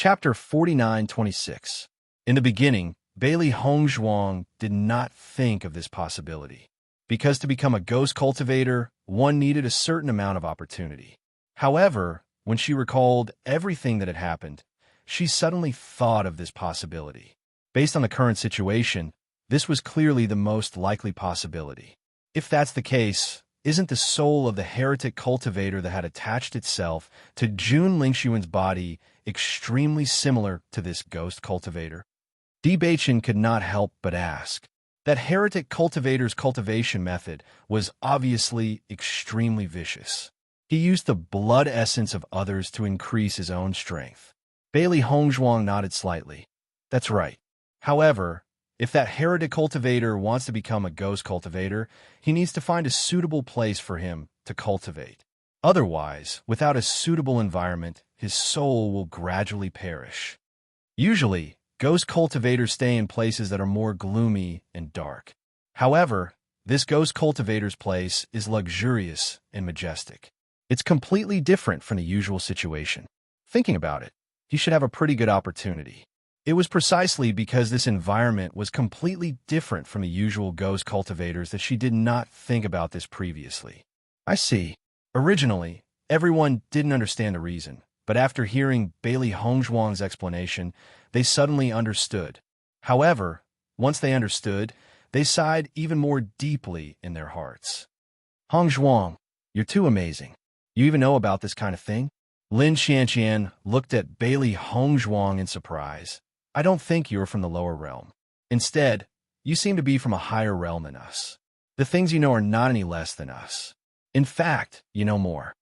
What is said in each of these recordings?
Chapter 4926. In the beginning, Bailey Hongzhuang did not think of this possibility, because to become a ghost cultivator, one needed a certain amount of opportunity. However, when she recalled everything that had happened, she suddenly thought of this possibility. Based on the current situation, this was clearly the most likely possibility. If that's the case, isn't the soul of the heretic cultivator that had attached itself to Jun Lingxuan's body extremely similar to this ghost cultivator? Di Beichen could not help but ask. That heretic cultivator's cultivation method was obviously extremely vicious. He used the blood essence of others to increase his own strength. Bailey Hongzhuang nodded slightly. That's right. However, if that heretic cultivator wants to become a ghost cultivator, he needs to find a suitable place for him to cultivate. Otherwise, without a suitable environment, his soul will gradually perish. Usually, ghost cultivators stay in places that are more gloomy and dark. However, this ghost cultivator's place is luxurious and majestic. It's completely different from the usual situation. Thinking about it, he should have a pretty good opportunity. It was precisely because this environment was completely different from the usual ghost cultivators that she did not think about this previously. I see. Originally, everyone didn't understand the reason, but after hearing Bailey Hongzhuang's explanation, they suddenly understood. However, once they understood, they sighed even more deeply in their hearts. Hongzhuang, you're too amazing. You even know about this kind of thing? Lin Xianqian looked at Bailey Hongzhuang in surprise. I don't think you're from the lower realm. Instead, you seem to be from a higher realm than us. The things you know are not any less than us. In fact, you know more.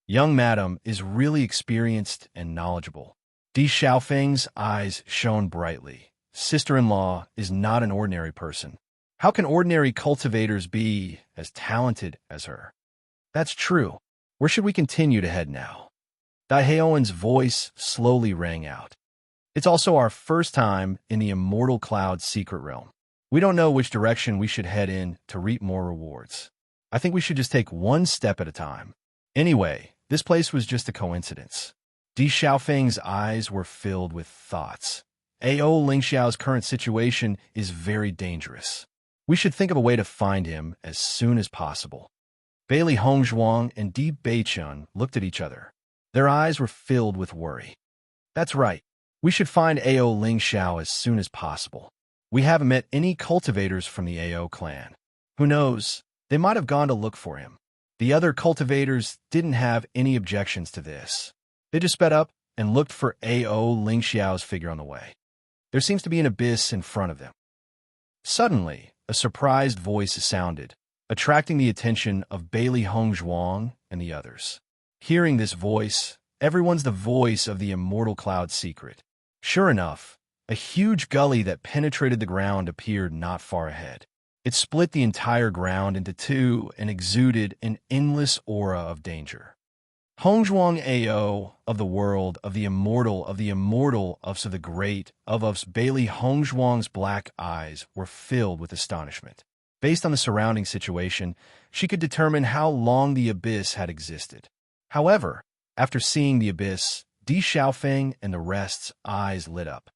Young madam is really experienced and knowledgeable. Di Xiaofeng's eyes shone brightly. Sister-in-law is not an ordinary person. How can ordinary cultivators be as talented as her? That's true. Where should we continue to head now? Dai Heowen's voice slowly rang out. It's also our first time in the Immortal Cloud's secret realm. We don't know which direction we should head in to reap more rewards. I think we should just take one step at a time. Anyway, this place was just a coincidence. Di Xiaofeng's eyes were filled with thoughts. A.O. Lingxiao's current situation is very dangerous. We should think of a way to find him as soon as possible. Bailey Hongzhuang and Di Beichen looked at each other. Their eyes were filled with worry. That's right. We should find A.O. Lingxiao as soon as possible. We haven't met any cultivators from the A.O. clan. Who knows? They might have gone to look for him. The other cultivators didn't have any objections to this. They just sped up and looked for A.O. Lingxiao's figure on the way. There seems to be an abyss in front of them. Suddenly, a surprised voice sounded, attracting the attention of Bailey Hongzhuang and the others. Hearing this voice, everyone's the voice of the Immortal Cloud secret. Sure enough, a huge gully that penetrated the ground appeared not far ahead. It split the entire ground into two and exuded an endless aura of danger. Hongzhuang A.O. of the world, of the immortal, of so the great, of Bailey Hongzhuang's black eyes were filled with astonishment. Based on the surrounding situation, she could determine how long the abyss had existed. However, after seeing the abyss, Di Xiaofeng and the rest's eyes lit up.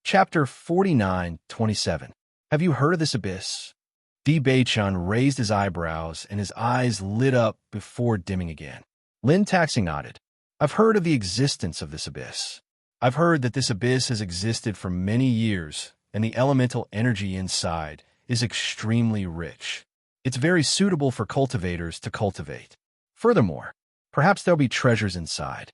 Chapter 4927. Have you heard of this abyss? Di Beichen raised his eyebrows and his eyes lit up before dimming again. Lin Taxing nodded. I've heard of the existence of this abyss. I've heard that this abyss has existed for many years, and the elemental energy inside is extremely rich. It's very suitable for cultivators to cultivate. Furthermore, perhaps there'll be treasures inside.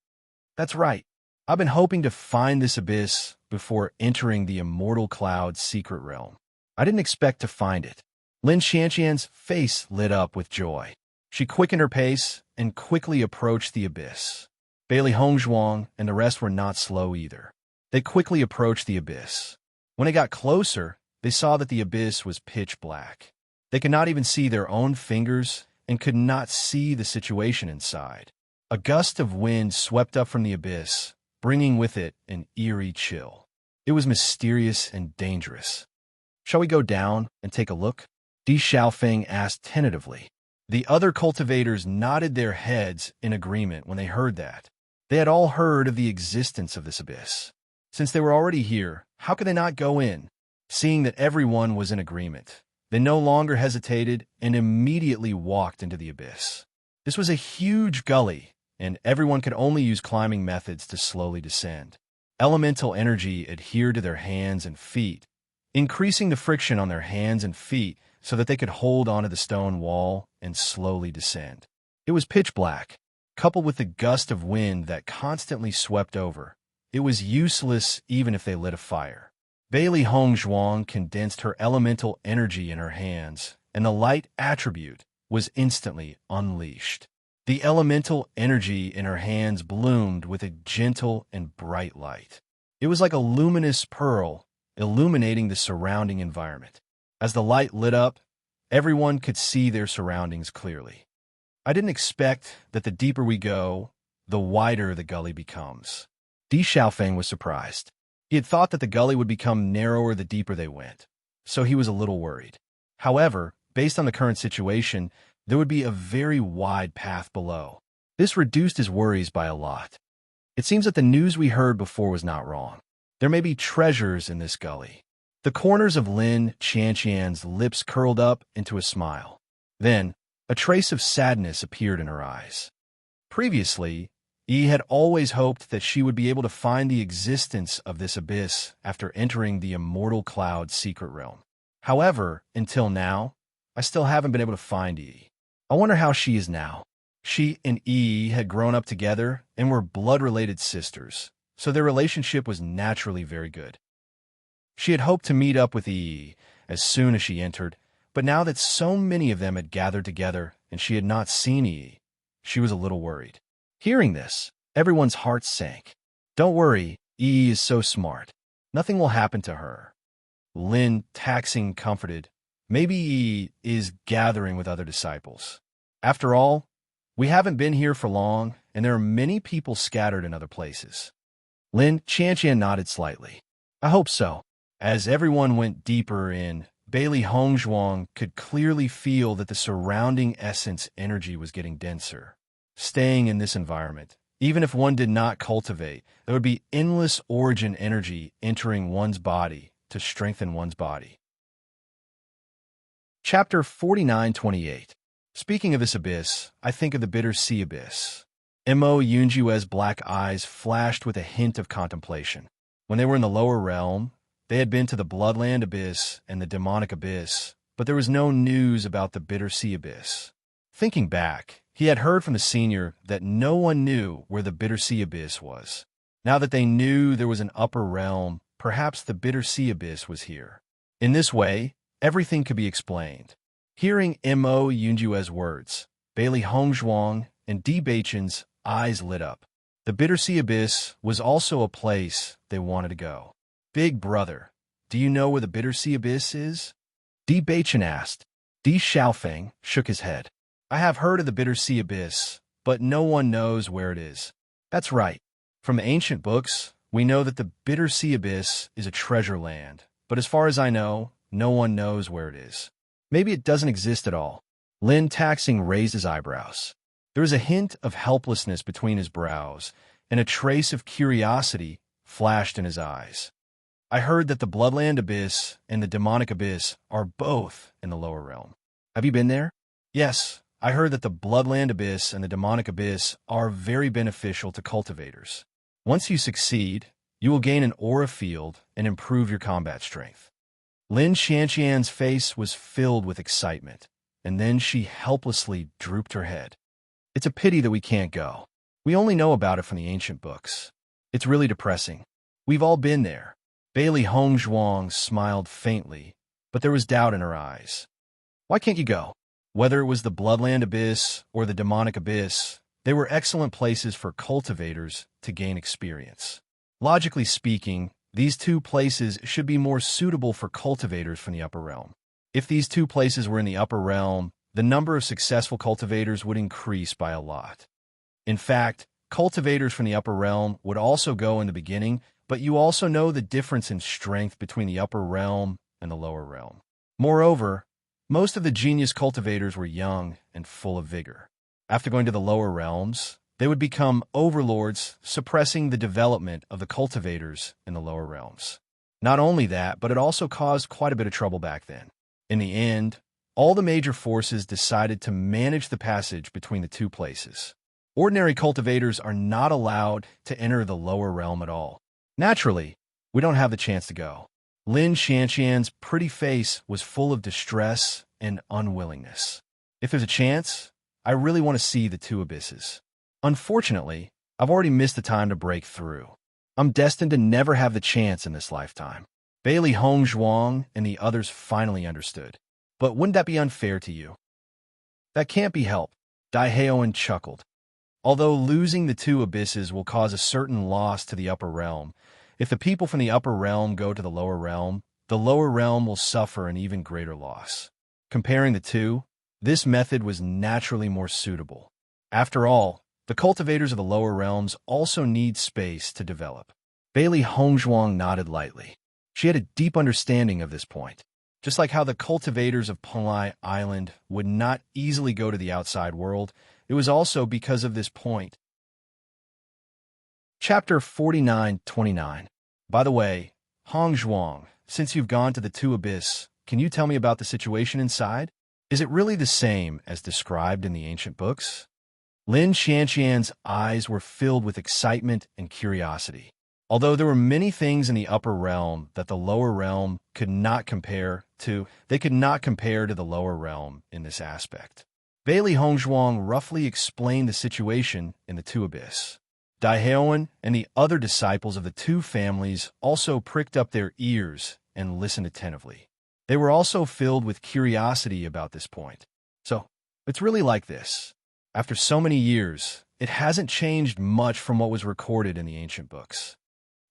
That's right. I've been hoping to find this abyss before entering the Immortal Cloud's secret realm. I didn't expect to find it. Lin Xianqian's face lit up with joy. She quickened her pace and quickly approached the abyss. Bailey Hongzhuang and the rest were not slow either. They quickly approached the abyss. When they got closer, they saw that the abyss was pitch black. They could not even see their own fingers and could not see the situation inside. A gust of wind swept up from the abyss, bringing with it an eerie chill. It was mysterious and dangerous. Shall we go down and take a look? Di Xiaofeng asked tentatively. The other cultivators nodded their heads in agreement when they heard that. They had all heard of the existence of this abyss. Since they were already here, how could they not go in? Seeing that everyone was in agreement, they no longer hesitated and immediately walked into the abyss. This was a huge gully, and everyone could only use climbing methods to slowly descend. Elemental energy adhered to their hands and feet, increasing the friction on their hands and feet so that they could hold onto the stone wall and slowly descend. It was pitch black, coupled with the gust of wind that constantly swept over. It was useless even if they lit a fire. Bailey Hongzhuang condensed her elemental energy in her hands, and the light attribute was instantly unleashed. The elemental energy in her hands bloomed with a gentle and bright light. It was like a luminous pearl, illuminating the surrounding environment. As the light lit up, everyone could see their surroundings clearly. I didn't expect that the deeper we go, the wider the gully becomes. Di Xiaofeng was surprised. He had thought that the gully would become narrower the deeper they went, so he was a little worried. However, based on the current situation, there would be a very wide path below. This reduced his worries by a lot. It seems that the news we heard before was not wrong. There may be treasures in this gully. The corners of Lin Qianqian's lips curled up into a smile. Then, a trace of sadness appeared in her eyes. Previously, Yi had always hoped that she would be able to find the existence of this abyss after entering the Immortal Cloud's secret realm. However, until now, I still haven't been able to find Yi. I wonder how she is now. She and Yi had grown up together and were blood-related sisters, so their relationship was naturally very good. She had hoped to meet up with Yi as soon as she entered, but now that so many of them had gathered together and she had not seen Yi, she was a little worried. Hearing this, everyone's hearts sank. Don't worry, Yi is so smart. Nothing will happen to her. Lin Taxing comforted. Maybe Yi is gathering with other disciples. After all, we haven't been here for long, and there are many people scattered in other places. Lin Qianqian nodded slightly. I hope so. As everyone went deeper in, Bailey Hongzhuang could clearly feel that the surrounding essence energy was getting denser. Staying in this environment, even if one did not cultivate, there would be endless origin energy entering one's body to strengthen one's body. Chapter 49-28. Speaking of this abyss, I think of the Bitter Sea Abyss. Mo Yunjue's black eyes flashed with a hint of contemplation. When they were in the lower realm, they had been to the Bloodland Abyss and the Demonic Abyss, but there was no news about the Bitter Sea Abyss. Thinking back, he had heard from the senior that no one knew where the Bitter Sea Abyss was. Now that they knew there was an upper realm, perhaps the Bitter Sea Abyss was here. In this way, everything could be explained. Hearing Mo Yunjue's words, Bailey Hongzhuang and Di Beichen's eyes lit up. The Bitter Sea Abyss was also a place they wanted to go. Big brother, do you know where the Bitter Sea Abyss is? Di Beichen asked. Di Xiaofeng shook his head. I have heard of the Bitter Sea Abyss, but no one knows where it is. That's right. From the ancient books, we know that the Bitter Sea Abyss is a treasure land, but as far as I know, no one knows where it is. Maybe it doesn't exist at all. Lin Taxing raised his eyebrows. There was a hint of helplessness between his brows, and a trace of curiosity flashed in his eyes. I heard that the Bloodland Abyss and the Demonic Abyss are both in the lower realm. Have you been there? Yes, I heard that the Bloodland Abyss and the Demonic Abyss are very beneficial to cultivators. Once you succeed, you will gain an aura field and improve your combat strength. Lin Qianqian's face was filled with excitement, and then she helplessly drooped her head. It's a pity that we can't go. We only know about it from the ancient books. It's really depressing. We've all been there. Bailey Hongzhuang smiled faintly, but there was doubt in her eyes. Why can't you go? Whether it was the Bloodland Abyss or the Demonic Abyss, they were excellent places for cultivators to gain experience. Logically speaking, these two places should be more suitable for cultivators from the upper realm. If these two places were in the upper realm, the number of successful cultivators would increase by a lot. In fact, cultivators from the upper realm would also go in the beginning, but you also know the difference in strength between the upper realm and the lower realm. Moreover, most of the genius cultivators were young and full of vigor. After going to the lower realms, They would become overlords, suppressing the development of the cultivators in the lower realms. Not only that, but it also caused quite a bit of trouble back then. In the end, all the major forces decided to manage the passage between the two places. Ordinary cultivators are not allowed to enter the lower realm at all. Naturally, we don't have the chance to go. Lin Xianxian's pretty face was full of distress and unwillingness. If there's a chance, I really want to see the two abysses. Unfortunately, I've already missed the time to break through. I'm destined to never have the chance in this lifetime. Bailey Hongzhuang and the others finally understood. But wouldn't that be unfair to you? That can't be helped, Dai Haoan chuckled. Although losing the two abysses will cause a certain loss to the upper realm, if the people from the upper realm go to the lower realm will suffer an even greater loss. Comparing the two, this method was naturally more suitable. After all, the cultivators of the lower realms also need space to develop. Bailey Hongzhuang nodded lightly. She had a deep understanding of this point. Just like how the cultivators of Penglai Island would not easily go to the outside world, it was also because of this point. Chapter 49-29. By the way, Hongzhuang, since you've gone to the two abyss, can you tell me about the situation inside? Is it really the same as described in the ancient books? Lin Xianxian's eyes were filled with excitement and curiosity. Although there were many things in the upper realm that the lower realm could not compare to, they could not compare to the lower realm in this aspect. Bailey Hongzhuang roughly explained the situation in the two abyss. Dai Haoan and the other disciples of the two families also pricked up their ears and listened attentively. They were also filled with curiosity about this point. So, it's really like this. After so many years, it hasn't changed much from what was recorded in the ancient books.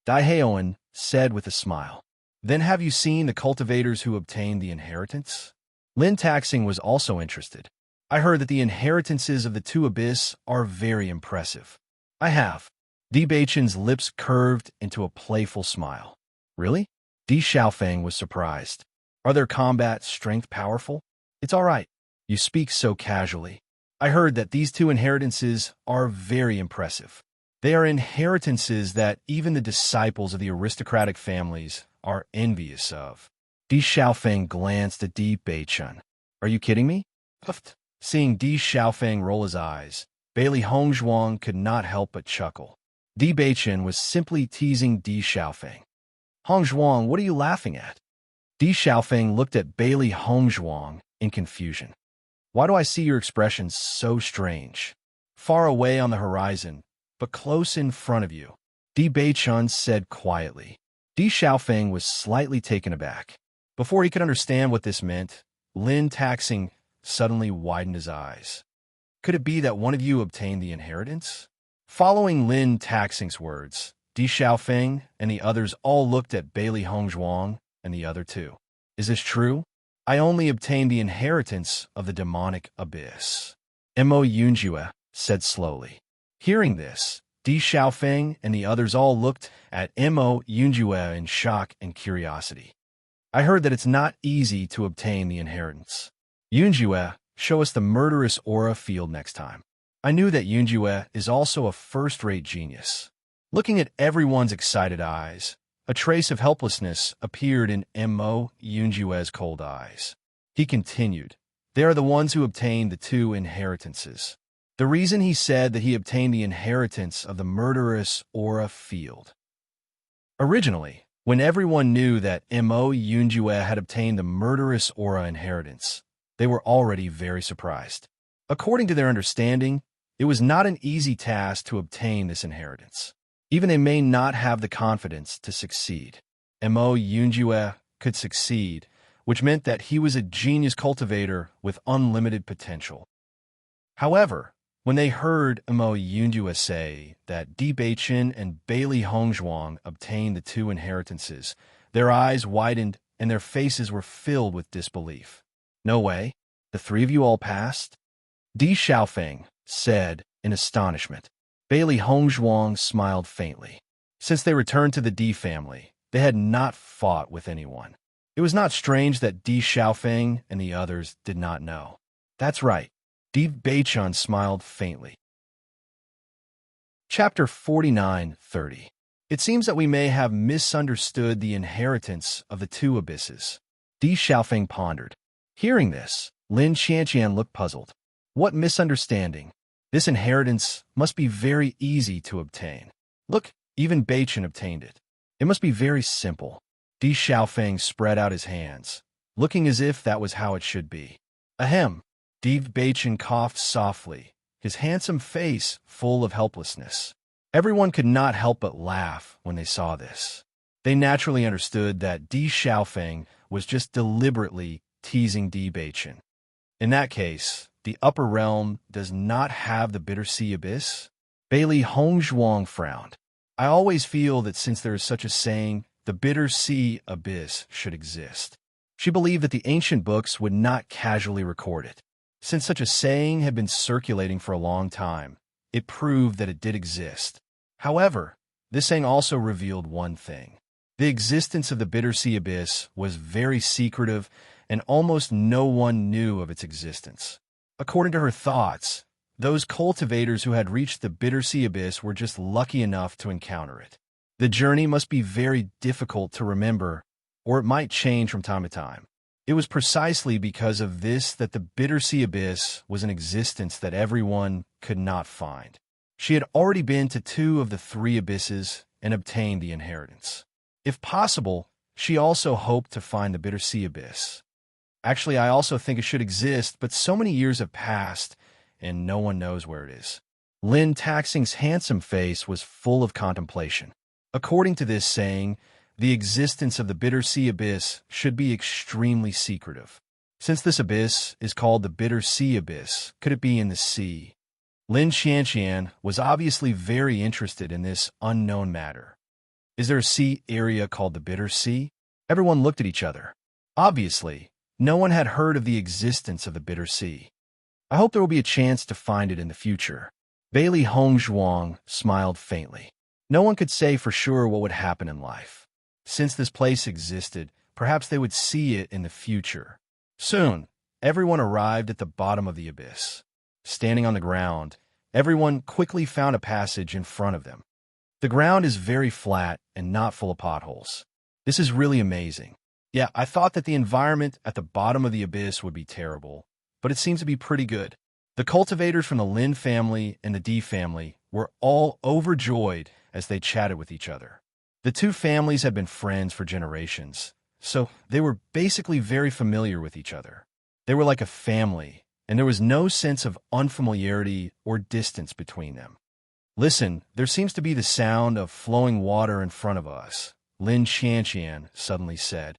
Dai Haoan said with a smile. Then have you seen the cultivators who obtained the inheritance? Lin Taxing was also interested. I heard that the inheritances of the two abyss are very impressive. I have. Di Beichen's lips curved into a playful smile. Really? Di Xiaofeng was surprised. Are their combat strength powerful? It's all right. You speak so casually. I heard that these two inheritances are very impressive. They are inheritances that even the disciples of the aristocratic families are envious of. Di Xiaofeng glanced at Di Beichen. Are you kidding me? Puffed. Seeing Di Xiaofeng roll his eyes, Bailey Hongzhuang could not help but chuckle. Di Beichen was simply teasing Di Xiaofeng. Hongzhuang, what are you laughing at? Di Xiaofeng looked at Bailey Hongzhuang in confusion. Why do I see your expression so strange? Far away on the horizon, but close in front of you, Di Beichen said quietly. Di Xiaofeng was slightly taken aback. Before he could understand what this meant, Lin Taxing suddenly widened his eyes. Could it be that one of you obtained the inheritance? Following Lin Taxing's words, Di Xiaofeng and the others all looked at Bailey Hongzhuang and the other two. Is this true? I only obtained the inheritance of the demonic abyss. Mo Yunjue said slowly. Hearing this, Di Xiaofeng and the others all looked at Mo Yunjue in shock and curiosity. I heard that it's not easy to obtain the inheritance. Yunjue, show us the murderous aura field next time. I knew that Yunjue is also a first-rate genius. Looking at everyone's excited eyes, a trace of helplessness appeared in Mo Yunjue's cold eyes. He continued, they are the ones who obtained the two inheritances. The reason he said that he obtained the inheritance of the murderous aura field. Originally, when everyone knew that Mo Yunjue had obtained the murderous aura inheritance, they were already very surprised. According to their understanding, it was not an easy task to obtain this inheritance. Even they may not have the confidence to succeed. Mo Yunjue could succeed, which meant that he was a genius cultivator with unlimited potential. However, when they heard Mo Yunjue say that Di Beichen and Bailey Hongzhuang obtained the two inheritances, their eyes widened and their faces were filled with disbelief. No way? The three of you all passed? Di Xiaofeng said in astonishment. Bailey Hongzhuang smiled faintly. Since they returned to the Di family, they had not fought with anyone. It was not strange that Di Xiaofeng and the others did not know. That's right. Di Beichen smiled faintly. Chapter 49:30. It seems that we may have misunderstood the inheritance of the two abysses. Di Xiaofeng pondered. Hearing this, Lin Qianqian looked puzzled. What misunderstanding? This inheritance must be very easy to obtain. Look, even Beichen obtained it. It must be very simple. Di Xiaofeng spread out his hands, looking as if that was how it should be. Ahem. Di Beichen coughed softly, his handsome face full of helplessness. Everyone could not help but laugh when they saw this. They naturally understood that Di Xiaofeng was just deliberately teasing Di Beichen. In that case, the upper realm does not have the Bitter Sea Abyss? Bailey Hongzhuang frowned. I always feel that since there is such a saying, the Bitter Sea Abyss should exist. She believed that the ancient books would not casually record it. Since such a saying had been circulating for a long time, it proved that it did exist. However, this saying also revealed one thing. The existence of the Bitter Sea Abyss was very secretive, and almost no one knew of its existence. According to her thoughts, those cultivators who had reached the Bitter Sea Abyss were just lucky enough to encounter it. The journey must be very difficult to remember, or it might change from time to time. It was precisely because of this that the Bitter Sea Abyss was an existence that everyone could not find. She had already been to 2 of the 3 abysses and obtained the inheritance. If possible, she also hoped to find the Bitter Sea Abyss. Actually, I also think it should exist, but so many years have passed, and no one knows where it is. Lin Taxing's handsome face was full of contemplation. According to this saying, the existence of the Bitter Sea Abyss should be extremely secretive. Since this abyss is called the Bitter Sea Abyss, could it be in the sea? Lin Qianqian was obviously very interested in this unknown matter. Is there a sea area called the Bitter Sea? Everyone looked at each other. Obviously, no one had heard of the existence of the Bitter Sea. I hope there will be a chance to find it in the future. Bailey Hongzhuang smiled faintly. No one could say for sure what would happen in life. Since this place existed, perhaps they would see it in the future. Soon, everyone arrived at the bottom of the abyss. Standing on the ground, everyone quickly found a passage in front of them. The ground is very flat and not full of potholes. This is really amazing. Yeah, I thought that the environment at the bottom of the abyss would be terrible, but it seems to be pretty good. The cultivators from the Lin family and the Di family were all overjoyed as they chatted with each other. The 2 families had been friends for generations, so they were basically very familiar with each other. They were like a family, and there was no sense of unfamiliarity or distance between them. Listen, there seems to be the sound of flowing water in front of us, Lin Qianqian suddenly said.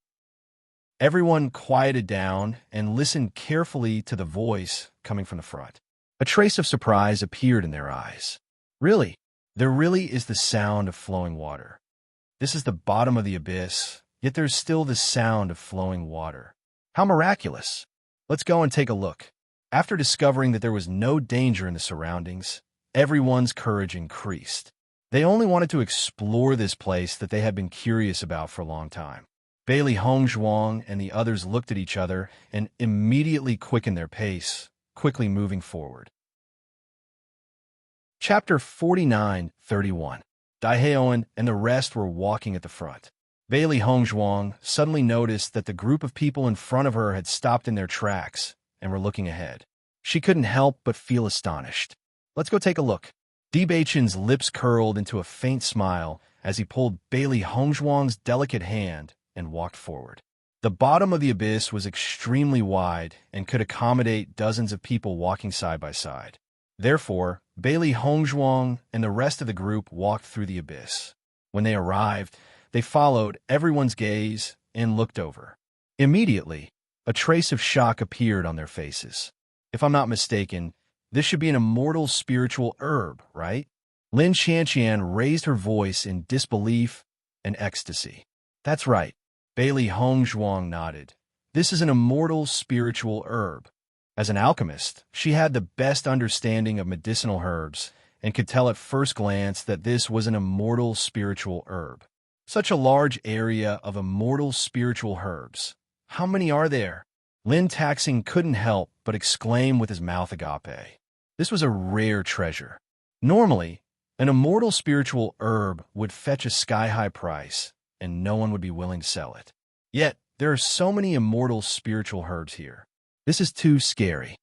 Everyone quieted down and listened carefully to the voice coming from the front. A trace of surprise appeared in their eyes. Really? There really is the sound of flowing water. This is the bottom of the abyss, yet there's still the sound of flowing water. How miraculous! Let's go and take a look. After discovering that there was no danger in the surroundings, everyone's courage increased. They only wanted to explore this place that they had been curious about for a long time. Bailey Hongzhuang and the others looked at each other and immediately quickened their pace, quickly moving forward. Chapter 49:31. Daiheoan and the rest were walking at the front. Bailey Hongzhuang suddenly noticed that the group of people in front of her had stopped in their tracks and were looking ahead. She couldn't help but feel astonished. Let's go take a look. Di Beichen's lips curled into a faint smile as he pulled Bailey Hongzhuang's delicate hand and walked forward. The bottom of the abyss was extremely wide and could accommodate dozens of people walking side by side. Therefore, Bailey Hongzhuang and the rest of the group walked through the abyss. When they arrived, they followed everyone's gaze and looked over. Immediately, a trace of shock appeared on their faces. If I'm not mistaken, this should be an immortal spiritual herb, right? Lin Qianqian raised her voice in disbelief and ecstasy. That's right. Bailey Hongzhuang nodded. This is an immortal spiritual herb. As an alchemist, she had the best understanding of medicinal herbs and could tell at first glance that this was an immortal spiritual herb. Such a large area of immortal spiritual herbs. How many are there? Lin Taxing couldn't help but exclaim with his mouth agape. This was a rare treasure. Normally, An immortal spiritual herb would fetch a sky-high price, and no one would be willing to sell it. Yet, there are so many immortal spiritual herbs here. This is too scary.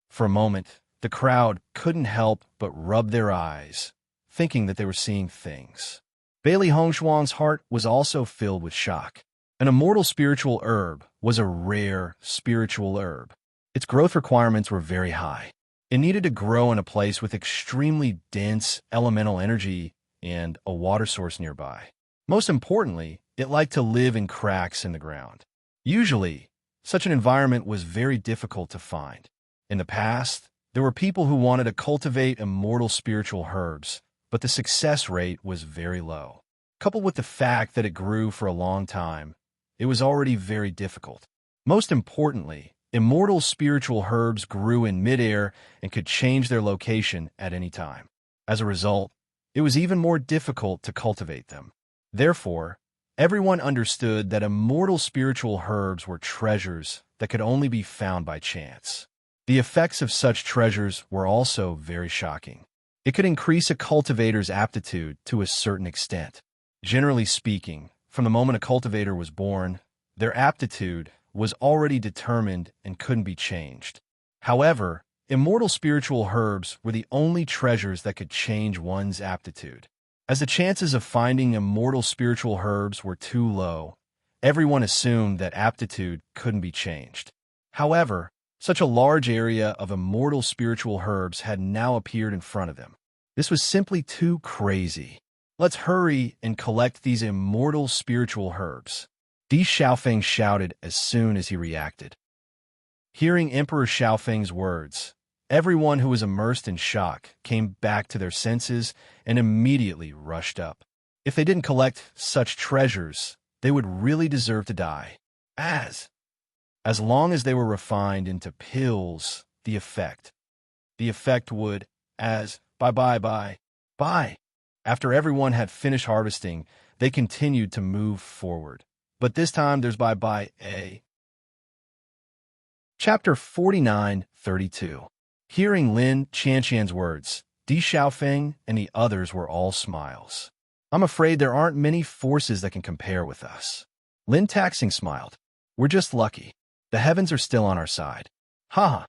For a moment, the crowd couldn't help but rub their eyes, thinking that they were seeing things. Bailey Hongshuang's heart was also filled with shock. An immortal spiritual herb was a rare spiritual herb. Its growth requirements were very high. It needed to grow in a place with extremely dense elemental energy and a water source nearby. Most importantly, it liked to live in cracks in the ground. Usually, such an environment was very difficult to find. In the past, there were people who wanted to cultivate immortal spiritual herbs, but the success rate was very low. Coupled with the fact that it grew for a long time, it was already very difficult. Most importantly, immortal spiritual herbs grew in midair and could change their location at any time. As a result, it was even more difficult to cultivate them. Therefore, everyone understood that immortal spiritual herbs were treasures that could only be found by chance. The effects of such treasures were also very shocking. It could increase a cultivator's aptitude to a certain extent. Generally speaking, from the moment a cultivator was born, their aptitude was already determined and couldn't be changed. However, immortal spiritual herbs were the only treasures that could change one's aptitude. As the chances of finding immortal spiritual herbs were too low, everyone assumed that aptitude couldn't be changed. However, such a large area of immortal spiritual herbs had now appeared in front of them. This was simply too crazy. Let's hurry and collect these immortal spiritual herbs. Di Xiaofeng shouted as soon as he reacted. Hearing Emperor Xiaofeng's words, everyone who was immersed in shock came back to their senses and immediately rushed up. If they didn't collect such treasures, they would really deserve to die. As long as they were refined into pills, the effect would, bye. After everyone had finished harvesting, they continued to move forward. But this time there's bye. Chapter 49:32. Hearing Lin Qianqian's words, Di Xiaofeng and the others were all smiles. I'm afraid there aren't many forces that can compare with us. Lin Taxing smiled. We're just lucky. The heavens are still on our side. Ha!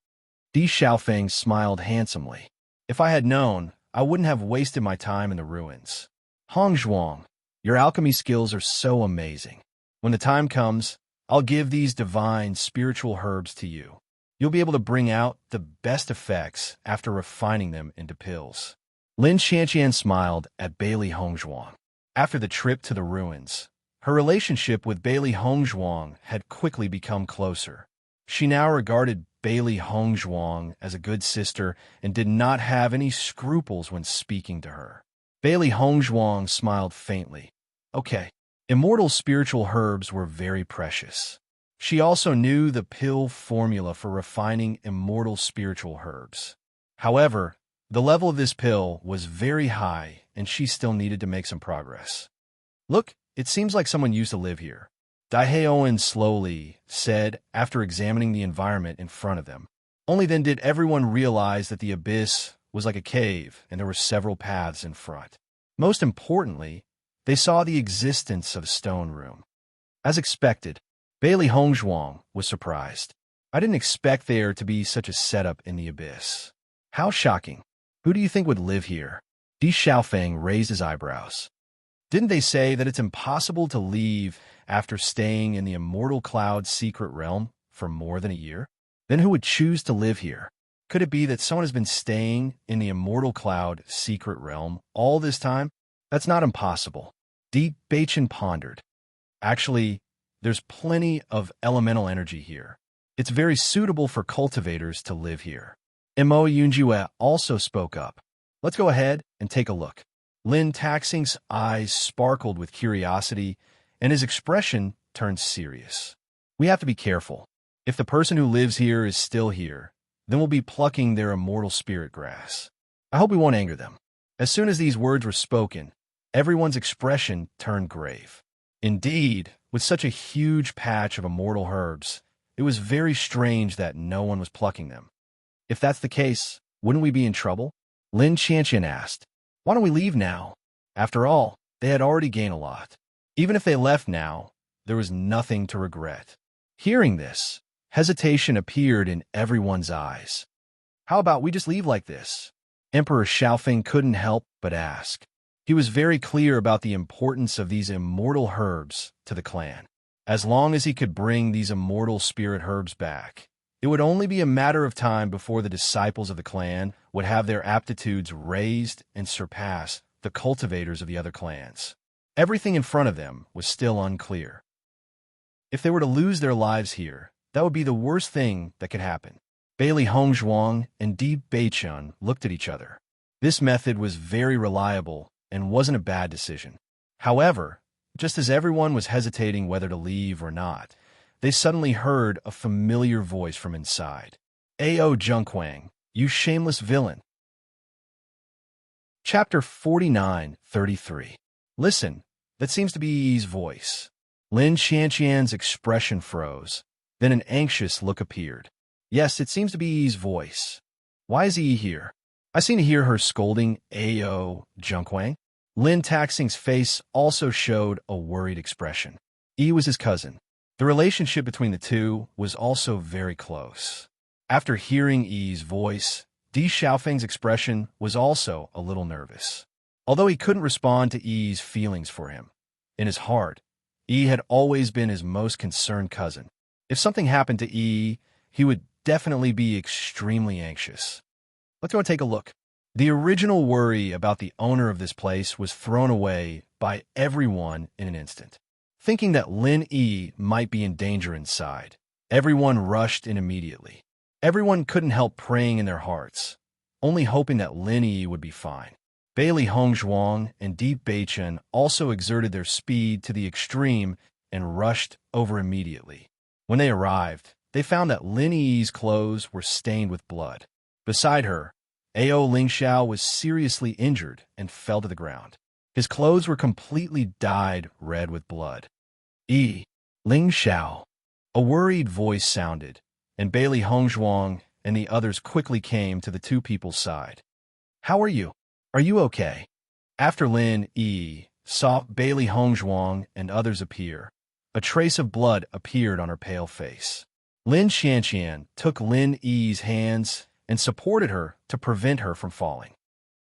Di Xiaofeng smiled handsomely. If I had known, I wouldn't have wasted my time in the ruins. Hongzhuang, your alchemy skills are so amazing. When the time comes, I'll give these divine spiritual herbs to you. You'll be able to bring out the best effects after refining them into pills. Lin Qianqian smiled at Bailey Hongzhuang. After the trip to the ruins, her relationship with Bailey Hongzhuang had quickly become closer. She now regarded Bailey Hongzhuang as a good sister and did not have any scruples when speaking to her. Bailey Hongzhuang smiled faintly. Okay, immortal spiritual herbs were very precious. She also knew the pill formula for refining immortal spiritual herbs. However, the level of this pill was very high, and she still needed to make some progress. Look, it seems like someone used to live here, Daiheoan slowly said after examining the environment in front of them. Only then did everyone realize that the abyss was like a cave and there were several paths in front. Most importantly, they saw the existence of a stone room. As expected, Bailey Hongzhuang was surprised. I didn't expect there to be such a setup in the abyss. How shocking. Who do you think would live here? Di Xiaofeng raised his eyebrows. Didn't they say that it's impossible to leave after staying in the Immortal Cloud secret realm for more than a year? Then who would choose to live here? Could it be that someone has been staying in the Immortal Cloud secret realm all this time? That's not impossible. Di Beichen pondered. Actually, there's plenty of elemental energy here. It's very suitable for cultivators to live here. Mo Yunjue also spoke up. Let's go ahead and take a look. Lin Taxing's eyes sparkled with curiosity, and his expression turned serious. We have to be careful. If the person who lives here is still here, then we'll be plucking their immortal spirit grass. I hope we won't anger them. As soon as these words were spoken, everyone's expression turned grave. Indeed, with such a huge patch of immortal herbs, it was very strange that no one was plucking them. If that's the case, wouldn't we be in trouble? Lin Qianqian asked. Why don't we leave now? After all, they had already gained a lot. Even if they left now, there was nothing to regret. Hearing this, hesitation appeared in everyone's eyes. How about we just leave like this? Emperor Xiaofeng couldn't help but ask. He was very clear about the importance of these immortal herbs to the clan. As long as he could bring these immortal spirit herbs back, it would only be a matter of time before the disciples of the clan would have their aptitudes raised and surpass the cultivators of the other clans. Everything in front of them was still unclear. If they were to lose their lives here, that would be the worst thing that could happen. Bailey Hongzhuang and Di Beichun looked at each other. This method was very reliable and wasn't a bad decision. However, just as everyone was hesitating whether to leave or not, they suddenly heard a familiar voice from inside. "Ao Junquang, you shameless villain." Chapter 49:33. Listen, that seems to be Yi's voice. Lin Xianqian's expression froze. Then an anxious look appeared. Yes, it seems to be Yi's voice. Why is Yi here? I seem to hear her scolding Ao Junquang. Lin Taxing's face also showed a worried expression. Yi was his cousin. The relationship between the two was also very close. After hearing Yi's voice, Di Xiaofeng's expression was also a little nervous. Although he couldn't respond to Yi's feelings for him, in his heart, Yi had always been his most concerned cousin. If something happened to Yi, he would definitely be extremely anxious. Let's go and take a look. The original worry about the owner of this place was thrown away by everyone in an instant. Thinking that Lin Yi might be in danger inside, everyone rushed in immediately. Everyone couldn't help praying in their hearts, only hoping that Lin Yi would be fine. Bailey Hongzhuang and Di Beichun also exerted their speed to the extreme and rushed over immediately. When they arrived, they found that Lin Yi's clothes were stained with blood. Beside her, Ao Lingxiao was seriously injured and fell to the ground. His clothes were completely dyed red with blood. Lingxiao. A worried voice sounded, and Bailey Hongzhuang and the others quickly came to the two people's side. How are you? Are you okay? After Lin Yi saw Bailey Hongzhuang and others appear, a trace of blood appeared on her pale face. Lin Xianqian took Lin Yi's hands and supported her to prevent her from falling.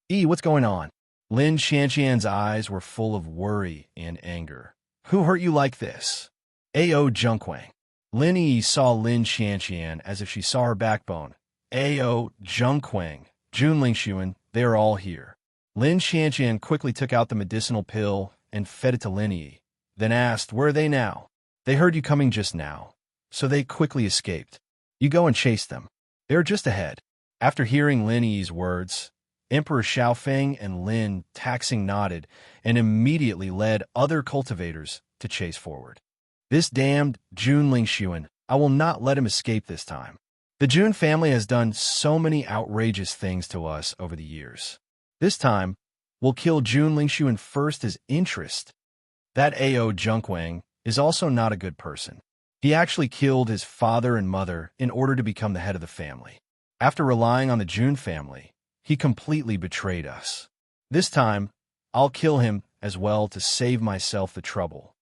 Yi, what's going on? Lin Xianqian's eyes were full of worry and anger. Who hurt you like this? Ao Junquang. Lin Yi saw Lin Xianqian as if she saw her backbone. Ao Junquang, Jun Lingxuan, they are all here. Lin Xianqian quickly took out the medicinal pill and fed it to Lin Yi, then asked, where are they now? They heard you coming just now, so they quickly escaped. You go and chase them. They are just ahead. After hearing Lin Yi's words, Emperor Xiaofeng and Lin Taxing nodded and immediately led other cultivators to chase forward. This damned Jun Lingxuan, I will not let him escape this time. The Jun family has done so many outrageous things to us over the years. This time, we'll kill Jun Lingxuan first as interest. That Ao Junquang is also not a good person. He actually killed his father and mother in order to become the head of the family. After relying on the Jun family, he completely betrayed us. This time, I'll kill him as well to save myself the trouble.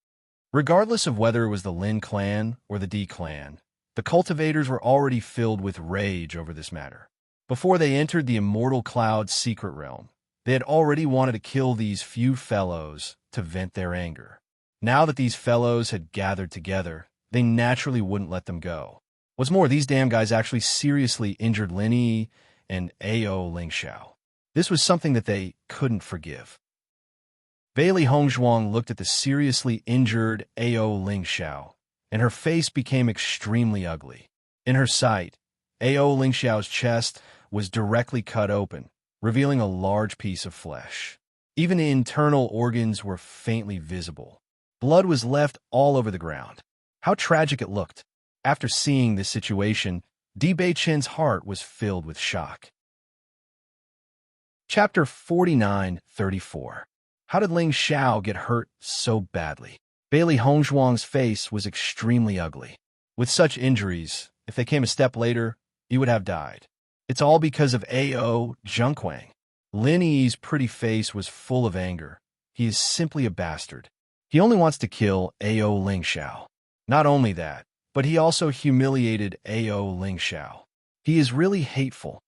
Regardless of whether it was the Lin clan or the Di clan, the cultivators were already filled with rage over this matter. Before they entered the Immortal Cloud's secret realm, they had already wanted to kill these few fellows to vent their anger. Now that these fellows had gathered together, they naturally wouldn't let them go. What's more, these damn guys actually seriously injured Lin Yi and Ao Lingxiao. This was something that they couldn't forgive. Bailey Hongzhuang looked at the seriously injured Ao Lingxiao, and her face became extremely ugly. In her sight, Ao Lingxiao's chest was directly cut open, revealing a large piece of flesh. Even the internal organs were faintly visible. Blood was left all over the ground. How tragic it looked. After seeing this situation, Di Beichen's heart was filled with shock. Chapter 49:34. How did Ling Xiao get hurt so badly? Bailey Hongzhuang's face was extremely ugly. With such injuries, if they came a step later, he would have died. It's all because of Ao Junquang. Lin Yi's pretty face was full of anger. He is simply a bastard. He only wants to kill Ao Ling Xiao. Not only that, but he also humiliated Ao Ling Xiao. He is really hateful.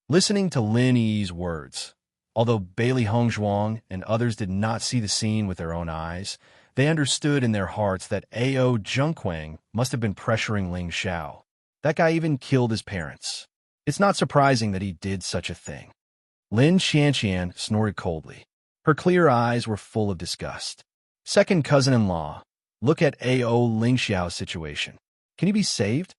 Listening to Lin Yi's words, although Bailey Hongzhuang and others did not see the scene with their own eyes, they understood in their hearts that Ao Zhengquang must have been pressuring Ling Xiao. That guy even killed his parents. It's not surprising that he did such a thing. Lin Xianxian snorted coldly. Her clear eyes were full of disgust. Second cousin-in-law, look at Ao Ling Xiao's situation. Can he be saved?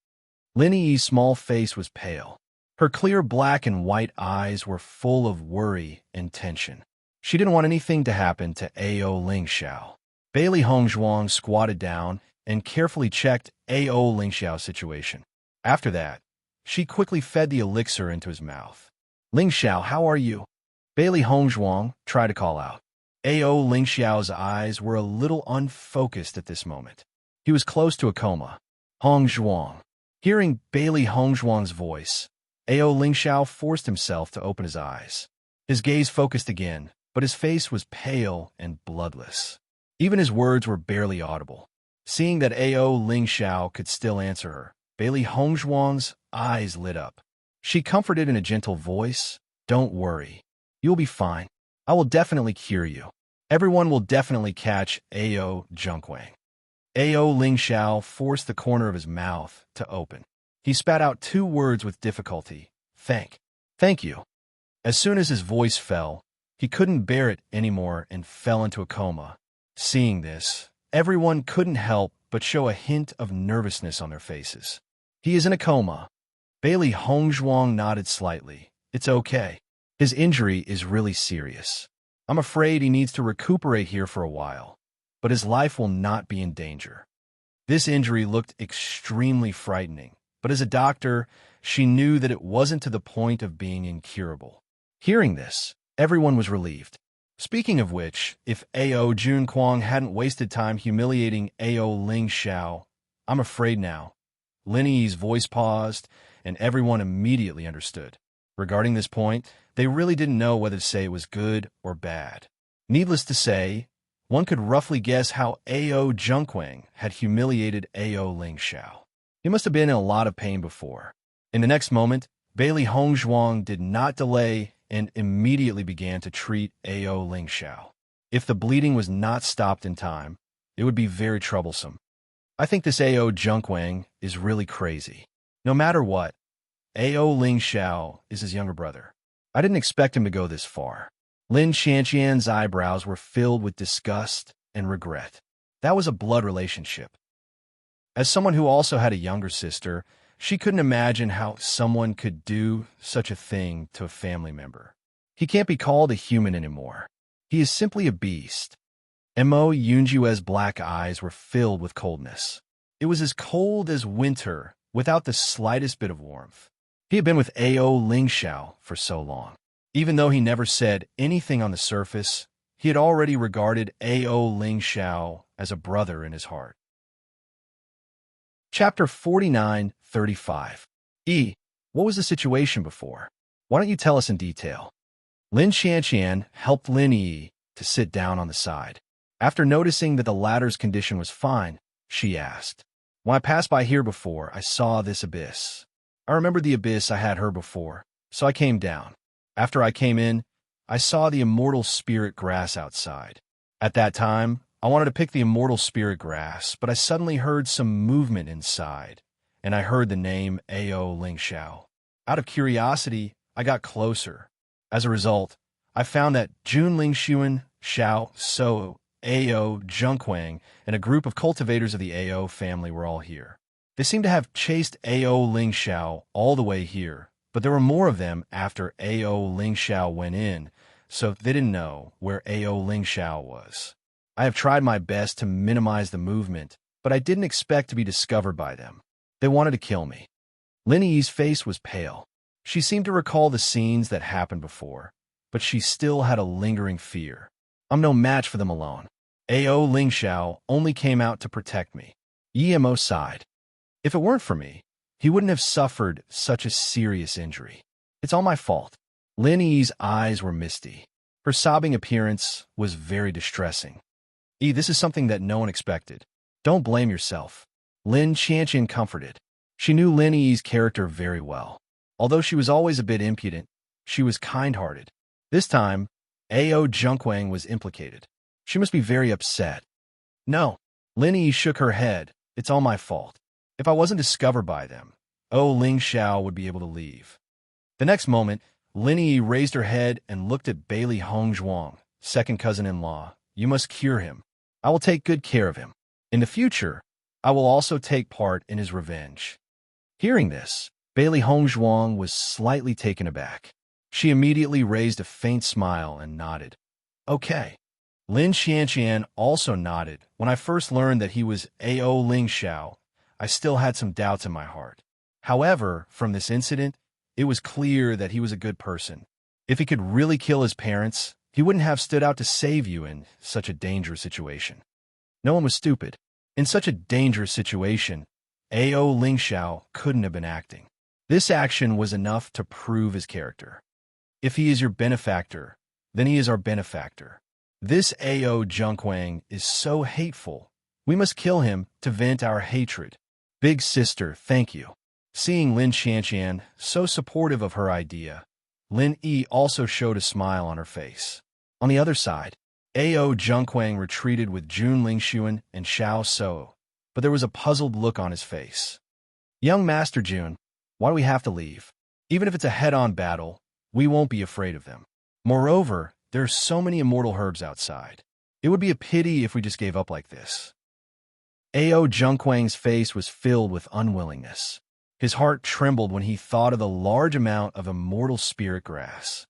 Lin Yi's small face was pale. Her clear black and white eyes were full of worry and tension. She didn't want anything to happen to Ao Ling Xiao. Bailey Hongzhuang squatted down and carefully checked Ao Ling Xiao's situation. After that, she quickly fed the elixir into his mouth. Ling Xiao, how are you? Bailey Hongzhuang tried to call out. Ao Ling Xiao's eyes were a little unfocused at this moment. He was close to a coma. Hongzhuang. Hearing Bailey Hongzhuang's voice, Ao Ling Xiao forced himself to open his eyes. His gaze focused again, but his face was pale and bloodless. Even his words were barely audible. Seeing that Ao Ling Xiao could still answer her, Bailey Hongzhuang's eyes lit up. She comforted in a gentle voice, "Don't worry. You'll be fine. I will definitely cure you. Everyone will definitely catch Ao Zhengquang." Ao Ling Xiao forced the corner of his mouth to open. He spat out 2 words with difficulty. Thank you. As soon as his voice fell, he couldn't bear it anymore and fell into a coma. Seeing this, everyone couldn't help but show a hint of nervousness on their faces. He is in a coma. Bailey Hongzhuang nodded slightly. It's okay. His injury is really serious. I'm afraid he needs to recuperate here for a while, but his life will not be in danger. This injury looked extremely frightening, but as a doctor, she knew that it wasn't to the point of being incurable. Hearing this, everyone was relieved. Speaking of which, if Ao Zhengquang hadn't wasted time humiliating Ao Ling Xiao, I'm afraid now. Lin Yi's voice paused, and everyone immediately understood. Regarding this point, they really didn't know whether to say it was good or bad. Needless to say, one could roughly guess how Ao Zhengquang had humiliated Ao Ling Xiao. He must have been in a lot of pain before. In the next moment, Bailey Hongzhuang did not delay and immediately began to treat Ao Ling Xiao. If the bleeding was not stopped in time, it would be very troublesome. I think this Ao Zhengquang is really crazy. No matter what, Ao Ling Xiao is his younger brother. I didn't expect him to go this far. Lin Xianxian's eyebrows were filled with disgust and regret. That was a blood relationship. As someone who also had a younger sister, she couldn't imagine how someone could do such a thing to a family member. He can't be called a human anymore. He is simply a beast. Mo Yunjue's black eyes were filled with coldness. It was as cold as winter, without the slightest bit of warmth. He had been with Ao Ling Xiao for so long. Even though he never said anything on the surface, he had already regarded Ao Ling Xiao as a brother in his heart. Chapter 49:35. What was the situation before? Why don't you tell us in detail? Lin Xianxian helped Lin Yi to sit down on the side. After noticing that the latter's condition was fine, she asked, "When I passed by here before, I saw this abyss. I remembered the abyss I had heard before, so I came down. After I came in, I saw the immortal spirit grass outside. At that time, I wanted to pick the immortal spirit grass, but I suddenly heard some movement inside, and I heard the name Ao Ling Xiao. Out of curiosity, I got closer. As a result, I found that Jun Ling Xuan, Xiao, So, Ao Zhengquang, and a group of cultivators of the Ao family were all here. They seemed to have chased Ao Ling Xiao all the way here, but there were more of them after Ao Ling Xiao went in, so they didn't know where Ao Ling Xiao was. I have tried my best to minimize the movement, but I didn't expect to be discovered by them. They wanted to kill me." Lin Yi's face was pale. She seemed to recall the scenes that happened before, but she still had a lingering fear. "I'm no match for them alone. Ao Ling Xiao only came out to protect me." Mo sighed. "If it weren't for me, he wouldn't have suffered such a serious injury. It's all my fault. Lin Yi's eyes were misty. Her sobbing appearance was very distressing. This is something that no one expected. Don't blame yourself. Lin Qianqian comforted. She knew Lin Yi's character very well. Although she was always a bit impudent, she was kind-hearted. This time, Ao Junquang was implicated. She must be very upset. No. Lin Yi shook her head. It's all my fault. If I wasn't discovered by them, Ling Xiao would be able to leave. The next moment, Lin Yi raised her head and looked at Bailey Hongzhuang, second cousin-in-law. You must cure him. I will take good care of him. In the future, I will also take part in his revenge. Hearing this, Bailey Hongzhuang was slightly taken aback. She immediately raised a faint smile and nodded. Okay. Lin Qianqian also nodded. When I first learned that he was Ao Ling Xiao, I still had some doubts in my heart. However, from this incident, it was clear that he was a good person. If he could really kill his parents, he wouldn't have stood out to save you in such a dangerous situation. No one was stupid. In such a dangerous situation, Ao Ling Xiao couldn't have been acting. This action was enough to prove his character. If he is your benefactor, then he is our benefactor. This Ao Junquang is so hateful. We must kill him to vent our hatred. Big sister, thank you. Seeing Lin Qianqian so supportive of her idea, Lin Yi also showed a smile on her face. On the other side, Ao Junquang retreated with Jun Lingxuan and Xiao So, but there was a puzzled look on his face. Young Master Jun, why do we have to leave? Even if it's a head-on battle, we won't be afraid of them. Moreover, there are so many immortal herbs outside. It would be a pity if we just gave up like this. Ao Junquang's face was filled with unwillingness. His heart trembled when he thought of the large amount of immortal spirit grass.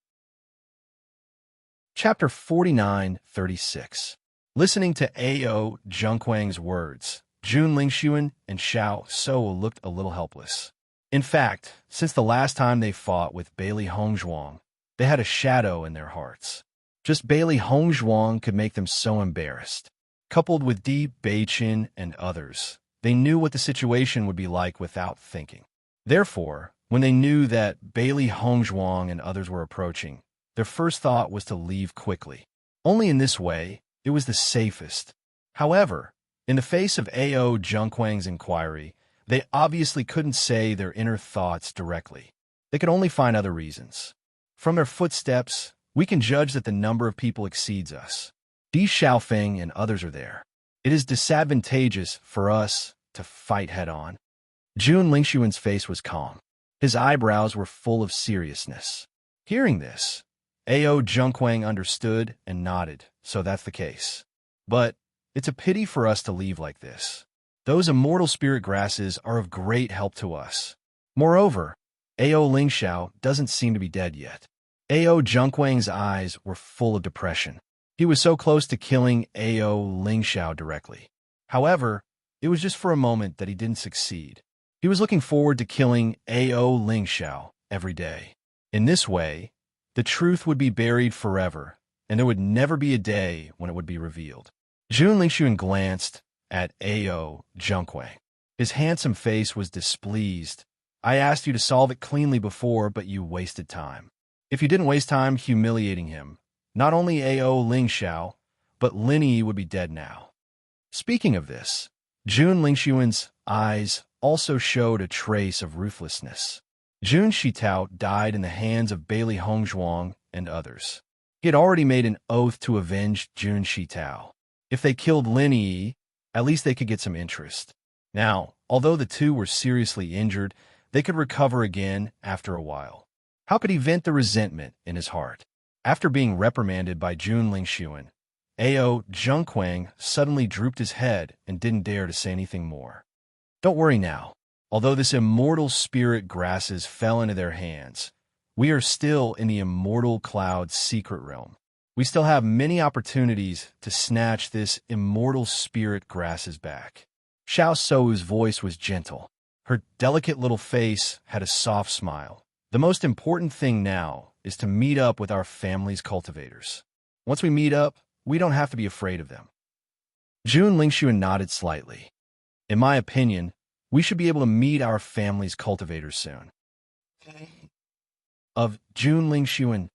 Chapter 49:36. Listening to Ao Junquang's words, Jun Lingxuan and Xiao So looked a little helpless. In fact, since the last time they fought with Bailey Hongzhuang, they had a shadow in their hearts. Just Bailey Hongzhuang could make them so embarrassed. Coupled with Di Beichin and others, they knew what the situation would be like without thinking. Therefore, when they knew that Bailey Hongzhuang and others were approaching, their first thought was to leave quickly. Only in this way, it was the safest. However, in the face of Ao Junquang's inquiry, they obviously couldn't say their inner thoughts directly. They could only find other reasons. From their footsteps, we can judge that the number of people exceeds us. Di Xiaofeng and others are there. It is disadvantageous for us to fight head-on. Jun Lingxuan's face was calm. His eyebrows were full of seriousness. Hearing this, Ao Junquang understood and nodded, so that's the case. But it's a pity for us to leave like this. Those immortal spirit grasses are of great help to us. Moreover, Ao Ling Xiao doesn't seem to be dead yet. Ao Junquang's eyes were full of depression. He was so close to killing Ao Ling Xiao directly. However, it was just for a moment that he didn't succeed. He was looking forward to killing Ao Ling Xiao every day. In this way, the truth would be buried forever, and there would never be a day when it would be revealed. Jun Lingxuan glanced at Ao Junquang. His handsome face was displeased. I asked you to solve it cleanly before, but you wasted time. If you didn't waste time humiliating him, not only Ao Ling Xiao, but Lin Yi would be dead now. Speaking of this, Jun Lingxuan's eyes also showed a trace of ruthlessness. Jun Shitao died in the hands of Bailey Hongzhuang and others. He had already made an oath to avenge Jun Shitao. If they killed Lin Yi, at least they could get some interest. Now, although the two were seriously injured, they could recover again after a while. How could he vent the resentment in his heart? After being reprimanded by Jun Lingxuan, Ao Junquang suddenly drooped his head and didn't dare to say anything more. Don't worry now. Although this immortal spirit grasses fell into their hands, we are still in the immortal cloud's secret realm. We still have many opportunities to snatch this immortal spirit grasses back. Xiao Sou's voice was gentle. Her delicate little face had a soft smile. The most important thing now is to meet up with our family's cultivators. Once we meet up, we don't have to be afraid of them. Jun Lingxuan nodded slightly. In my opinion, we should be able to meet our family's cultivators soon. of Jun Lingxuan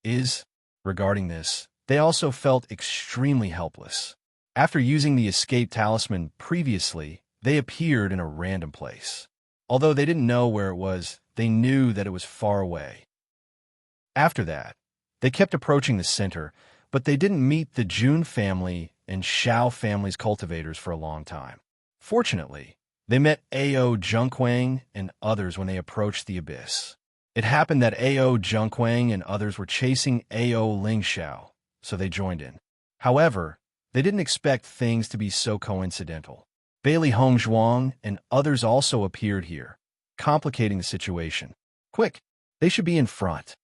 is. Regarding this, they also felt extremely helpless. After using the escape talisman previously, they appeared in a random place. Although they didn't know where it was, they knew that it was far away. After that, they kept approaching the center, but they didn't meet the Jun family and Xiao family's cultivators for a long time. Fortunately, they met Ao Junquang and others when they approached the abyss. It happened that Ao Junquang and others were chasing Ao Lingxiao, so they joined in. However, they didn't expect things to be so coincidental. Bailey Hongzhuang and others also appeared here, complicating the situation. Quick, they should be in front.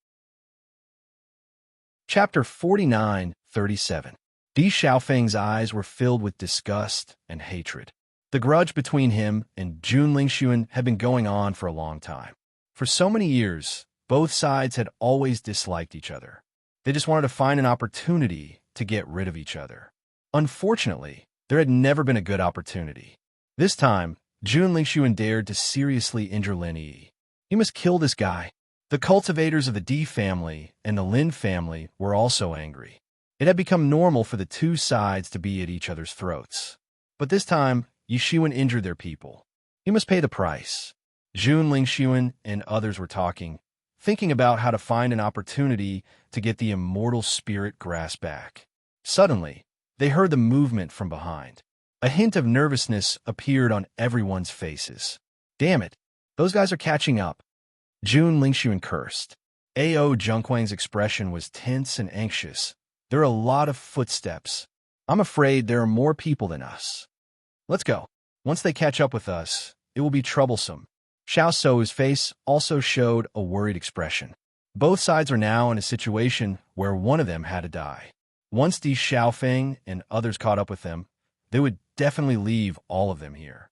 Chapter 49:37. Di Xiaofeng's eyes were filled with disgust and hatred. The grudge between him and Jun Lingxuan had been going on for a long time. For so many years, both sides had always disliked each other. They just wanted to find an opportunity to get rid of each other. Unfortunately, there had never been a good opportunity. This time, Jun Lingxuan dared to seriously injure Lin Yi. He must kill this guy. The cultivators of the Di family and the Lin family were also angry. It had become normal for the two sides to be at each other's throats. But this time, Yishuan injured their people. He must pay the price. Jun Lingxuan and others were talking, thinking about how to find an opportunity to get the immortal spirit grass back. Suddenly, they heard the movement from behind. A hint of nervousness appeared on everyone's faces. Damn it, those guys are catching up. Jun Lingxuan cursed. Ao Junquang's expression was tense and anxious. There are a lot of footsteps. I'm afraid there are more people than us. Let's go. Once they catch up with us, it will be troublesome. Xiao Sou's face also showed a worried expression. Both sides are now in a situation where one of them had to die. Once Di Xiaofeng and others caught up with them, they would definitely leave all of them here.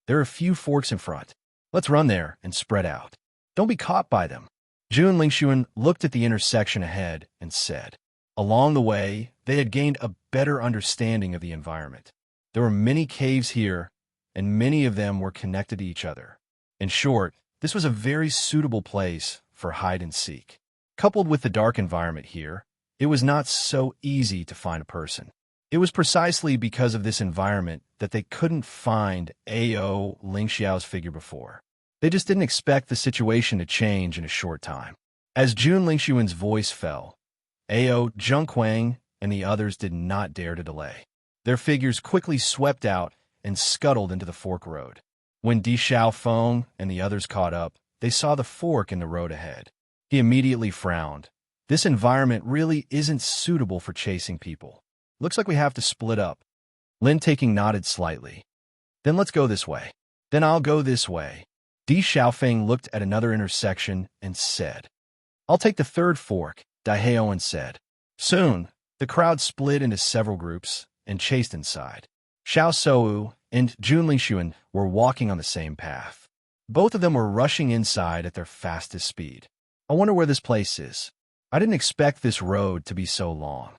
There are a few forks in front. Let's run there and spread out. Don't be caught by them. Jun Lingxuan looked at the intersection ahead and said. Along the way, they had gained a better understanding of the environment. There were many caves here, and many of them were connected to each other. In short, this was a very suitable place for hide and seek. Coupled with the dark environment here, it was not so easy to find a person. It was precisely because of this environment that they couldn't find Ao Lingxiao's figure before. They just didn't expect the situation to change in a short time. As Jun Lingxuan's voice fell, Ao Junquang and the others did not dare to delay. Their figures quickly swept out and scuttled into the fork road. When Di Xiaofeng and the others caught up, they saw the fork in the road ahead. He immediately frowned. This environment really isn't suitable for chasing people. Looks like we have to split up. Lin Taking nodded slightly. Then let's go this way. Then I'll go this way. Di Xiaofeng looked at another intersection and said. I'll take the third fork, Daiheoan said. Soon, the crowd split into several groups and chased inside. Xiao Sou and Jun Lingxuan were walking on the same path. Both of them were rushing inside at their fastest speed. I wonder where this place is. I didn't expect this road to be so long.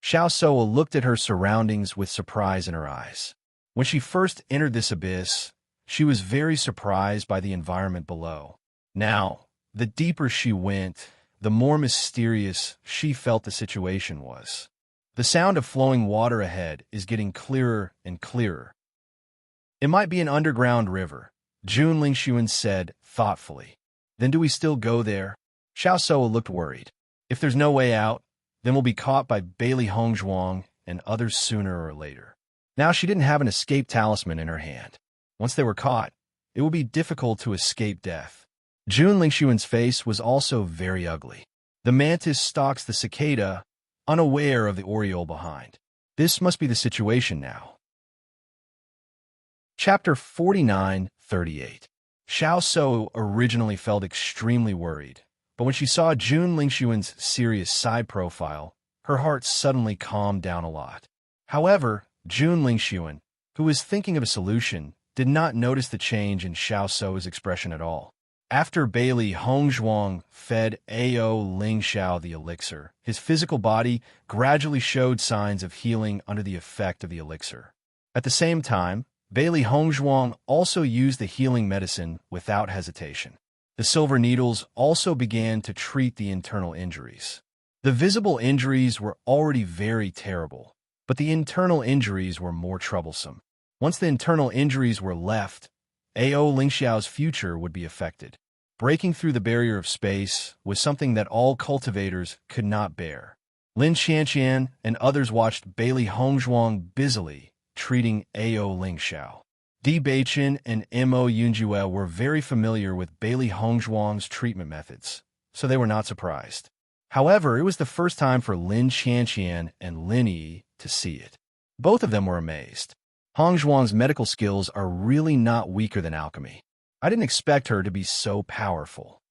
Xiao Sou looked at her surroundings with surprise in her eyes. When she first entered this abyss, she was very surprised by the environment below. Now, the deeper she went, the more mysterious she felt the situation was. The sound of flowing water ahead is getting clearer and clearer. It might be an underground river, Jun Lingxuan said thoughtfully. Then do we still go there? Xiao Sou looked worried. If there's no way out, then we'll be caught by Bailey Hongzhuang and others sooner or later. Now she didn't have an escape talisman in her hand. Once they were caught, it would be difficult to escape death. Jun Lingxuan's face was also very ugly. The mantis stalks the cicada, unaware of the oriole behind. This must be the situation now. Chapter 49:38. Xiao Sou originally felt extremely worried, but when she saw Jun Lingxuan's serious side profile, her heart suddenly calmed down a lot. However, Jun Lingxuan, who was thinking of a solution, did not notice the change in Xiao Sou's expression at all. After Bailey Hongzhuang fed Ao Lingxiao the elixir, his physical body gradually showed signs of healing under the effect of the elixir. At the same time, Bailey Hongzhuang also used the healing medicine without hesitation. The Silver Needles also began to treat the internal injuries. The visible injuries were already very terrible, but the internal injuries were more troublesome. Once the internal injuries were left, A.O. Lingxiao's future would be affected. Breaking through the barrier of space was something that all cultivators could not bear. Lin Xianqian and others watched Bailey Hongzhuang busily treating A.O. Lingxiao. Di Beichen and Mo Yunjue were very familiar with Bailey Hongzhuang's treatment methods, so they were not surprised. However, it was the first time for Lin Xianqian and Lin Yi to see it. Both of them were amazed. Hongzhuang's medical skills are really not weaker than alchemy. I didn't expect her to be so powerful.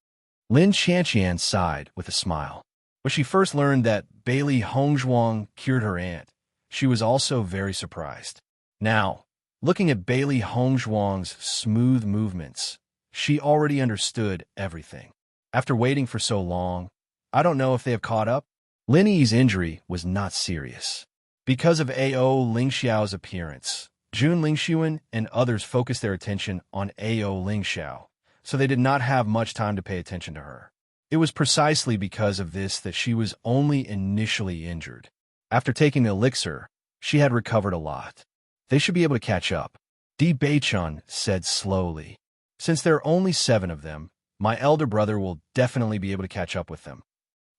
Lin Xianqian sighed with a smile. When she first learned that Bailey Hongzhuang cured her aunt, she was also very surprised. Now, looking at Bailey Hongzhuang's smooth movements, she already understood everything. After waiting for so long, I don't know if they have caught up. Lin Yi's injury was not serious. Because of A.O. Lingxiao's appearance, Jun Lingxuan and others focused their attention on A.O. Lingxiao, so they did not have much time to pay attention to her. It was precisely because of this that she was only initially injured. After taking the elixir, she had recovered a lot. They should be able to catch up. Di Beichun said slowly. Since there are only 7 of them, my elder brother will definitely be able to catch up with them.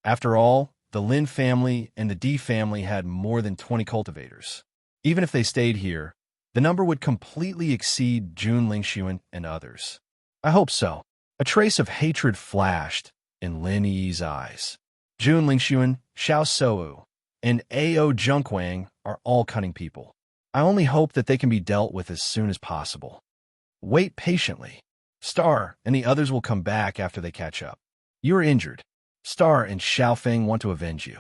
After all, the Lin family and the Di family had more than 20 cultivators. Even if they stayed here, the number would completely exceed Jun Lingxuan and others. I hope so. A trace of hatred flashed in Lin Yi's eyes. Jun Lingxuan, Xiao Sou, and A.O. Junkwang are all cunning people. I only hope that they can be dealt with as soon as possible. Wait patiently. Star and the others will come back after they catch up. You are injured. Star and Xiaofeng want to avenge you.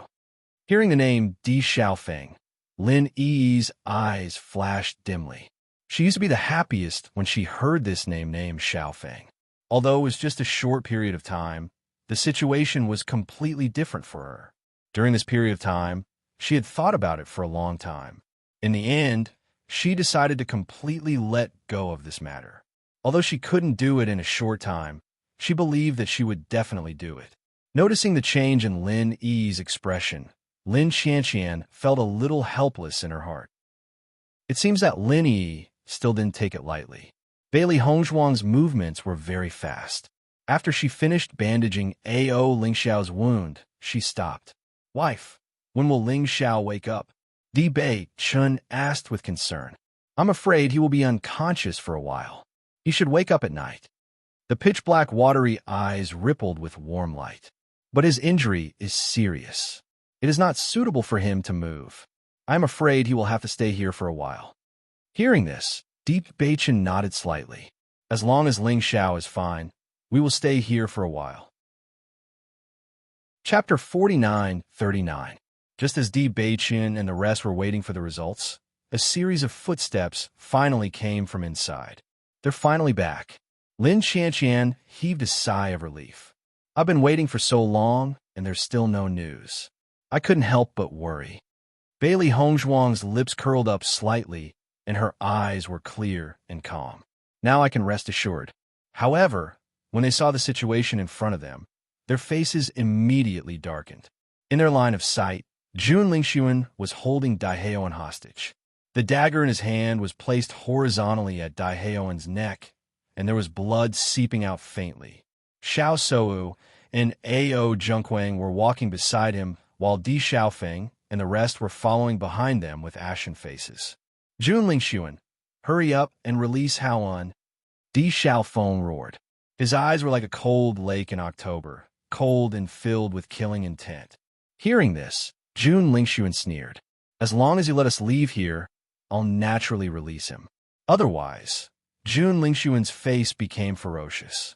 Hearing the name Di Xiaofeng, Lin Yi's eyes flashed dimly. She used to be the happiest when she heard this name named Xiaofeng. Although it was just a short period of time, the situation was completely different for her. During this period of time, she had thought about it for a long time. In the end, she decided to completely let go of this matter. Although she couldn't do it in a short time, she believed that she would definitely do it. Noticing the change in Lin Yi's expression, Lin Xianqian felt a little helpless in her heart. It seems that Lin Yi still didn't take it lightly. Bailey Hongzhuang's movements were very fast. After she finished bandaging A.O. Lingxiao's wound, she stopped. Wife, when will Lingxiao wake up? Di Beichun asked with concern. I'm afraid he will be unconscious for a while. He should wake up at night. The pitch-black watery eyes rippled with warm light. But his injury is serious. It is not suitable for him to move. I am afraid he will have to stay here for a while. Hearing this, Di Beichun nodded slightly. As long as Lingxiao is fine, we will stay here for a while. Chapter 49-39. Just as Di Beichun and the rest were waiting for the results, a series of footsteps finally came from inside. They're finally back. Lin Xianqian heaved a sigh of relief. I've been waiting for so long, and there's still no news. I couldn't help but worry. Bailey Hongzhuang's lips curled up slightly, and her eyes were clear and calm. Now I can rest assured. However, when they saw the situation in front of them, their faces immediately darkened. In their line of sight, Jun Lingxuan was holding Daiheoan hostage. The dagger in his hand was placed horizontally at Daiheoan's neck, and there was blood seeping out faintly. Xiao Sou and A.O. Junkwang were walking beside him, while Di Xiaofeng and the rest were following behind them with ashen faces. Jun Lingxuan, hurry up and release Haoan. Di Xiaofeng roared. His eyes were like a cold lake in October, cold and filled with killing intent. Hearing this, Jun Lingxuan sneered. As long as you let us leave here, I'll naturally release him. Otherwise, Jun Lingxuan's face became ferocious.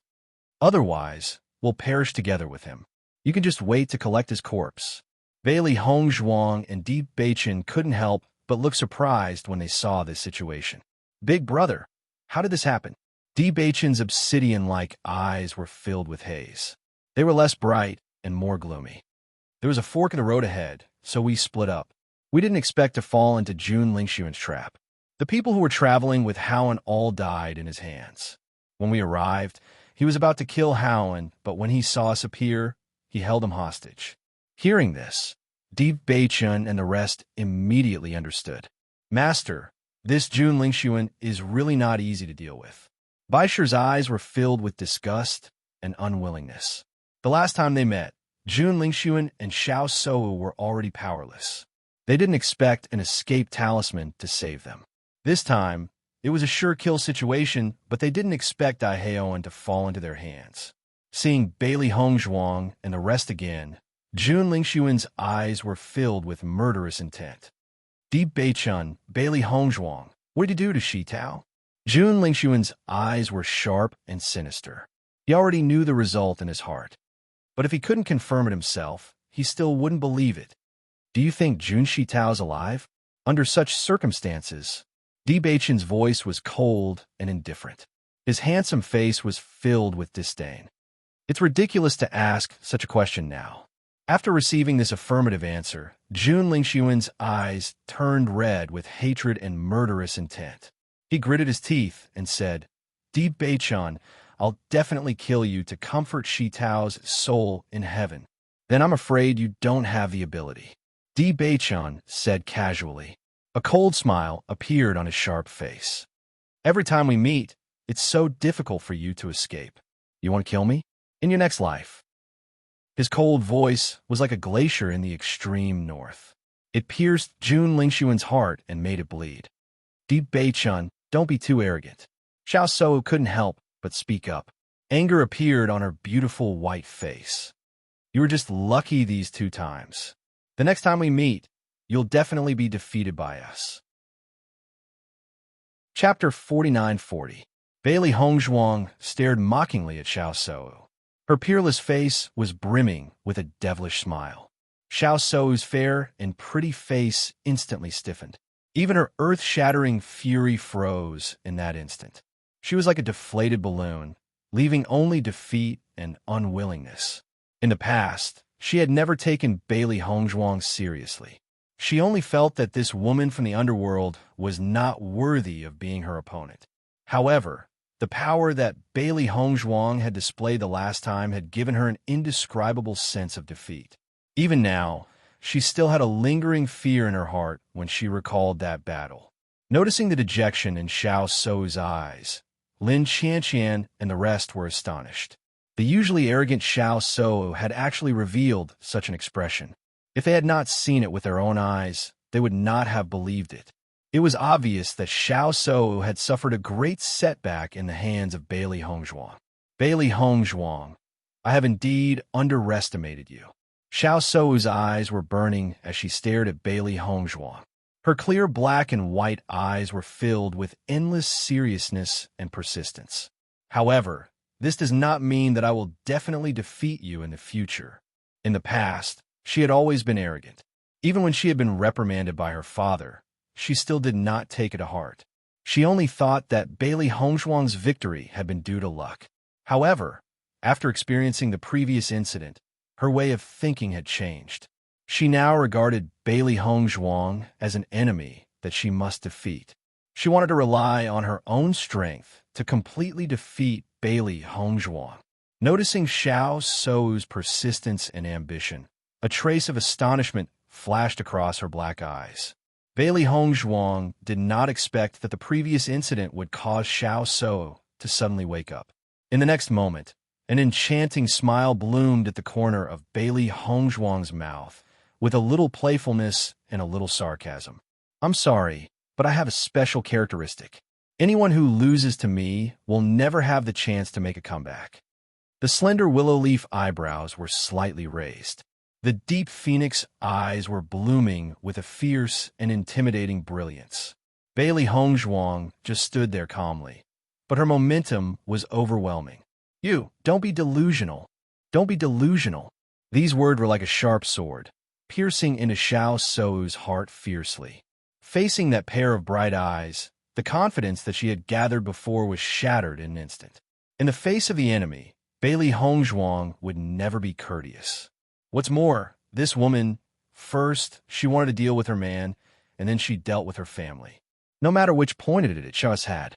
Otherwise, we'll perish together with him. You can just wait to collect his corpse. Bailey Hongzhuang and Di Beichun couldn't help but look surprised when they saw this situation. Big brother, how did this happen? Di Beichun's obsidian-like eyes were filled with haze. They were less bright and more gloomy. There was a fork in the road ahead, so we split up. We didn't expect to fall into Jun Lingxuan's trap. The people who were traveling with Haoan all died in his hands. When we arrived, He was about to kill Howland, but when he saw us appear, he held him hostage. Hearing this, Deep Beichun and the rest immediately understood. Master, this Jun Lingshuan is really not easy to deal with. Baisher's eyes were filled with disgust and unwillingness. The last time they met, Jun Lingshuan and Xiao Sou were already powerless. They didn't expect an escape talisman to save them. This time, it was a sure-kill situation, but they didn't expect Dai Heoan to fall into their hands. Seeing Bailey Hongzhuang and the rest again, Jun Lingshuan's eyes were filled with murderous intent. Deep Beichun, Bailey Hongzhuang, what did you do to Shi Tao? Jun Lingshuan's eyes were sharp and sinister. He already knew the result in his heart. But if he couldn't confirm it himself, he still wouldn't believe it. Do you think Jun Shi Tao's alive? Under such circumstances, Deep Beichun's voice was cold and indifferent. His handsome face was filled with disdain. It's ridiculous to ask such a question now. After receiving this affirmative answer, Jun Lingshuan's eyes turned red with hatred and murderous intent. He gritted his teeth and said, Deep Beichun, I'll definitely kill you to comfort Shi Tao's soul in heaven. Then I'm afraid you don't have the ability. Deep Beichun said casually. A cold smile appeared on his sharp face. Every time we meet, it's so difficult for you to escape. You want to kill me? In your next life. His cold voice was like a glacier in the extreme north. It pierced Jun Lingshuan's heart and made it bleed. Deep Beichun, don't be too arrogant. Xiao Sou couldn't help but speak up. Anger appeared on her beautiful white face. You were just lucky these 2 times. The next time we meet, you'll definitely be defeated by us. Chapter 4940. Bailey Hongzhuang stared mockingly at Xiao Sou. Her peerless face was brimming with a devilish smile. Xiao Sou's fair and pretty face instantly stiffened. Even her earth-shattering fury froze in that instant. She was like a deflated balloon, leaving only defeat and unwillingness. In the past, she had never taken Bailey Hongzhuang seriously. She only felt that this woman from the underworld was not worthy of being her opponent. However, the power that Bailey Hongzhuang had displayed the last time had given her an indescribable sense of defeat. Even now, she still had a lingering fear in her heart when she recalled that battle. Noticing the dejection in Xiao Sou's eyes, Lin Qianqian and the rest were astonished. The usually arrogant Xiao Sou had actually revealed such an expression. If they had not seen it with their own eyes, they would not have believed it. It was obvious that Xiao Sou had suffered a great setback in the hands of Bailey Hongzhuang. Bailey Hongzhuang, I have indeed underestimated you. Xiao Sou's eyes were burning as she stared at Bailey Hongzhuang. Her clear black and white eyes were filled with endless seriousness and persistence. However, this does not mean that I will definitely defeat you in the future. In the past, she had always been arrogant. Even when she had been reprimanded by her father, she still did not take it to heart. She only thought that Bailey Hongzhuang's victory had been due to luck. However, after experiencing the previous incident, her way of thinking had changed. She now regarded Bailey Hongzhuang as an enemy that she must defeat. She wanted to rely on her own strength to completely defeat Bailey Hongzhuang. Noticing Xiao Sou's persistence and ambition, a trace of astonishment flashed across her black eyes. Bailey Hongzhuang did not expect that the previous incident would cause Xiao Sou to suddenly wake up. In the next moment, an enchanting smile bloomed at the corner of Bailey Hongzhuang's mouth, with a little playfulness and a little sarcasm. I'm sorry, but I have a special characteristic. Anyone who loses to me will never have the chance to make a comeback. The slender willow leaf eyebrows were slightly raised. The deep phoenix eyes were blooming with a fierce and intimidating brilliance. Bailey Hongzhuang just stood there calmly, but her momentum was overwhelming. Don't be delusional. Don't be delusional. These words were like a sharp sword, piercing into Xiao Sou's heart fiercely. Facing that pair of bright eyes, the confidence that she had gathered before was shattered in an instant. In the face of the enemy, Bailey Hongzhuang would never be courteous. What's more, this woman, first, she wanted to deal with her man, and then she dealt with her family. No matter which point of it she just had.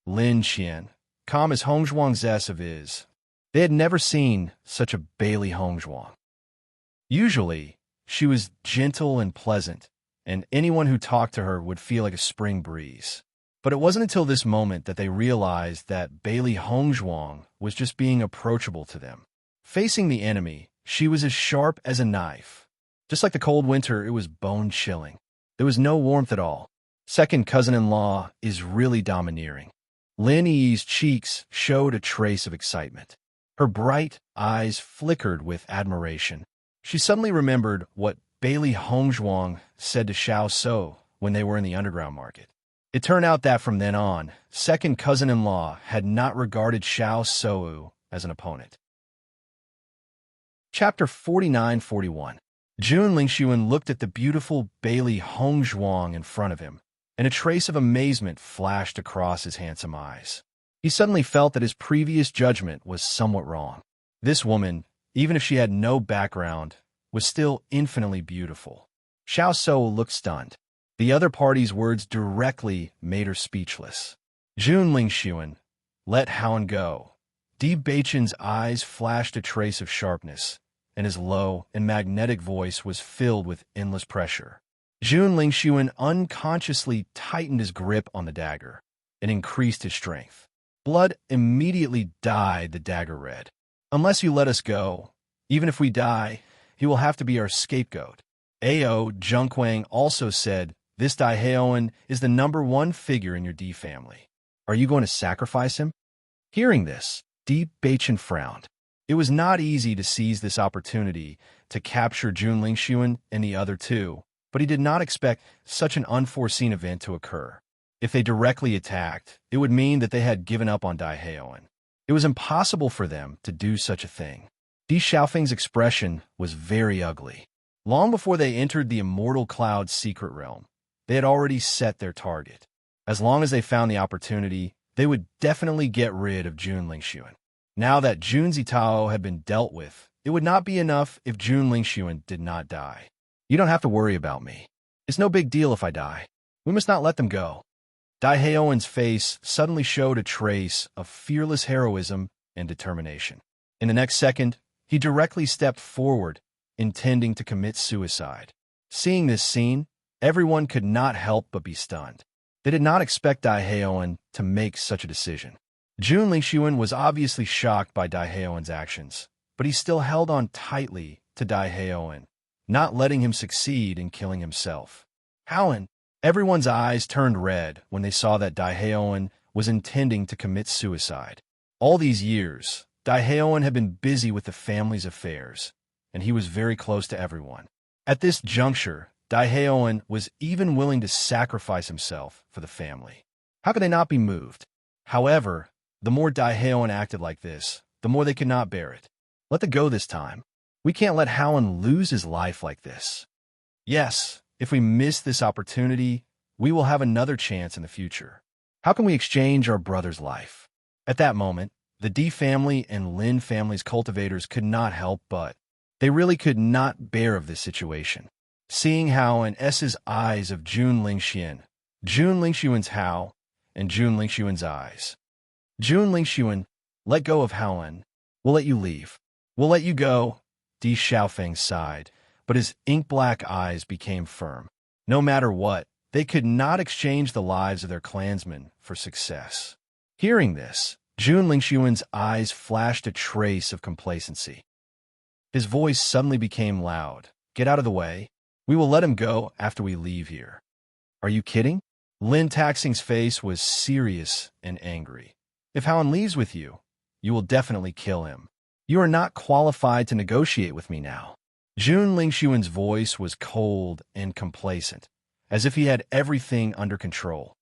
Lin Qian, calm as Hongzhuang's of is. They had never seen such a Bailey Hongzhuang. Usually, she was gentle and pleasant, and anyone who talked to her would feel like a spring breeze. But it wasn't until this moment that they realized that Bailey Hongzhuang was just being approachable to them. Facing the enemy, she was as sharp as a knife. Just like the cold winter, it was bone-chilling. There was no warmth at all. Second cousin-in-law is really domineering. Lin Yi's cheeks showed a trace of excitement. Her bright eyes flickered with admiration. She suddenly remembered what Bailey Hongzhuang said to Xiao So when they were in the underground market. It turned out that from then on, second cousin-in-law had not regarded Xiao So as an opponent. Chapter 49-41. Jun Lingxuan looked at the beautiful Bailey Hongzhuang in front of him, and a trace of amazement flashed across his handsome eyes. He suddenly felt that his previous judgment was somewhat wrong. This woman, even if she had no background, was still infinitely beautiful. Xiao So looked stunned. The other party's words directly made her speechless. Jun Lingxuan let Haoan go. Di Beichen's eyes flashed a trace of sharpness, and his low and magnetic voice was filled with endless pressure. Jun Lingxuan unconsciously tightened his grip on the dagger and increased his strength. Blood immediately dyed the dagger red. Unless you let us go, even if we die, he will have to be our scapegoat. Ao Zhengquang also said, this Dai Haoan is the #1 figure in your Di family. Are you going to sacrifice him? Hearing this, Di Beichen frowned. It was not easy to seize this opportunity to capture Jun Lingxuan and the other two, but he did not expect such an unforeseen event to occur. If they directly attacked, it would mean that they had given up on Dai Haoan. It was impossible for them to do such a thing. Di Xiaofeng's expression was very ugly. Long before they entered the Immortal Cloud's secret realm, they had already set their target. As long as they found the opportunity, they would definitely get rid of Jun Lingxuan. Now that Jun Zitao had been dealt with, it would not be enough if Jun Lingxuan did not die. You don't have to worry about me. It's no big deal if I die. We must not let them go. Dai Haoan's face suddenly showed a trace of fearless heroism and determination. In the next second, he directly stepped forward, intending to commit suicide. Seeing this scene, everyone could not help but be stunned. They did not expect Dai Haoan to make such a decision. Jun Lingxuan was obviously shocked by Dai Haoan's actions, but he still held on tightly to Dai Haoan, not letting him succeed in killing himself. Haoan! Everyone's eyes turned red when they saw that Dai Haoan was intending to commit suicide. All these years, Dai Haoan had been busy with the family's affairs, and he was very close to everyone. At this juncture, Dai Haoan was even willing to sacrifice himself for the family. How could they not be moved? However, the more Dai Haoan acted like this, the more they could not bear it. Let them go this time. We can't let Haoan lose his life like this. Yes, if we miss this opportunity, we will have another chance in the future. How can we exchange our brother's life? At that moment, the Di family and Lin family's cultivators could not help but. They really could not bear of this situation. Seeing Haoan S's eyes of Jun Lingxuan, Jun Lingxuan's Hao, and Jun Lingxuan's eyes. Jun Lingxuan, let go of Haoan. We'll let you leave. We'll let you go. Di Xiaofeng sighed, but his ink-black eyes became firm. No matter what, they could not exchange the lives of their clansmen for success. Hearing this, Jun Lingxuan's eyes flashed a trace of complacency. His voice suddenly became loud. Get out of the way. We will let him go after we leave here. Are you kidding? Lin Taxing's face was serious and angry. If Haoan leaves with you, you will definitely kill him. You are not qualified to negotiate with me now. Jun Lingxuan's voice was cold and complacent, as if he had everything under control.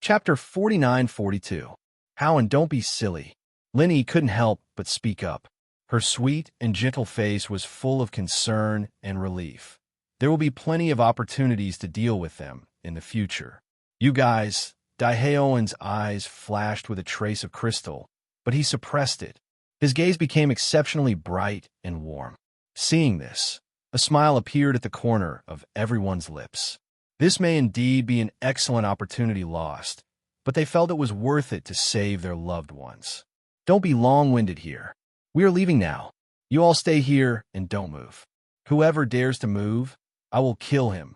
Chapter 49-42. Haoan, don't be silly. Lin Yi couldn't help but speak up. Her sweet and gentle face was full of concern and relief. There will be plenty of opportunities to deal with them in the future. You guys, Dai Haoan's eyes flashed with a trace of crystal, but he suppressed it. His gaze became exceptionally bright and warm. Seeing this, a smile appeared at the corner of everyone's lips. This may indeed be an excellent opportunity lost, but they felt it was worth it to save their loved ones. Don't be long-winded here. We are leaving now. You all stay here and don't move. Whoever dares to move, I will kill him.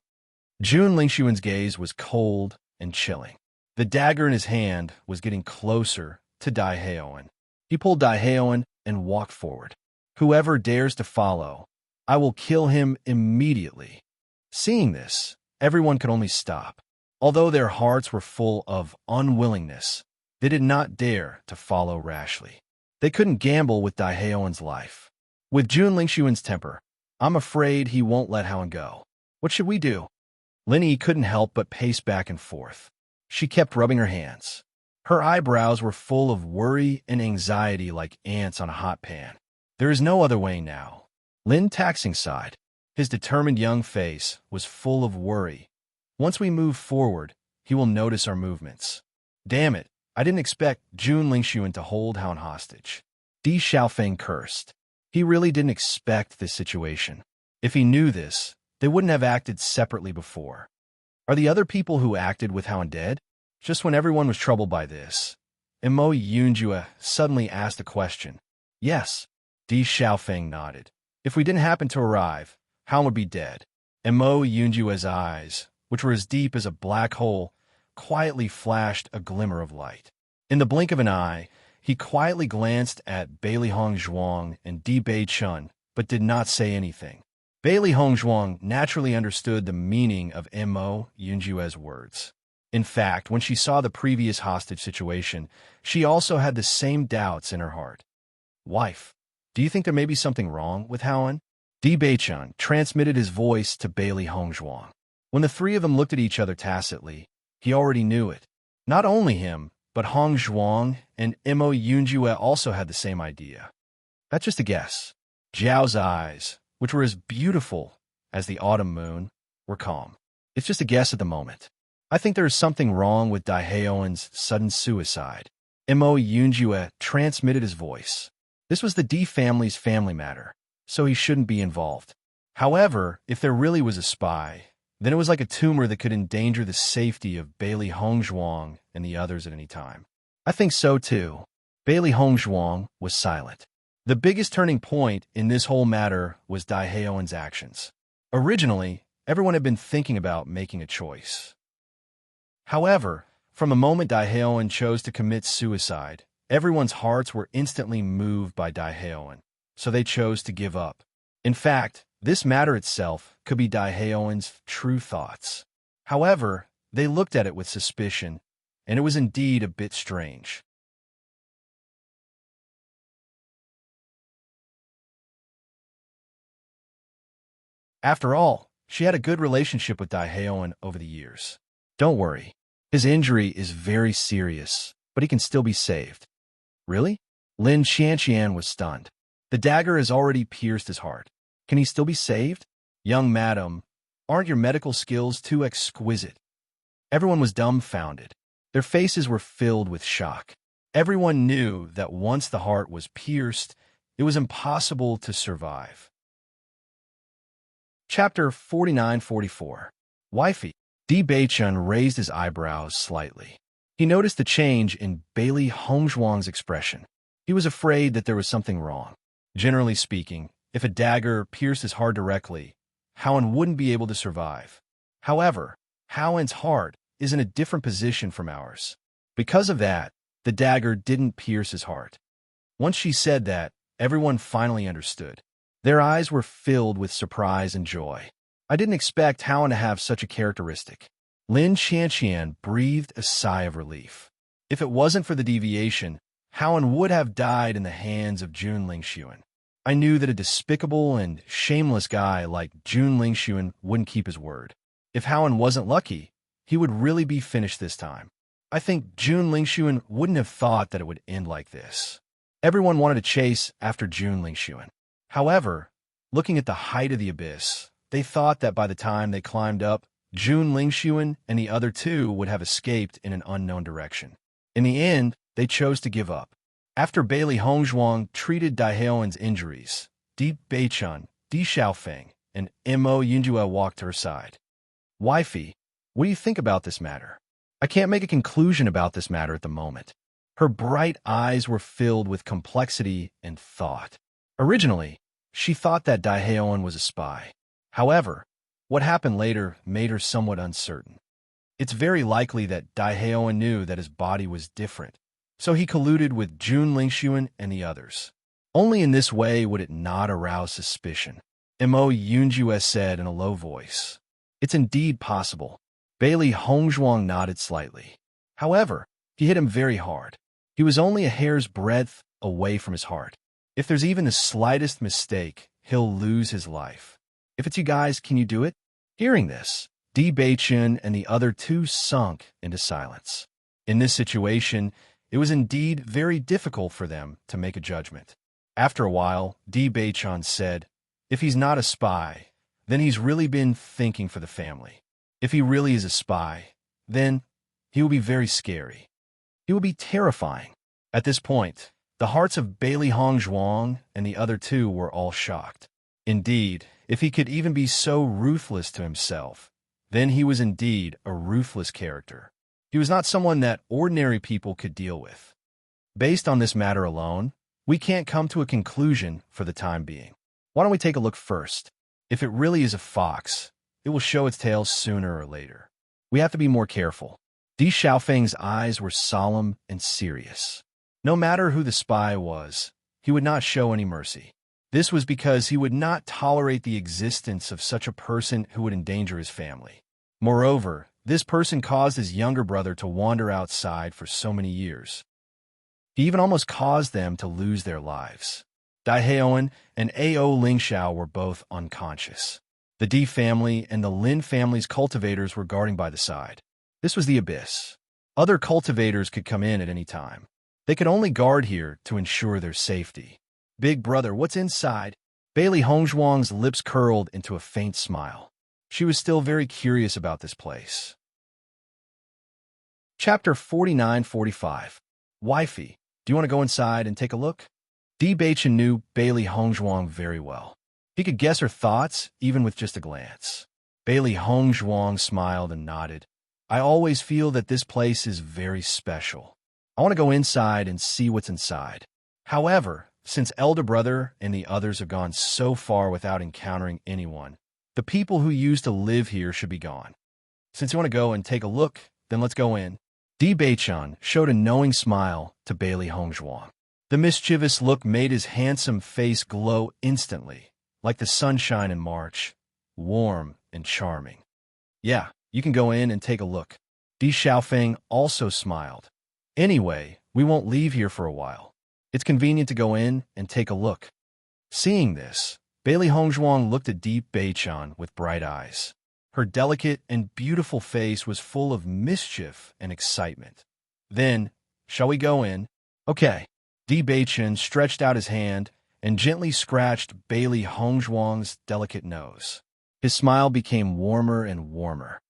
Jun Lingshuan's gaze was cold and chilling. The dagger in his hand was getting closer to Dai Heoan. He pulled Dai Heoan and walked forward. Whoever dares to follow, I will kill him immediately. Seeing this, everyone could only stop. Although their hearts were full of unwillingness, they did not dare to follow rashly. They couldn't gamble with Dai Heoan's life. With Jun Lingshuan's temper, I'm afraid he won't let Haoan go. What should we do? Lin Yi couldn't help but pace back and forth. She kept rubbing her hands. Her eyebrows were full of worry and anxiety like ants on a hot pan. There is no other way now. Lin Taxing sighed. His determined young face was full of worry. Once we move forward, he will notice our movements. Damn it, I didn't expect Jun Lingshuan to hold Haoan hostage. Di Xiaofeng cursed. He really didn't expect this situation. If he knew this, they wouldn't have acted separately before. Are the other people who acted with Haoan dead? Just when everyone was troubled by this, Imo Yunjue suddenly asked a question. Yes, Di Xiaofeng nodded. If we didn't happen to arrive, Haoan would be dead. Imo Yunjue's eyes, which were as deep as a black hole, quietly flashed a glimmer of light. In the blink of an eye, he quietly glanced at Bailey Hongzhuang and Di Beichun, but did not say anything. Bailey Hongzhuang naturally understood the meaning of Imo Yunjue's words. In fact, when she saw the previous hostage situation, she also had the same doubts in her heart. Wife, do you think there may be something wrong with Haoan? Di Beichun transmitted his voice to Bailey Hongzhuang. When the three of them looked at each other tacitly, he already knew it. Not only him, but Hongzhuang and Imo Yunjue also had the same idea. That's just a guess. Zhao's eyes, which were as beautiful as the autumn moon, were calm. It's just a guess at the moment. I think there is something wrong with Dai Heoan's sudden suicide. Imo Yunjue transmitted his voice. This was the Di family's family matter, so he shouldn't be involved. However, if there really was a spy, then it was like a tumor that could endanger the safety of Bailey Hongzhuang and the others at any time. I think so too. Bailey Hongzhuang was silent. The biggest turning point in this whole matter was Dai Heoan's actions. Originally, everyone had been thinking about making a choice. However, from the moment Dai Heoan chose to commit suicide, everyone's hearts were instantly moved by Dai Heoan, so they chose to give up. In fact, this matter itself could be Dai Heoan's true thoughts. However, they looked at it with suspicion, and it was indeed a bit strange. After all, she had a good relationship with Dai Heoan over the years. Don't worry. His injury is very serious, but he can still be saved. Really? Lin Qianqian was stunned. The dagger has already pierced his heart. Can he still be saved? Young madam, aren't your medical skills too exquisite? Everyone was dumbfounded. Their faces were filled with shock. Everyone knew that once the heart was pierced, it was impossible to survive. Chapter 49-44. Wifey. Di Beichun raised his eyebrows slightly. He noticed the change in Bailey Hongzhuang's expression. He was afraid that there was something wrong. Generally speaking, if a dagger pierced his heart directly, Haoan wouldn't be able to survive. However, Haoan's heart is in a different position from ours. Because of that, the dagger didn't pierce his heart. Once she said that, everyone finally understood. Their eyes were filled with surprise and joy. I didn't expect Haoan to have such a characteristic. Lin Qianqian breathed a sigh of relief. If it wasn't for the deviation, Haoan would have died in the hands of Jun Lingshuan. I knew that a despicable and shameless guy like Jun Lingshuan wouldn't keep his word. If Haoan wasn't lucky, he would really be finished this time. I think Jun Lingshuan wouldn't have thought that it would end like this. Everyone wanted to chase after Jun Lingshuan. However, looking at the height of the abyss, they thought that by the time they climbed up, Jun Lingshuan and the other two would have escaped in an unknown direction. In the end, they chose to give up. After Bailey Hongzhuang treated Dai Heoan's injuries, Di Beichun, Di Xiaofeng, and Imo Yunjue walked to her side. Wifey, what do you think about this matter? I can't make a conclusion about this matter at the moment. Her bright eyes were filled with complexity and thought. Originally, she thought that Daehaeon was a spy. However, what happened later made her somewhat uncertain. It's very likely that Daehaeon knew that his body was different, so he colluded with Jun Lingxuan and the others. Only in this way would it not arouse suspicion. Mo Yunjue said in a low voice. It's indeed possible. Bailey Hongzhuang nodded slightly. However, he hit him very hard. He was only a hair's breadth away from his heart. If there's even the slightest mistake, he'll lose his life. If it's you guys, can you do it? Hearing this, Di Beichun and the other two sunk into silence. In this situation, it was indeed very difficult for them to make a judgment. After a while, Di Beichun said, if he's not a spy, then he's really been thinking for the family. If he really is a spy, then he will be very scary. He will be terrifying. At this point, the hearts of Bailey Hongzhuang and the other two were all shocked. Indeed, if he could even be so ruthless to himself, then he was indeed a ruthless character. He was not someone that ordinary people could deal with. Based on this matter alone, we can't come to a conclusion for the time being. Why don't we take a look first? If it really is a fox, it will show its tail sooner or later. We have to be more careful. Di Xiaofeng's eyes were solemn and serious. No matter who the spy was, he would not show any mercy. This was because he would not tolerate the existence of such a person who would endanger his family. Moreover, this person caused his younger brother to wander outside for so many years. He even almost caused them to lose their lives. Daehaeon and Ao Lingxiao were both unconscious. The Di family and the Lin family's cultivators were guarding by the side. This was the abyss. Other cultivators could come in at any time. They could only guard here to ensure their safety. Big brother, what's inside? Bailey Hongzhuang's lips curled into a faint smile. She was still very curious about this place. Chapter 49-45. Wifey, do you want to go inside and take a look? Di Beichun knew Bailey Hongzhuang very well. He could guess her thoughts even with just a glance. Bailey Hongzhuang smiled and nodded. I always feel that this place is very special. I want to go inside and see what's inside. However, since elder brother and the others have gone so far without encountering anyone, the people who used to live here should be gone. Since you want to go and take a look, then let's go in. Di Beichun showed a knowing smile to Bailey Hongzhuang. The mischievous look made his handsome face glow instantly, like the sunshine in March, warm and charming. Yeah, you can go in and take a look. Di Xiaofeng also smiled. Anyway, we won't leave here for a while. It's convenient to go in and take a look. Seeing this, Bailey Hongzhuang looked at Di Beichun with bright eyes. Her delicate and beautiful face was full of mischief and excitement. Then, shall we go in? Okay. Di Beichun stretched out his hand and gently scratched Bailey Hongzhuang's delicate nose. His smile became warmer and warmer.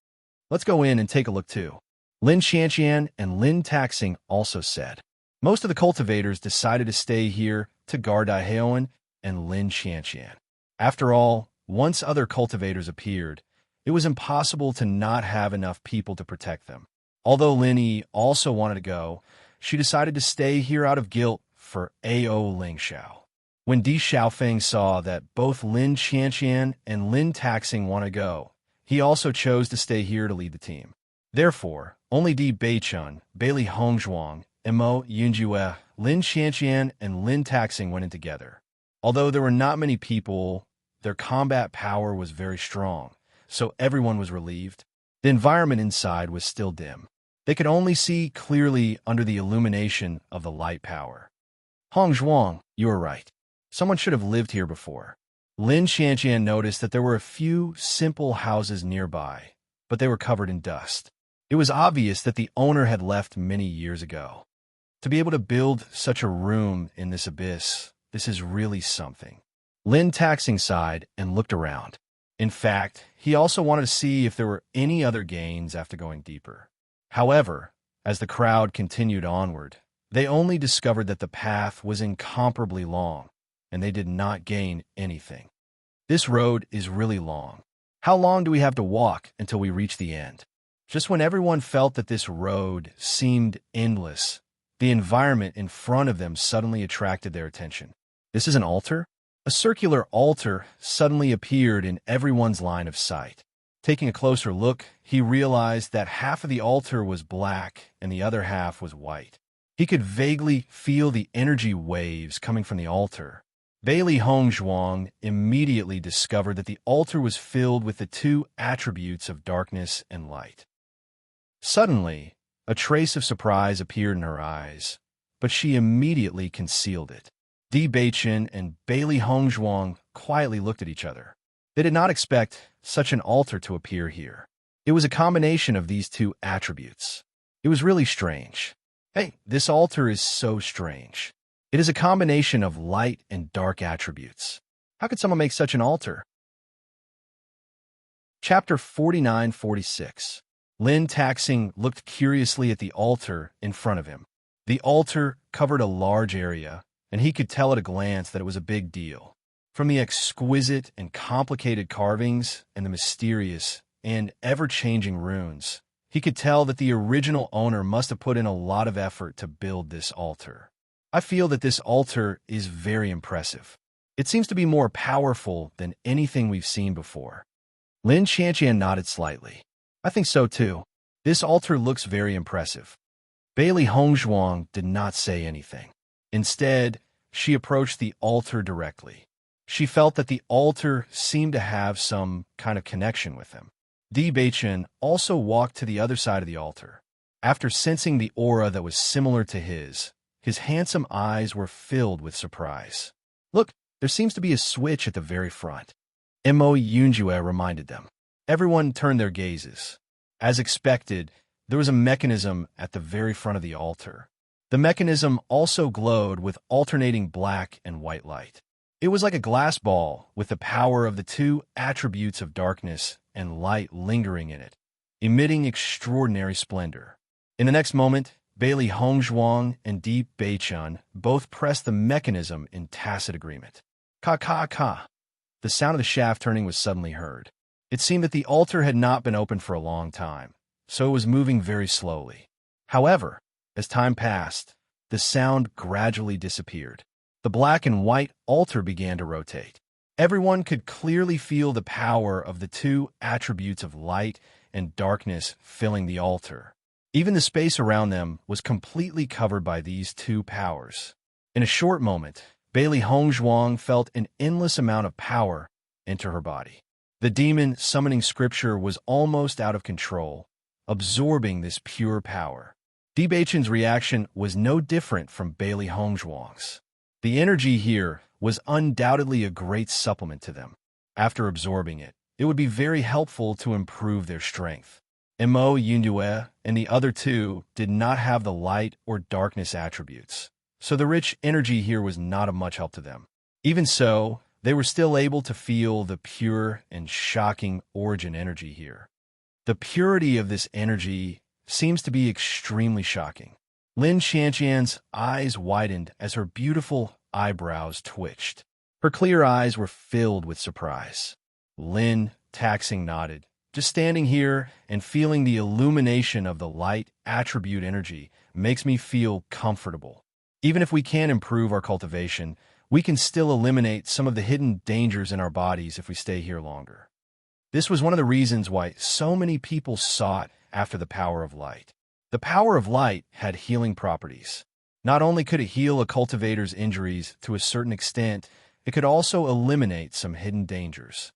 Let's go in and take a look too. Lin Qianqian and Lin Taxing also said. Most of the cultivators decided to stay here to guard Daehaeon and Lin Qianqian. After all, once other cultivators appeared, it was impossible to not have enough people to protect them. Although Lin Yi also wanted to go, she decided to stay here out of guilt for Ao Lingxiao. When Di Xiaofeng saw that both Lin Qianqian and Lin Taxing want to go, he also chose to stay here to lead the team. Therefore, only Di Beichun, Bailey Hongzhuang, Mo Yunjue, Lin Qianqian, and Lin Taxing went in together. Although there were not many people, their combat power was very strong, so everyone was relieved. The environment inside was still dim. They could only see clearly under the illumination of the light power. Hongzhuang, you were right. Someone should have lived here before. Lin Qianqian noticed that there were a few simple houses nearby, but they were covered in dust. It was obvious that the owner had left many years ago. To be able to build such a room in this abyss, this is really something. Lin Taxing sighed and looked around. In fact, he also wanted to see if there were any other gains after going deeper. However, as the crowd continued onward, they only discovered that the path was incomparably long, and they did not gain anything. This road is really long. How long do we have to walk until we reach the end? Just when everyone felt that this road seemed endless, the environment in front of them suddenly attracted their attention. This is an altar? A circular altar suddenly appeared in everyone's line of sight. Taking a closer look, he realized that half of the altar was black and the other half was white. He could vaguely feel the energy waves coming from the altar. Bailey Hongzhuang immediately discovered that the altar was filled with the two attributes of darkness and light. Suddenly, a trace of surprise appeared in her eyes, but she immediately concealed it. Di Beichen and Bailey Hongzhuang quietly looked at each other. They did not expect such an altar to appear here. It was a combination of these two attributes. It was really strange. Hey, this altar is so strange. It is a combination of light and dark attributes. How could someone make such an altar? Chapter 49-46. Lin Taxing looked curiously at the altar in front of him. The altar covered a large area, and he could tell at a glance that it was a big deal. From the exquisite and complicated carvings and the mysterious and ever-changing runes, he could tell that the original owner must have put in a lot of effort to build this altar. I feel that this altar is very impressive. It seems to be more powerful than anything we've seen before. Lin Qianqian nodded slightly. I think so too. This altar looks very impressive. Bailey Hongzhuang did not say anything. Instead, she approached the altar directly. She felt that the altar seemed to have some kind of connection with him. Di Beichen also walked to the other side of the altar. After sensing the aura that was similar to his handsome eyes were filled with surprise. Look, there seems to be a switch at the very front. Mo Yunjue reminded them. Everyone turned their gazes. As expected, there was a mechanism at the very front of the altar. The mechanism also glowed with alternating black and white light. It was like a glass ball with the power of the two attributes of darkness and light lingering in it, emitting extraordinary splendor. In the next moment, Bailey Hongzhuang and Di Beichen both pressed the mechanism in tacit agreement. Ka. The sound of the shaft turning was suddenly heard. It seemed that the altar had not been open for a long time, so it was moving very slowly. However, as time passed, the sound gradually disappeared. The black and white altar began to rotate. Everyone could clearly feel the power of the two attributes of light and darkness filling the altar. Even the space around them was completely covered by these two powers. In a short moment, Bailey Hongzhuang felt an endless amount of power enter her body. The demon summoning scripture was almost out of control, absorbing this pure power. Di Beichen's reaction was no different from Bailey Hongzhuang's. The energy here was undoubtedly a great supplement to them. After absorbing it, it would be very helpful to improve their strength. Mo Yunjue and the other two did not have the light or darkness attributes, so the rich energy here was not of much help to them. Even so, they were still able to feel the pure and shocking origin energy here. The purity of this energy seems to be extremely shocking. Lin Qianqian's eyes widened as her beautiful eyebrows twitched. Her clear eyes were filled with surprise. Lin Taxing nodded. Just standing here and feeling the illumination of the light attribute energy makes me feel comfortable. Even if we can't improve our cultivation, we can still eliminate some of the hidden dangers in our bodies if we stay here longer. This was one of the reasons why so many people sought after the power of light. The power of light had healing properties. Not only could it heal a cultivator's injuries to a certain extent, it could also eliminate some hidden dangers.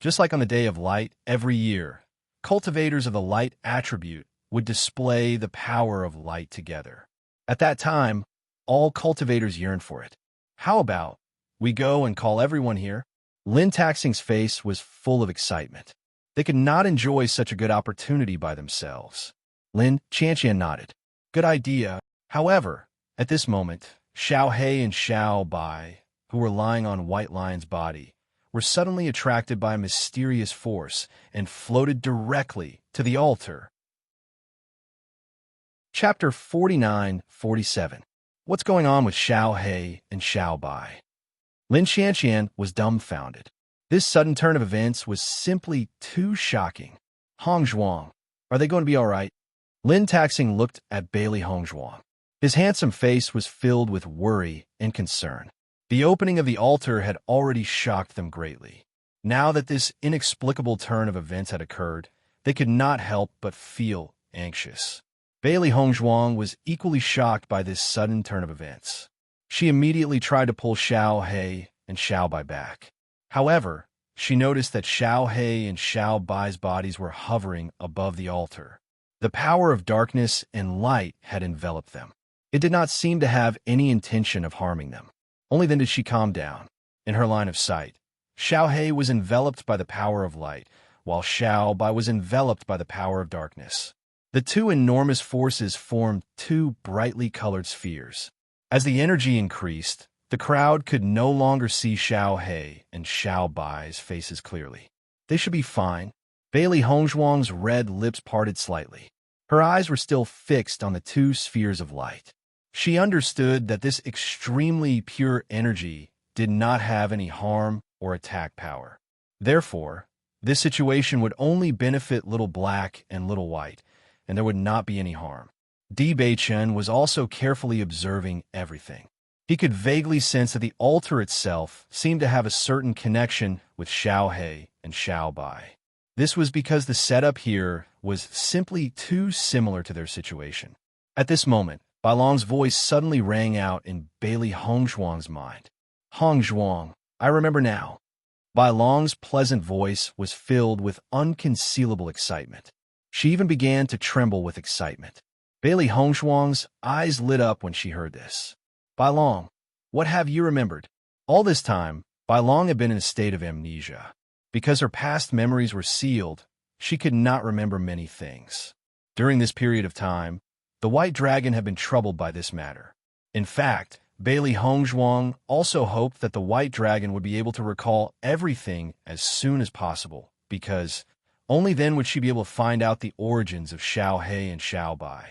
Just like on the Day of Light every year, cultivators of the light attribute would display the power of light together. At that time, all cultivators yearned for it. How about we go and call everyone here? Lin Taxing's face was full of excitement. They could not enjoy such a good opportunity by themselves. Lin Qianqian nodded. Good idea. However, at this moment, Xiao He and Xiao Bai, who were lying on White Lion's body, were suddenly attracted by a mysterious force and floated directly to the altar. Chapter 49-47. What's going on with Xiao He and Xiao Bai? Lin Qianqian was dumbfounded. This sudden turn of events was simply too shocking. Hongzhuang, Are they going to be all right? Lin Taxing looked at Bailey Hongzhuang. His handsome face was filled with worry and concern. The opening of the altar had already shocked them greatly. Now that this inexplicable turn of events had occurred, they could not help but feel anxious. Bailey Hongzhuang was equally shocked by this sudden turn of events. She immediately tried to pull Xiao He and Xiao Bai back. However, she noticed that Xiao He and Xiao Bai's bodies were hovering above the altar. The power of darkness and light had enveloped them. It did not seem to have any intention of harming them. Only then did she calm down. In her line of sight, Xiao He was enveloped by the power of light, while Xiao Bai was enveloped by the power of darkness. The two enormous forces formed two brightly colored spheres. As the energy increased, the crowd could no longer see Xiao He and Xiao Bai's faces clearly. They should be fine. Bailey Hongzhuang's red lips parted slightly. Her eyes were still fixed on the two spheres of light. She understood that this extremely pure energy did not have any harm or attack power. Therefore, this situation would only benefit Little Black and Little White, and there would not be any harm. Di Beichen was also carefully observing everything. He could vaguely sense that the altar itself seemed to have a certain connection with Xiao He and Xiao Bai. This was because the setup here was simply too similar to their situation. At this moment, Bai Long's voice suddenly rang out in Bailey Hongzhuang's mind. Hongzhuang, I remember now. Bai Long's pleasant voice was filled with unconcealable excitement. She even began to tremble with excitement. Bailey Hongzhuang's eyes lit up when she heard this. Bai Long, what have you remembered? All this time, Bai Long had been in a state of amnesia. Because her past memories were sealed, she could not remember many things. During this period of time, the White Dragon had been troubled by this matter. In fact, Bailey Hongzhuang also hoped that the White Dragon would be able to recall everything as soon as possible, because only then would she be able to find out the origins of Xiao He and Xiao Bai.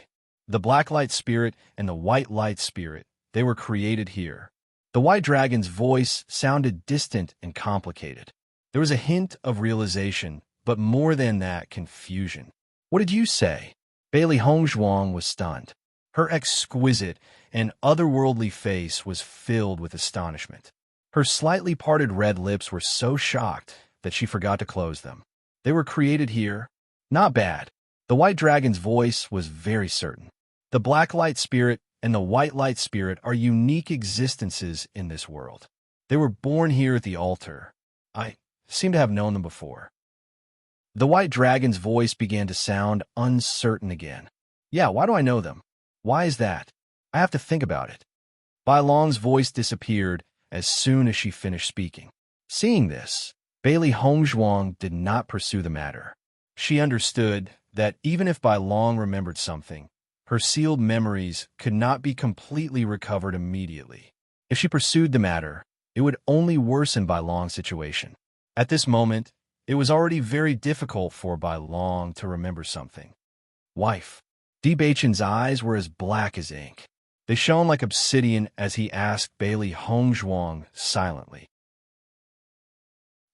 The Black Light Spirit and the White Light Spirit, they were created here. The White Dragon's voice sounded distant and complicated. There was a hint of realization, but more than that, confusion. What did you say? Bailey Hongzhuang was stunned. Her exquisite and otherworldly face was filled with astonishment. Her slightly parted red lips were so shocked that she forgot to close them. They were created here? Not bad. The White Dragon's voice was very certain. The Black Light Spirit and the White Light Spirit are unique existences in this world. They were born here at the altar. I seem to have known them before. The White Dragon's voice began to sound uncertain again. Yeah, why do I know them? Why is that? I have to think about it. Bai Long's voice disappeared as soon as she finished speaking. Seeing this, Bailey Hongzhuang did not pursue the matter. She understood that even if Bai Long remembered something, her sealed memories could not be completely recovered immediately. If she pursued the matter, it would only worsen Bai Long's situation. At this moment, it was already very difficult for Bai Long to remember something. Wife. Di Beichen's eyes were as black as ink. They shone like obsidian as he asked Bailey Hongzhuang silently.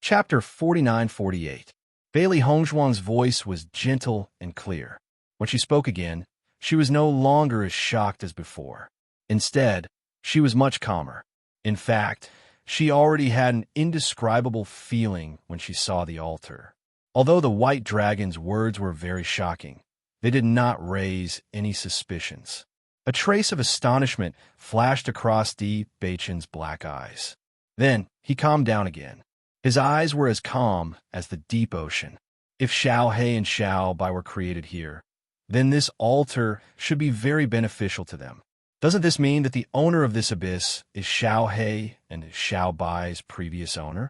Chapter 49-48. Bailey Hongzhuang's voice was gentle and clear. When she spoke again, she was no longer as shocked as before. Instead, she was much calmer. In fact, she already had an indescribable feeling when she saw the altar. Although the White Dragon's words were very shocking, they did not raise any suspicions. A trace of astonishment flashed across Di Beichen's black eyes. Then he calmed down again. His eyes were as calm as the deep ocean. If Xiao He and Xiao Bai were created here, then this altar should be very beneficial to them. Doesn't this mean that the owner of this abyss is Xiao He and Xiao Bai's previous owner?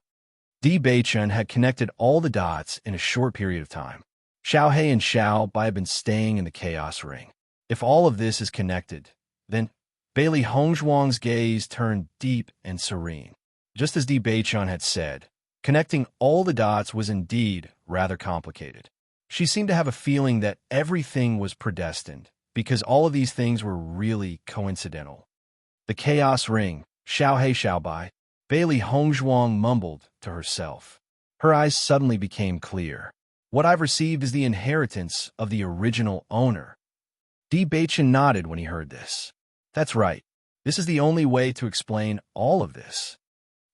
Di Beichen had connected all the dots in a short period of time. Xiao He and Xiao Bai have been staying in the Chaos Ring. If all of this is connected, then Bailey Hongzhuang's gaze turned deep and serene. Just as Di Beichen had said, connecting all the dots was indeed rather complicated. She seemed to have a feeling that everything was predestined, because all of these things were really coincidental. The Chaos Ring, Xiao He Xiao Bai, Bailey Hongzhuang mumbled to herself. Her eyes suddenly became clear. What I've received is the inheritance of the original owner. Di Baichen nodded when he heard this. That's right. This is the only way to explain all of this.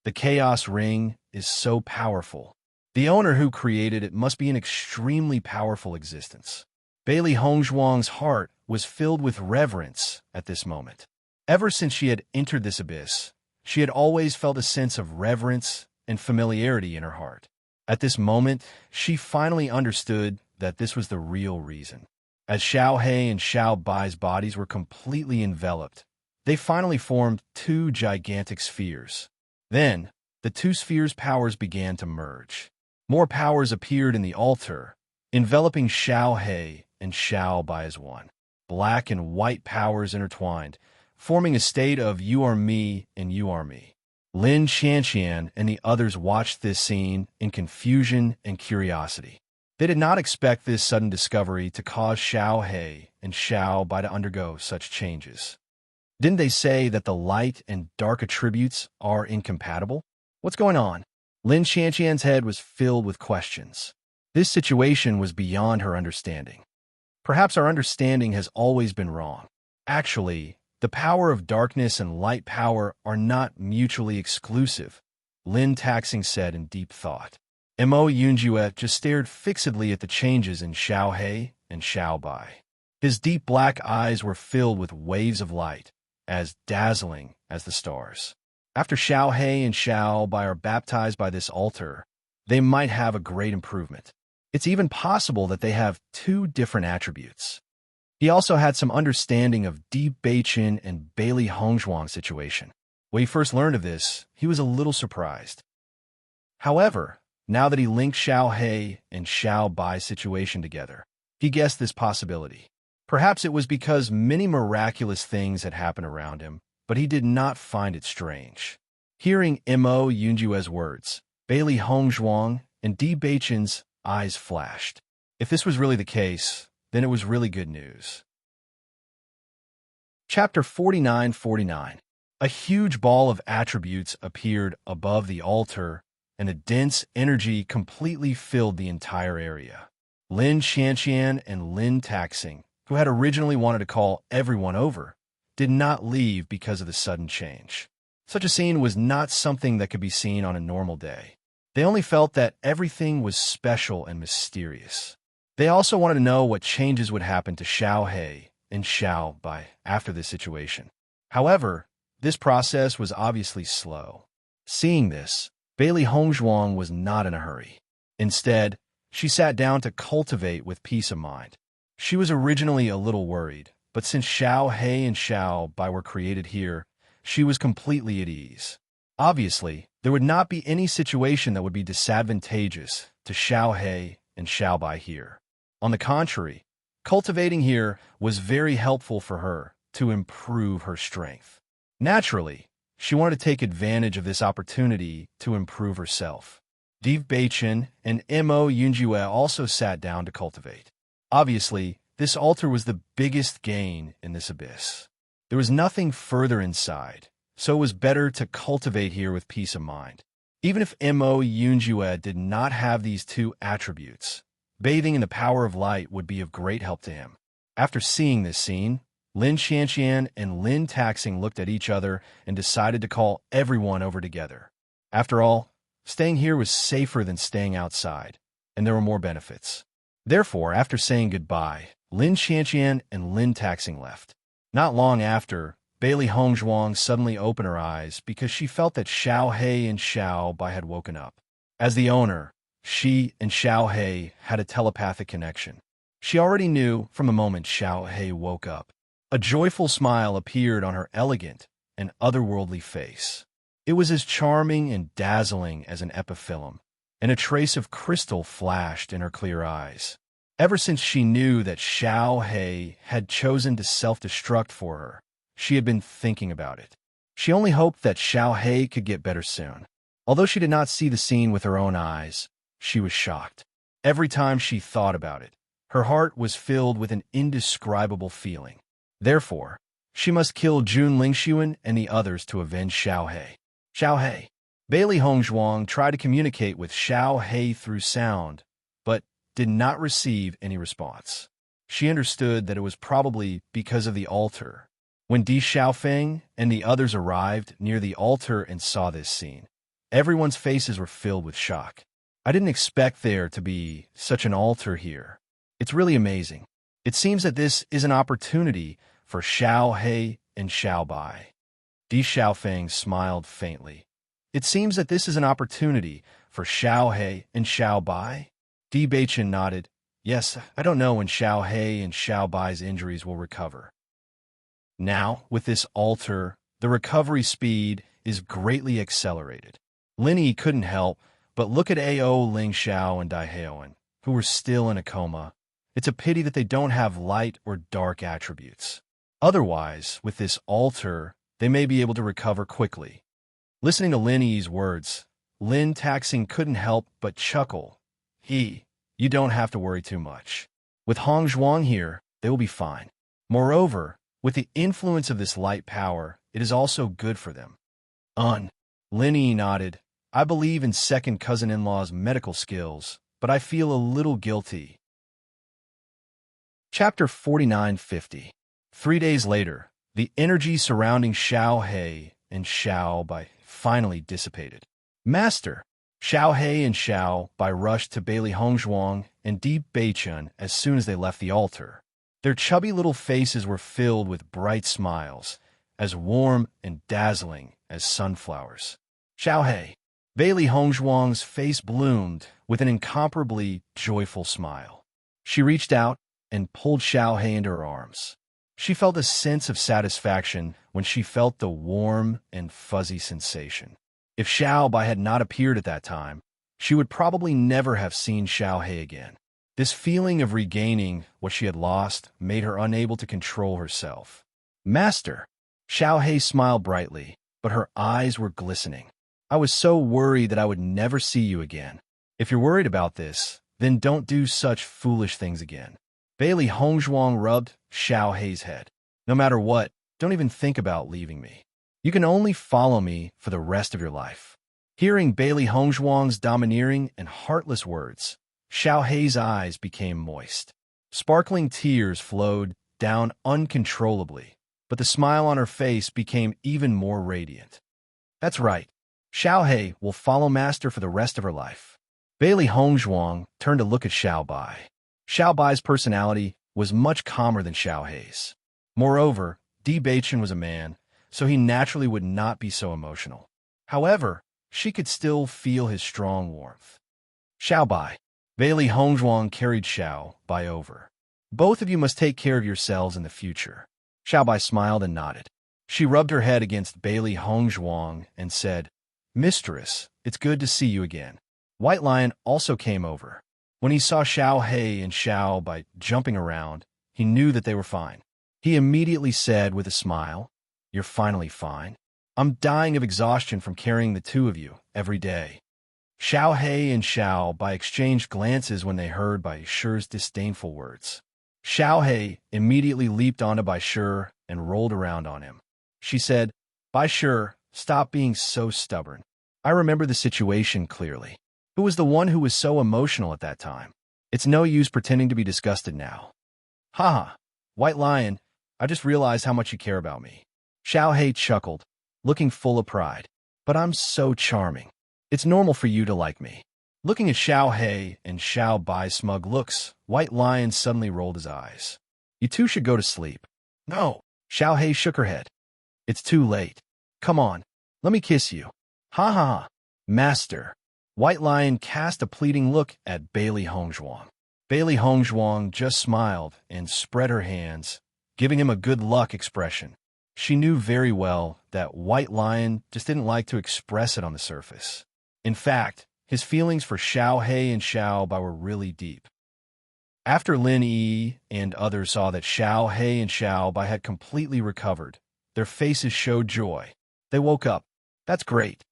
The Chaos Ring is so powerful. The owner who created it must be an extremely powerful existence. Bailey Hongzhuang's heart was filled with reverence at this moment. Ever since she had entered this abyss, she had always felt a sense of reverence and familiarity in her heart. At this moment, she finally understood that this was the real reason. As Xiao He and Xiao Bai's bodies were completely enveloped, they finally formed two gigantic spheres. Then, the two spheres' powers began to merge. More powers appeared in the altar, enveloping Xiao He and Xiao Bai as one. Black and white powers intertwined, forming a state of you are me and you are me. Lin Xianxian and the others watched this scene in confusion and curiosity. They did not expect this sudden discovery to cause Xiao He and Xiao Bai to undergo such changes. Didn't they say that the light and dark attributes are incompatible? What's going on? Lin Xianxian's head was filled with questions. This situation was beyond her understanding. Perhaps our understanding has always been wrong. Actually, the power of darkness and light power are not mutually exclusive, Lin Taxing said in deep thought. Mo Yunjue just stared fixedly at the changes in Xiao He and Xiao Bai. His deep black eyes were filled with waves of light, as dazzling as the stars. After Xiao He and Xiao Bai are baptized by this altar, they might have a great improvement. It's even possible that they have two different attributes. He also had some understanding of Di Baichen and Bailey Hongzhuang's situation. When he first learned of this, he was a little surprised. However, now that he linked Xiao He and Xiao Bai's situation together, he guessed this possibility. Perhaps it was because many miraculous things had happened around him, but he did not find it strange. Hearing Mo Yunjue's words, Bailey Hongzhuang and Di Baichen's eyes flashed. If this was really the case, then it was really good news. Chapter 49-49. A huge ball of attributes appeared above the altar, and a dense energy completely filled the entire area. Lin Xianxian and Lin Taxing, who had originally wanted to call everyone over, did not leave because of the sudden change. Such a scene was not something that could be seen on a normal day. They only felt that everything was special and mysterious. They also wanted to know what changes would happen to Xiao He and Xiao Bai after this situation. However, this process was obviously slow. Seeing this, Bailey Hongzhuang was not in a hurry. Instead, she sat down to cultivate with peace of mind. She was originally a little worried, but since Xiao He and Xiao Bai were created here, she was completely at ease. Obviously, there would not be any situation that would be disadvantageous to Xiao He and Xiao Bai here. On the contrary, cultivating here was very helpful for her to improve her strength. Naturally, she wanted to take advantage of this opportunity to improve herself. Di Baichen and Mo Yunjue also sat down to cultivate. Obviously, this altar was the biggest gain in this abyss. There was nothing further inside, so it was better to cultivate here with peace of mind. Even if Mo Yunjue did not have these two attributes, bathing in the power of light would be of great help to him. After seeing this scene, Lin Xianxian and Lin Taxing looked at each other and decided to call everyone over together. After all, staying here was safer than staying outside, and there were more benefits. Therefore, after saying goodbye, Lin Xianxian and Lin Taxing left. Not long after, Bailey Hongzhuang suddenly opened her eyes because she felt that Xiao He and Xiao Bai had woken up. As the owner, she and Xiao He had a telepathic connection. She already knew from the moment Xiao He woke up. A joyful smile appeared on her elegant and otherworldly face. It was as charming and dazzling as an epiphyllum, and a trace of crystal flashed in her clear eyes. Ever since she knew that Xiao He had chosen to self-destruct for her, she had been thinking about it. She only hoped that Xiao He could get better soon. Although she did not see the scene with her own eyes, she was shocked. Every time she thought about it, her heart was filled with an indescribable feeling. Therefore, she must kill Jun Lingxuan and the others to avenge Xiao He. Xiao He. Bailey Hongzhuang tried to communicate with Xiao He through sound, but did not receive any response. She understood that it was probably because of the altar. When Di Xiaofeng and the others arrived near the altar and saw this scene, everyone's faces were filled with shock. I didn't expect there to be such an altar here. It's really amazing. It seems that this is an opportunity for Xiao He and Xiao Bai. Di Xiaofeng smiled faintly. It seems that this is an opportunity for Xiao He and Xiao Bai. Di Beichen nodded. Yes, I don't know when Xiao He and Xiao Bai's injuries will recover. Now, with this altar, the recovery speed is greatly accelerated. Lin Yi couldn't help but look at Ao Ling Xiao and Dai Heoan, who were still in a coma. It's a pity that they don't have light or dark attributes. Otherwise, with this altar, they may be able to recover quickly. Listening to Lin Yi's words, Lin Taxing couldn't help but chuckle. You don't have to worry too much. With Hong Zhuang here, they will be fine. Moreover, with the influence of this light power, it is also good for them. Lin Yi nodded. I believe in second cousin-in-law's medical skills, but I feel a little guilty. Chapter 4950. 3 days later, the energy surrounding Xiao He and Xiao Bai finally dissipated. Master, Xiao He and Xiao Bai rushed to Bailey Hongzhuang and Di Beichun as soon as they left the altar. Their chubby little faces were filled with bright smiles, as warm and dazzling as sunflowers. Xiao He. Bailey Hongzhuang's face bloomed with an incomparably joyful smile. She reached out and pulled Xiao He into her arms. She felt a sense of satisfaction when she felt the warm and fuzzy sensation. If Xiao Bai had not appeared at that time, she would probably never have seen Xiao He again. This feeling of regaining what she had lost made her unable to control herself. Master! Xiao He smiled brightly, but her eyes were glistening. I was so worried that I would never see you again. If you're worried about this, then don't do such foolish things again. Bailey Hongzhuang rubbed Xiao He's head. No matter what, don't even think about leaving me. You can only follow me for the rest of your life. Hearing Bailey Hongzhuang's domineering and heartless words, Xiao He's eyes became moist. Sparkling tears flowed down uncontrollably, but the smile on her face became even more radiant. That's right. Xiao He will follow Master for the rest of her life. Bailey Hongzhuang turned to look at Xiao Bai. Xiao Bai's personality was much calmer than Xiao He's. Moreover, Di Beichen was a man, so he naturally would not be so emotional. However, she could still feel his strong warmth. Xiao Bai. Bailey Hongzhuang carried Xiao Bai over. Both of you must take care of yourselves in the future. Xiao Bai smiled and nodded. She rubbed her head against Bailey Hongzhuang and said, Mistress, it's good to see you again. White Lion also came over. When he saw Xiao He and Xiao Bai jumping around, he knew that they were fine. He immediately said with a smile, You're finally fine. I'm dying of exhaustion from carrying the two of you every day. Xiao He and Xiao Bai exchanged glances when they heard Bai Shi's disdainful words. Xiao He immediately leaped onto Bai Shi and rolled around on him. She said, Bai Shi, stop being so stubborn. I remember the situation clearly. Who was the one who was so emotional at that time? It's no use pretending to be disgusted now. Haha, White Lion, I just realized how much you care about me. Xiao He chuckled, looking full of pride. But I'm so charming. It's normal for you to like me. Looking at Xiao He and Xiao Bai's smug looks, White Lion suddenly rolled his eyes. You two should go to sleep. No. Xiao He shook her head. It's too late. Come on, let me kiss you. Ha ha ha. Master. White Lion cast a pleading look at Bailey Hongzhuang. Bailey Hongzhuang just smiled and spread her hands, giving him a good luck expression. She knew very well that White Lion just didn't like to express it on the surface. In fact, his feelings for Xiao He and Xiao Bai were really deep. After Lin Yi and others saw that Xiao He and Xiao Bai had completely recovered, their faces showed joy. They woke up. That's great.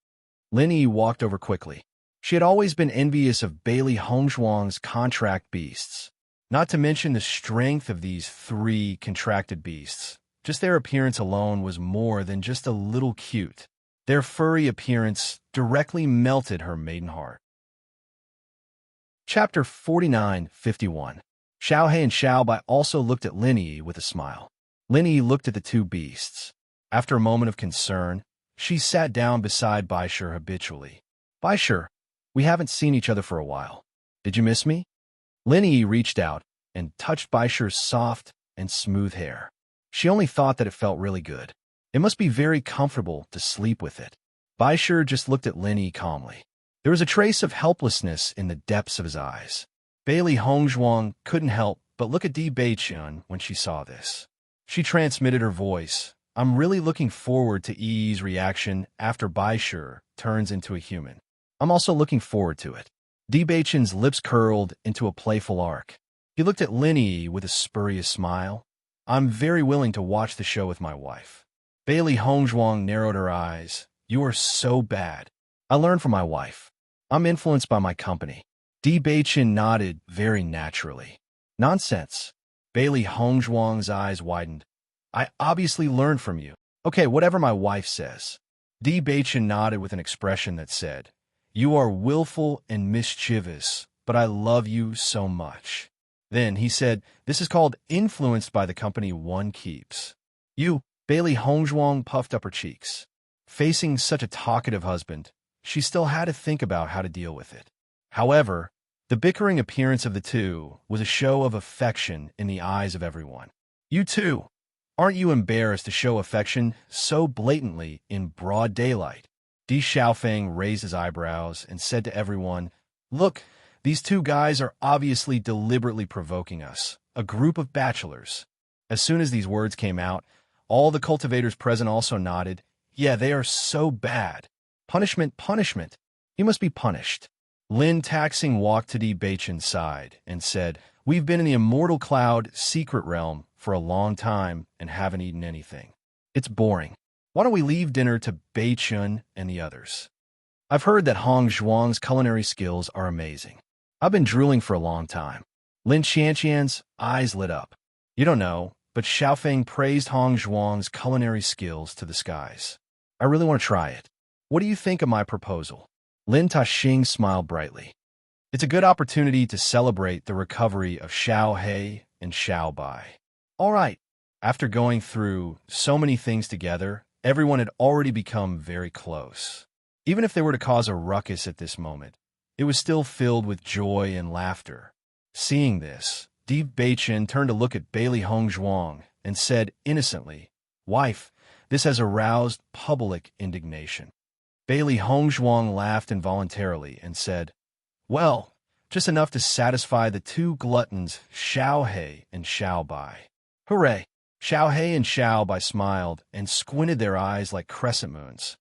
Lin Yi walked over quickly. She had always been envious of Bailey Hongzhuang's contract beasts, not to mention the strength of these 3 contracted beasts. Just their appearance alone was more than just a little cute. Their furry appearance directly melted her maiden heart. Chapter 49:51. Xiao He and Xiao Bai also looked at Lin Yi with a smile. Lin Yi looked at the two beasts. After a moment of concern, she sat down beside Bai Shi habitually. Bai Shi, we haven't seen each other for a while. Did you miss me? Lin Yi reached out and touched Bai Shi's soft and smooth hair. She only thought that it felt really good. It must be very comfortable to sleep with it. Bai Shi just looked at Lin Yi calmly. There was a trace of helplessness in the depths of his eyes. Bailey Hongzhuang couldn't help but look at Di Beichun when she saw this. She transmitted her voice. I'm really looking forward to Yi's reaction after Bai Shi turns into a human. I'm also looking forward to it. Di Beichun's lips curled into a playful arc. He looked at Lin Yi with a spurious smile. I'm very willing to watch the show with my wife. Bailey Hongzhuang narrowed her eyes. You are so bad. I learned from my wife. I'm influenced by my company. Di Beichun nodded very naturally. Nonsense. Bailey Hongzhuang's eyes widened. I obviously learned from you. Okay, whatever my wife says. Di Beichun nodded with an expression that said, You are willful and mischievous, but I love you so much. Then he said, This is called influenced by the company one keeps. You, Bailey Hongzhuang puffed up her cheeks. Facing such a talkative husband, she still had to think about how to deal with it. However, the bickering appearance of the two was a show of affection in the eyes of everyone. You too. Aren't you embarrassed to show affection so blatantly in broad daylight? Di Xiaofeng raised his eyebrows and said to everyone, Look, these two guys are obviously deliberately provoking us, a group of bachelors. As soon as these words came out, all the cultivators present also nodded. Yeah, they are so bad. Punishment, punishment. He must be punished. Lin Taxing walked to Di Beichun's side and said, We've been in the Immortal Cloud secret realm for a long time and haven't eaten anything. It's boring. Why don't we leave dinner to Beichun and the others? I've heard that Hong Zhuang's culinary skills are amazing. I've been drooling for a long time. Lin Qianqian's eyes lit up. You don't know, but Xiaofeng praised Hong Zhuang's culinary skills to the skies. I really want to try it. What do you think of my proposal? Lin Taxing smiled brightly. It's a good opportunity to celebrate the recovery of Xiao He and Xiao Bai. All right. After going through so many things together, everyone had already become very close. Even if they were to cause a ruckus at this moment, it was still filled with joy and laughter. Seeing this, Di Beichun turned to look at Bailey Hongzhuang and said innocently, Wife, this has aroused public indignation. Bailey Hongzhuang laughed involuntarily and said, Well, just enough to satisfy the two gluttons Xiao He and Xiao Bai. Hooray! Xiao He and Xiao Bai smiled and squinted their eyes like crescent moons.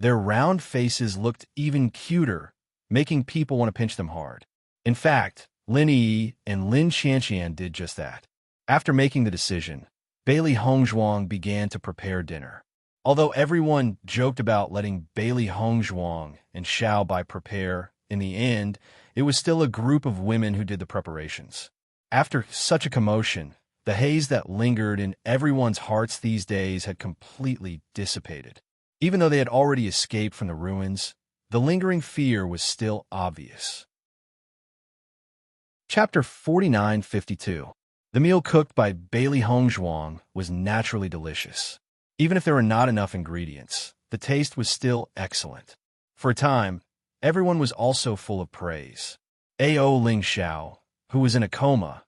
Their round faces looked even cuter, making people want to pinch them hard. In fact, Lin Yi and Lin Qianqian did just that. After making the decision, Bailey Hongzhuang began to prepare dinner. Although everyone joked about letting Bailey Hongzhuang and Xiao Bai prepare, in the end, it was still a group of women who did the preparations. After such a commotion, the haze that lingered in everyone's hearts these days had completely dissipated. Even though they had already escaped from the ruins, the lingering fear was still obvious. Chapter 49:52. The meal cooked by Bailey Hongzhuang was naturally delicious. Even if there were not enough ingredients, the taste was still excellent. For a time, everyone was also full of praise. A.O. Ling Xiao, who was in a coma,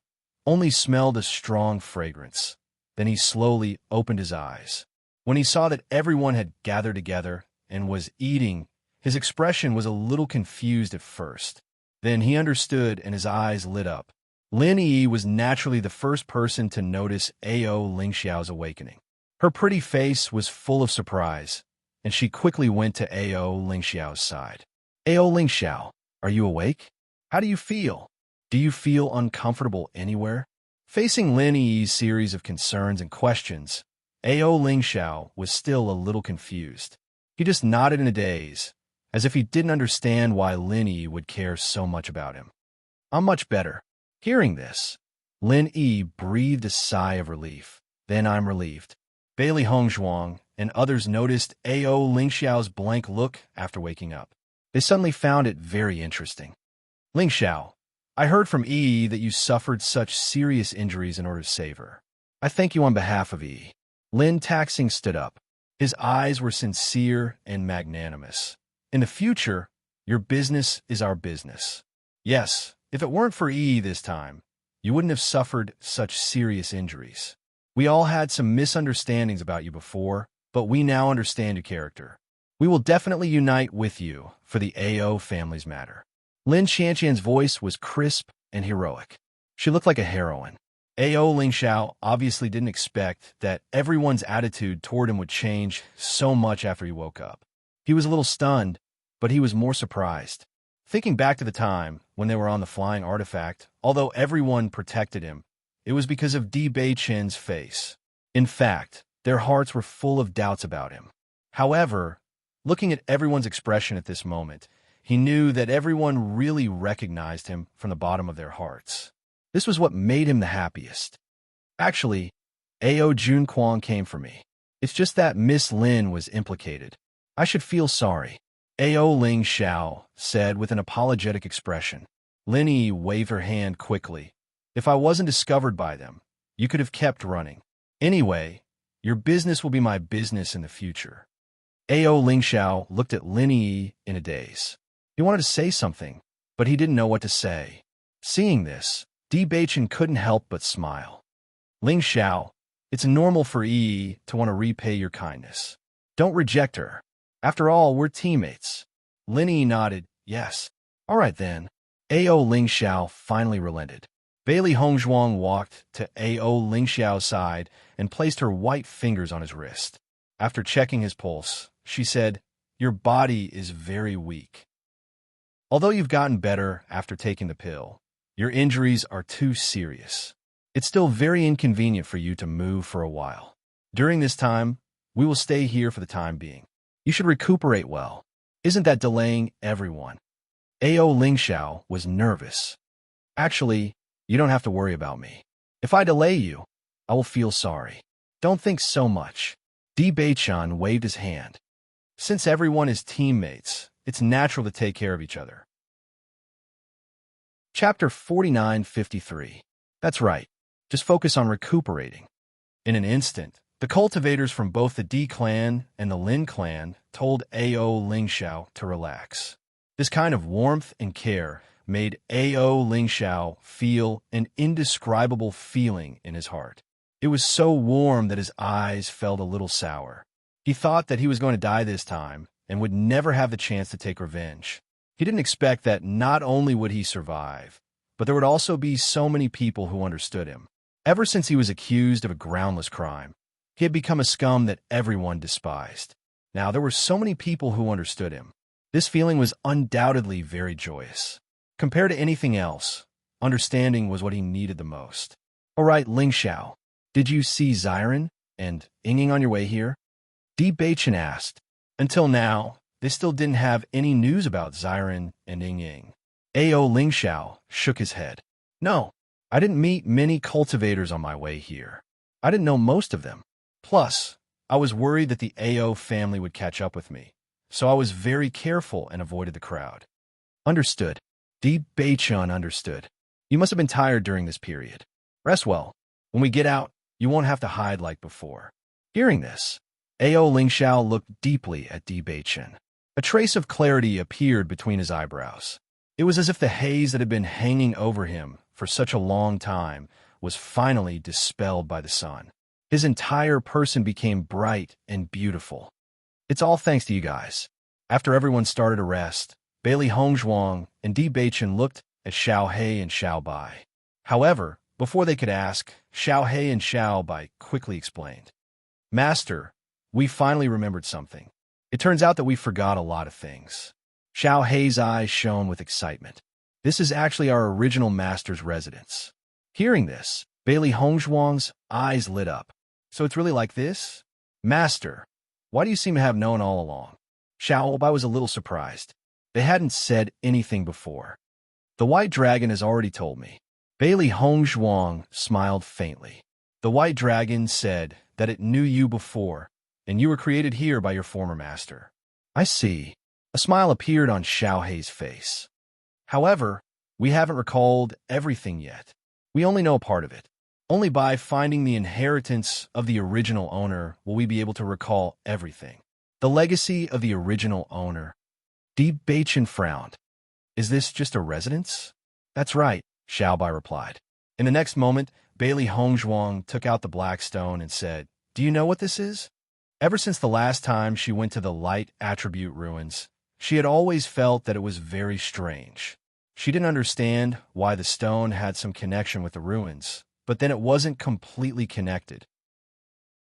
only smelled a strong fragrance. Then he slowly opened his eyes. When he saw that everyone had gathered together and was eating, his expression was a little confused at first. Then he understood and his eyes lit up. Lin Yi was naturally the first person to notice A.O. Ling Xiao's awakening. Her pretty face was full of surprise, and she quickly went to A.O. Ling Xiao's side. A.O. Ling Xiao, are you awake? How do you feel? Do you feel uncomfortable anywhere? Facing Lin Yi's series of concerns and questions, A.O. Ling Xiao was still a little confused. He just nodded in a daze, as if he didn't understand why Lin Yi would care so much about him. I'm much better. Hearing this, Lin Yi breathed a sigh of relief. Then I'm relieved. Bailey Hongzhuang and others noticed A.O. Ling Xiao's blank look after waking up. They suddenly found it very interesting. Ling Xiao, I heard from Yi that you suffered such serious injuries in order to save her. I thank you on behalf of Yi. Lin Taxing stood up. His eyes were sincere and magnanimous. In the future, your business is our business. Yes, if it weren't for Yi this time, you wouldn't have suffered such serious injuries. We all had some misunderstandings about you before, but we now understand your character. We will definitely unite with you for the AO family's matter. Lin Xianqian's voice was crisp and heroic. She looked like a heroine. AO Ling Xiao obviously didn't expect that everyone's attitude toward him would change so much after he woke up. He was a little stunned, but he was more surprised. Thinking back to the time when they were on the flying artifact, although everyone protected him, it was because of Di Beichen's face. In fact, their hearts were full of doubts about him. However, looking at everyone's expression at this moment, he knew that everyone really recognized him from the bottom of their hearts. This was what made him the happiest. Actually, AO Jun Kwang came for me. It's just that Miss Lin was implicated. I should feel sorry. AO Ling Xiao said with an apologetic expression. Lin Yi waved her hand quickly. If I wasn't discovered by them, you could have kept running. Anyway, your business will be my business in the future. AO Ling Xiao looked at Lin Yi in a daze. He wanted to say something, but he didn't know what to say. Seeing this, Di Beichen couldn't help but smile. Ling Xiao, it's normal for Yi to want to repay your kindness. Don't reject her. After all, we're teammates. Lin Yi nodded, yes. All right then. AO Ling Xiao finally relented. Bailey Hongzhuang walked to AO Ling Xiao's side and placed her white fingers on his wrist. After checking his pulse, she said, your body is very weak. Although you've gotten better after taking the pill, your injuries are too serious. It's still very inconvenient for you to move for a while. During this time, we will stay here for the time being. You should recuperate well. Isn't that delaying everyone? AO Ling Xiao was nervous. Actually, you don't have to worry about me. If I delay you, I will feel sorry. Don't think so much. Di Beichen waved his hand. Since everyone is teammates, it's natural to take care of each other. Chapter 4953. That's right. Just focus on recuperating. In an instant, the cultivators from both the Di clan and the Lin clan told AO Ling Xiao to relax. This kind of warmth and care made AO Ling Xiao feel an indescribable feeling in his heart. It was so warm that his eyes felt a little sour. He thought that he was going to die this time and would never have the chance to take revenge. He didn't expect that not only would he survive, but there would also be so many people who understood him. Ever since he was accused of a groundless crime, he had become a scum that everyone despised. Now there were so many people who understood him. This feeling was undoubtedly very joyous. Compared to anything else, understanding was what he needed the most. All right, Ling Xiao, did you see Xiren and Ying on your way here? Di Beichen asked. Until now, they still didn't have any news about Xiren and Ying. AO Ling Xiao shook his head. No, I didn't meet many cultivators on my way here. I didn't know most of them. Plus, I was worried that the AO family would catch up with me, so I was very careful and avoided the crowd. Understood. Di Beichen understood. You must have been tired during this period. Rest well. When we get out, you won't have to hide like before. Hearing this, AO Ling Xiao looked deeply at Di Beichen. A trace of clarity appeared between his eyebrows. It was as if the haze that had been hanging over him for such a long time was finally dispelled by the sun. His entire person became bright and beautiful. It's all thanks to you guys. After everyone started to rest, Bailey Hongzhuang and Di Beichen looked at Xiao He and Xiao Bai. However, before they could ask, Xiao He and Xiao Bai quickly explained. Master, we finally remembered something. It turns out that we forgot a lot of things. Xiao He's eyes shone with excitement. This is actually our original master's residence. Hearing this, Bailey Hongzhuang's eyes lit up. So it's really like this? Master, why do you seem to have known all along? Xiao Bai was a little surprised. They hadn't said anything before. The White Dragon has already told me. Bailey Hongzhuang smiled faintly. The White Dragon said that it knew you before, and you were created here by your former master. I see. A smile appeared on Xiao He's face. However, We haven't recalled everything yet. We only know a part of it. Only by finding the inheritance of the original owner will we be able to recall everything. The legacy of the original owner. Di Baichen frowned. Is this just a residence? That's right, Xiaobai replied. In the next moment, Bailey Hongzhuang took out the black stone and said, Do you know what this is? Ever since the last time she went to the light attribute ruins, she had always felt that it was very strange. She didn't understand why the stone had some connection with the ruins, but then it wasn't completely connected.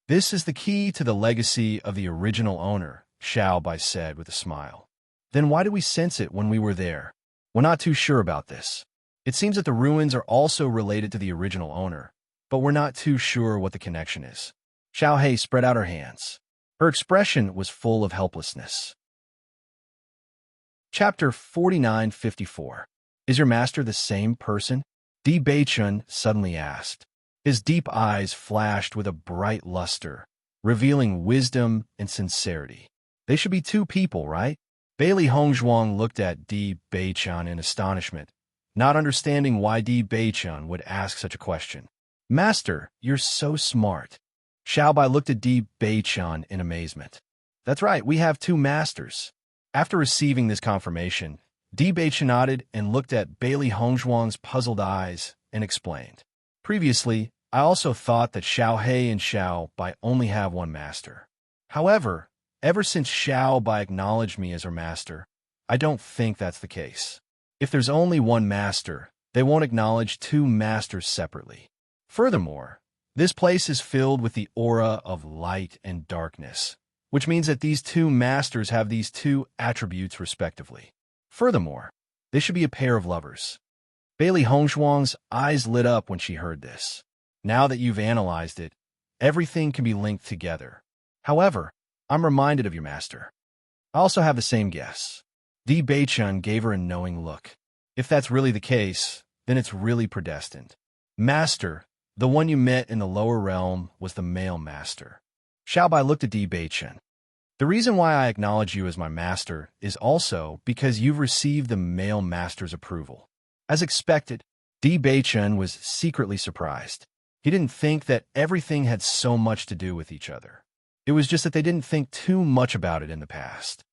This is the key to the legacy of the original owner, Xiaobai said with a smile. Then why did we sense it when we were there? We're not too sure about this. It seems that the ruins are also related to the original owner, but we're not too sure what the connection is. Xiao Hei spread out her hands. Her expression was full of helplessness. Chapter 4954. Is your master the same person? Di Baichun suddenly asked. His deep eyes flashed with a bright luster, revealing wisdom and sincerity. They should be two people, right? Bailey Hongzhuang looked at Di Baichun in astonishment, not understanding why Di Baichun would ask such a question. Master, you're so smart. Xiaobai looked at Di Baichun in amazement. That's right, we have two masters. After receiving this confirmation, Di Baichun nodded and looked at Bailey Hongzhuang's puzzled eyes and explained. Previously, I also thought that Xiao Hei and Xiao Bai only have one master. However, ever since Xiao Bai acknowledged me as her master, I don't think that's the case. If there's only one master, they won't acknowledge two masters separately. Furthermore, this place is filled with the aura of light and darkness, which means that these two masters have these two attributes respectively. Furthermore, they should be a pair of lovers. Bailey Hongzhuang's eyes lit up when she heard this. Now that you've analyzed it, everything can be linked together. However, I'm reminded of your master. I also have the same guess. Di Baichun gave her a knowing look. If that's really the case, then it's really predestined. Master, the one you met in the lower realm, was the male master. Xiaobai looked at Di Baichun. The reason why I acknowledge you as my master is also because you've received the male master's approval. As expected, Di Baichun was secretly surprised. He didn't think that everything had so much to do with each other. It was just that they didn't think too much about it in the past.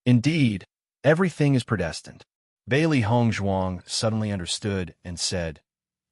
Indeed, everything is predestined. Bailey Hongzhuang suddenly understood and said,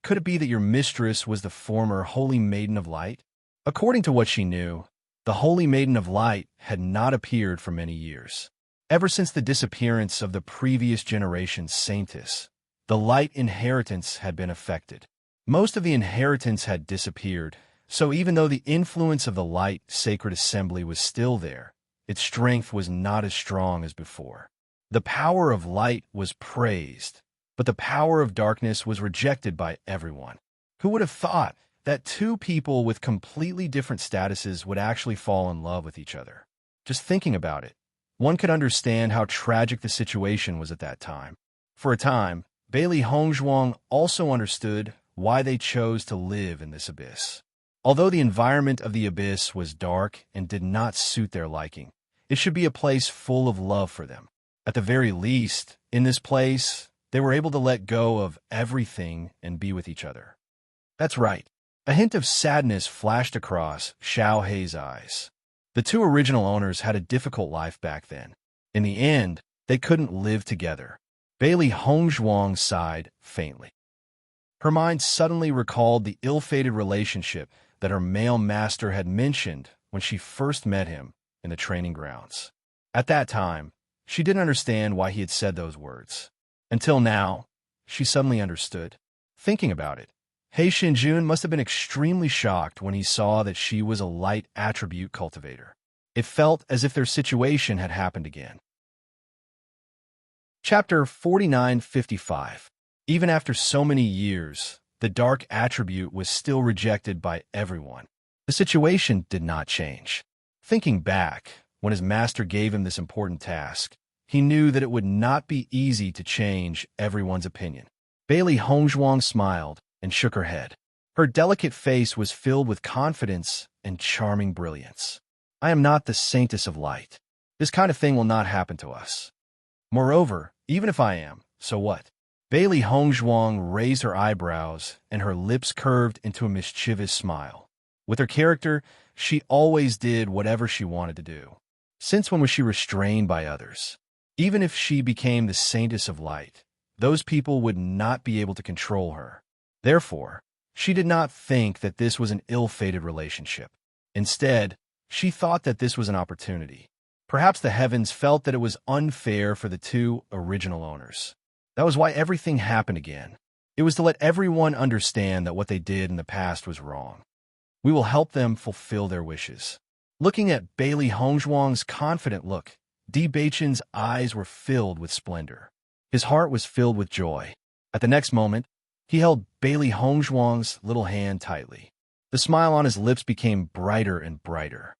Could it be that your mistress was the former Holy Maiden of Light? According to what she knew, the Holy Maiden of Light had not appeared for many years. Ever since the disappearance of the previous generation's saintess, the light inheritance had been affected. Most of the inheritance had disappeared, so even though the influence of the light sacred assembly was still there, its strength was not as strong as before. The power of light was praised, but the power of darkness was rejected by everyone. Who would have thought that two people with completely different statuses would actually fall in love with each other? Just thinking about it, one could understand how tragic the situation was at that time. For a time, Bailey Hongzhuang also understood why they chose to live in this abyss. Although the environment of the abyss was dark and did not suit their liking, it should be a place full of love for them. At the very least, in this place, they were able to let go of everything and be with each other. That's right. A hint of sadness flashed across Xiao Hei's eyes. The two original owners had a difficult life back then. In the end, they couldn't live together. Bailey Hongzhuang sighed faintly. Her mind suddenly recalled the ill-fated relationship that her male master had mentioned when she first met him in the training grounds. At that time, she didn't understand why he had said those words. Until now, she suddenly understood. Thinking about it, He Xinjun must have been extremely shocked when he saw that she was a light attribute cultivator. It felt as if their situation had happened again. Chapter 4955. Even after so many years, the dark attribute was still rejected by everyone. The situation did not change. Thinking back, when his master gave him this important task, he knew that it would not be easy to change everyone's opinion. Bailey Hongzhuang smiled and shook her head. Her delicate face was filled with confidence and charming brilliance. I am not the saintess of light. This kind of thing will not happen to us. Moreover, even if I am, so what? Bailey Hongzhuang raised her eyebrows, and her lips curved into a mischievous smile. With her character, she always did whatever she wanted to do. Since when was she restrained by others? Even if she became the saintess of light, those people would not be able to control her. Therefore, she did not think that this was an ill-fated relationship. Instead, she thought that this was an opportunity. Perhaps the heavens felt that it was unfair for the two original owners. That was why everything happened again. It was to let everyone understand that what they did in the past was wrong. We will help them fulfill their wishes. Looking at Bailey Hongzhuang's confident look, Di Beichen's eyes were filled with splendor. His heart was filled with joy. At the next moment, he held Bailey Hongzhuang's little hand tightly. The smile on his lips became brighter and brighter.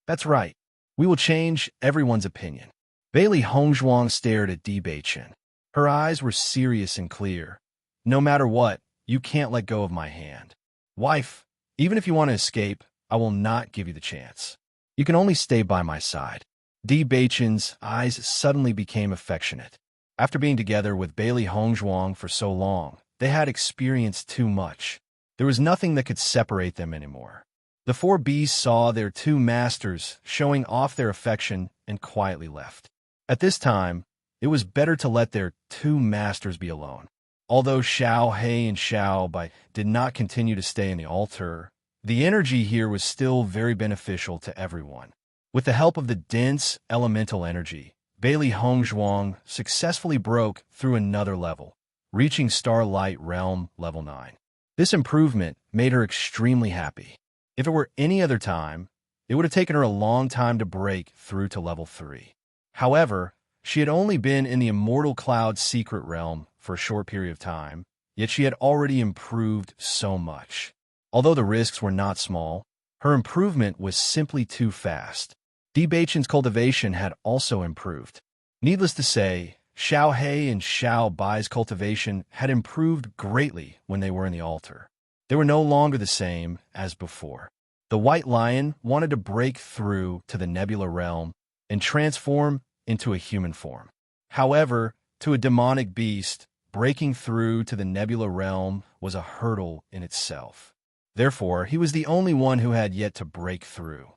That's right. We will change everyone's opinion. Bailey Hongzhuang stared at Di Beichen. Her eyes were serious and clear. No matter what, you can't let go of my hand. Wife, even if you want to escape, I will not give you the chance. You can only stay by my side. Di Beichen's eyes suddenly became affectionate. After being together with Bailey Hongzhuang for so long, they had experienced too much. There was nothing that could separate them anymore. The four beasts saw their two masters showing off their affection and quietly left. At this time, it was better to let their two masters be alone. Although Xiao He and Xiao Bai did not continue to stay in the altar, the energy here was still very beneficial to everyone. With the help of the dense elemental energy, Bailey Hongzhuang successfully broke through another level, reaching Starlight Realm Level 9. This improvement made her extremely happy. If it were any other time, it would have taken her a long time to break through to Level 3. However, she had only been in the Immortal Cloud Secret Realm for a short period of time, yet she had already improved so much. Although the risks were not small, her improvement was simply too fast. Di Beichen's cultivation had also improved. Needless to say, Xiao He and Xiao Bai's cultivation had improved greatly when they were in the altar. They were no longer the same as before. The White Lion wanted to break through to the Nebula Realm and transform into a human form. However, to a demonic beast, breaking through to the Nebula Realm was a hurdle in itself. Therefore, he was the only one who had yet to break through.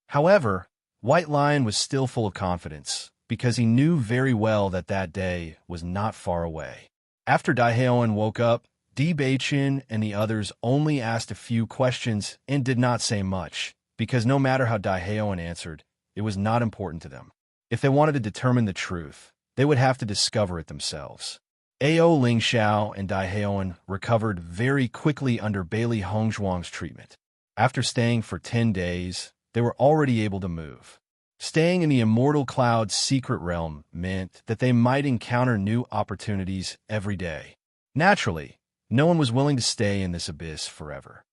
However, White Lion was still full of confidence, because he knew very well that that day was not far away. After Daiheoan woke up, Di Beichen and the others only asked a few questions and did not say much, because no matter how Daiheoan answered, it was not important to them. If they wanted to determine the truth, they would have to discover it themselves. Ao Lingxiao and Daiheoan recovered very quickly under Bailey Hongzhuang's treatment. After staying for 10 days, they were already able to move. Staying in the Immortal Cloud Secret Realm meant that they might encounter new opportunities every day. Naturally, no one was willing to stay in this abyss forever.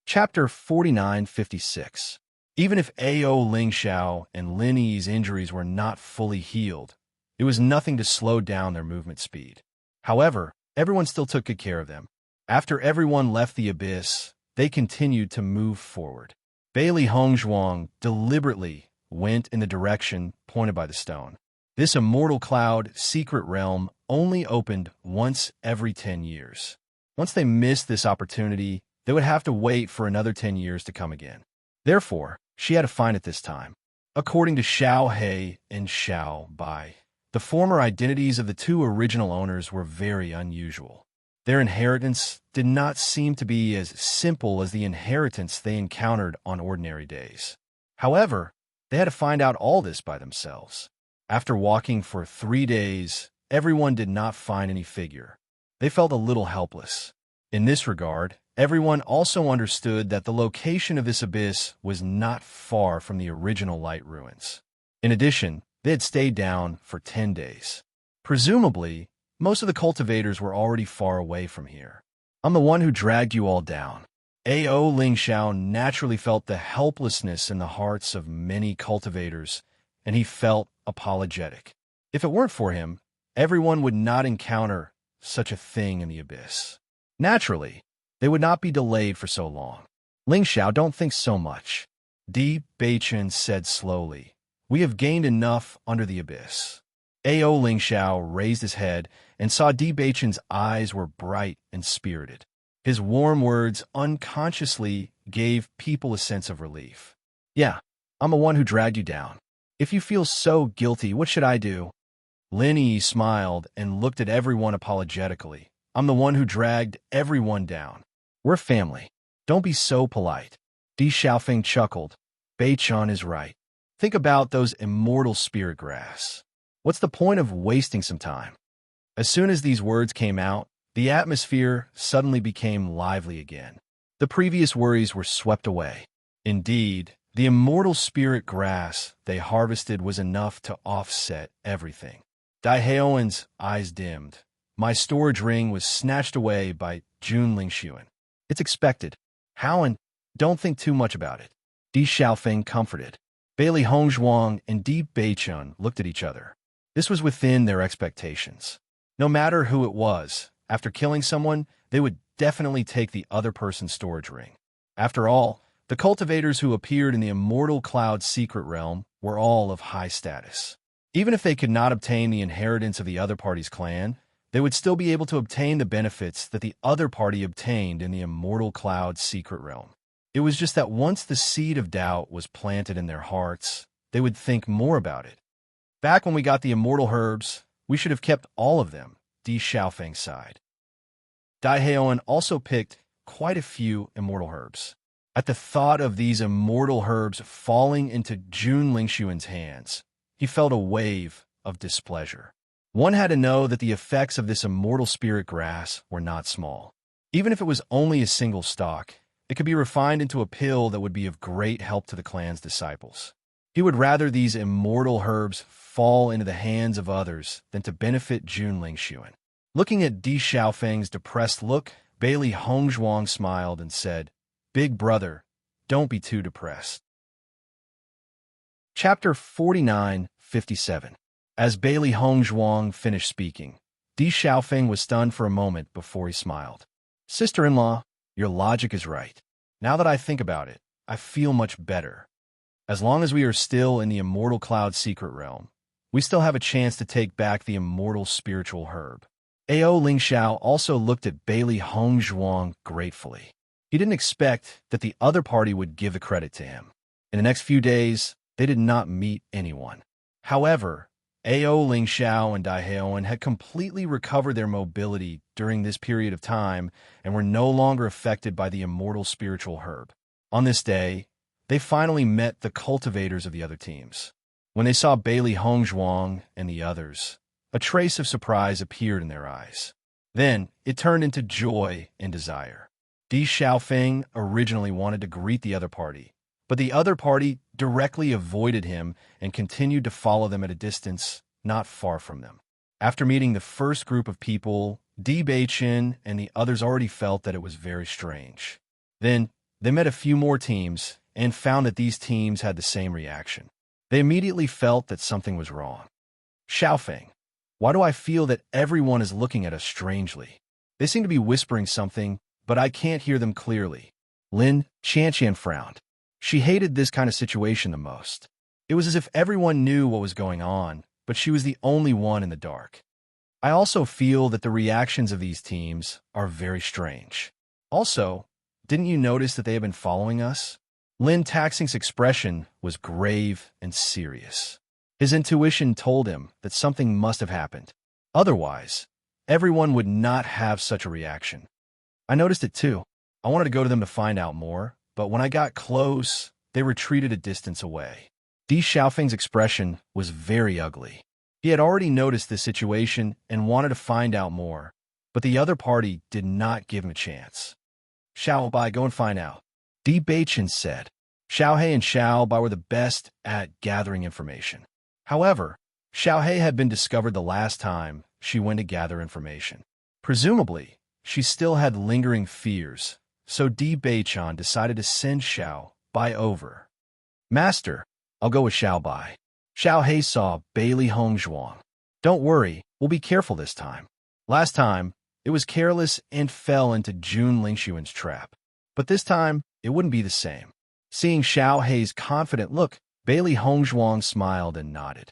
Chapter 4956. Even if Ao Lingxiao and Lin Yi's injuries were not fully healed, it was nothing to slow down their movement speed. However, everyone still took good care of them. After everyone left the abyss, they continued to move forward. Bailey Hongzhuang deliberately went in the direction pointed by the stone. This Immortal Cloud Secret Realm only opened once every 10 years. Once they missed this opportunity, they would have to wait for another 10 years to come again. Therefore, she had to find it this time. According to Xiao He and Xiao Bai, the former identities of the two original owners were very unusual. Their inheritance did not seem to be as simple as the inheritance they encountered on ordinary days. However, they had to find out all this by themselves. After walking for 3 days, everyone did not find any figure. They felt a little helpless. In this regard, everyone also understood that the location of this abyss was not far from the original light ruins. In addition, they had stayed down for 10 days. Presumably, most of the cultivators were already far away from here. I'm the one who dragged you all down. Ao Lingxiao naturally felt the helplessness in the hearts of many cultivators, and he felt apologetic. If it weren't for him, everyone would not encounter such a thing in the abyss. Naturally, they would not be delayed for so long. Lingxiao, don't think so much. Di Beichen said slowly. We have gained enough under the abyss. A.O. Lingxiao raised his head and saw Di Beichen's eyes were bright and spirited. His warm words unconsciously gave people a sense of relief. Yeah, I'm the one who dragged you down. If you feel so guilty, what should I do? Lin Yi smiled and looked at everyone apologetically. I'm the one who dragged everyone down. We're family. Don't be so polite. Di Xiaofeng chuckled. Beichan is right. Think about those immortal spirit grass. What's the point of wasting some time? As soon as these words came out, the atmosphere suddenly became lively again. The previous worries were swept away. Indeed, the immortal spirit grass they harvested was enough to offset everything. Dai Haoen's eyes dimmed. My storage ring was snatched away by Jun Lingxuan. It's expected. Haoen, don't think too much about it. Di Xiaofeng comforted. Bailey Hongzhuang and Di Beichun looked at each other. This was within their expectations. No matter who it was, after killing someone, they would definitely take the other person's storage ring. After all, the cultivators who appeared in the Immortal Cloud's secret realm were all of high status. Even if they could not obtain the inheritance of the other party's clan, they would still be able to obtain the benefits that the other party obtained in the Immortal Cloud's secret realm. It was just that once the seed of doubt was planted in their hearts, they would think more about it. Back when we got the immortal herbs, we should have kept all of them, Di Xiaofeng sighed. Dai Haoen also picked quite a few immortal herbs. At the thought of these immortal herbs falling into Jun Lingxuan's hands, he felt a wave of displeasure. One had to know that the effects of this immortal spirit grass were not small. Even if it was only a single stalk, it could be refined into a pill that would be of great help to the clan's disciples. He would rather these immortal herbs fall into the hands of others than to benefit Jun Lingxuan. Looking at Di Xiaofeng's depressed look, Bailey Hongzhuang smiled and said, Big brother, don't be too depressed. Chapter 49-57. As Bailey Hongzhuang finished speaking, Di Xiaofeng was stunned for a moment before he smiled. Sister-in-law, your logic is right. Now that I think about it, I feel much better. As long as we are still in the Immortal Cloud secret realm, we still have a chance to take back the immortal spiritual herb. A.O. Lingxiao also looked at Bailey Hongzhuang gratefully. He didn't expect that the other party would give the credit to him. In the next few days, they did not meet anyone. However, A.O. Lingxiao and Dai Haoen had completely recovered their mobility during this period of time and were no longer affected by the immortal spiritual herb. On this day, they finally met the cultivators of the other teams. When they saw Bailey Hongzhuang and the others, a trace of surprise appeared in their eyes. Then, it turned into joy and desire. Di Xiaofeng originally wanted to greet the other party, but the other party directly avoided him and continued to follow them at a distance not far from them. After meeting the first group of people, Di Beichen and the others already felt that it was very strange. Then, they met a few more teams and found that these teams had the same reaction. They immediately felt that something was wrong. Xiaofeng, why do I feel that everyone is looking at us strangely? They seem to be whispering something, but I can't hear them clearly. Lin Qianqian frowned. She hated this kind of situation the most. It was as if everyone knew what was going on, but she was the only one in the dark. I also feel that the reactions of these teams are very strange. Also, didn't you notice that they have been following us? Lin Taxing's expression was grave and serious. His intuition told him that something must have happened. Otherwise, everyone would not have such a reaction. I noticed it too. I wanted to go to them to find out more, but when I got close, they retreated a distance away. Di Xiaofeng's expression was very ugly. He had already noticed this situation and wanted to find out more, but the other party did not give him a chance. Xiao Bai, go and find out. Di Beichen said. Xiao He and Xiao Bai were the best at gathering information. However, Xiao He had been discovered the last time she went to gather information. Presumably, she still had lingering fears, so Di Beichan decided to send Xiao Bai over. Master, I'll go with Xiao Bai. Xiao He saw Bailey Hongzhuang. Don't worry, we'll be careful this time. Last time, it was careless and fell into Jun Lingxuan's trap. But this time, it wouldn't be the same. Seeing Xiao He's confident look, Bailey Hongzhuang smiled and nodded.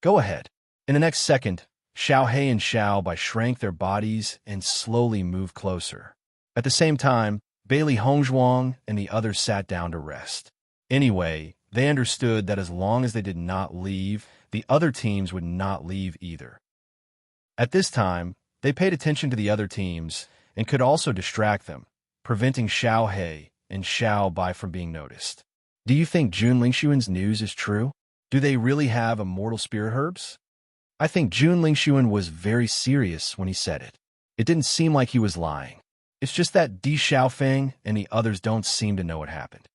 Go ahead. In the next second, Xiao He and Xiao Bai shrank their bodies and slowly moved closer. At the same time, Bailey Hongzhuang and the others sat down to rest. Anyway, they understood that as long as they did not leave, the other teams would not leave either. At this time, they paid attention to the other teams and could also distract them, preventing Xiao He and Xiao Bai from being noticed. Do you think Jun Lingshuan's news is true? Do they really have immortal spirit herbs? I think Jun Lingshuan was very serious when he said it. It didn't seem like he was lying. It's just that Di Xiaofeng and the others don't seem to know what happened.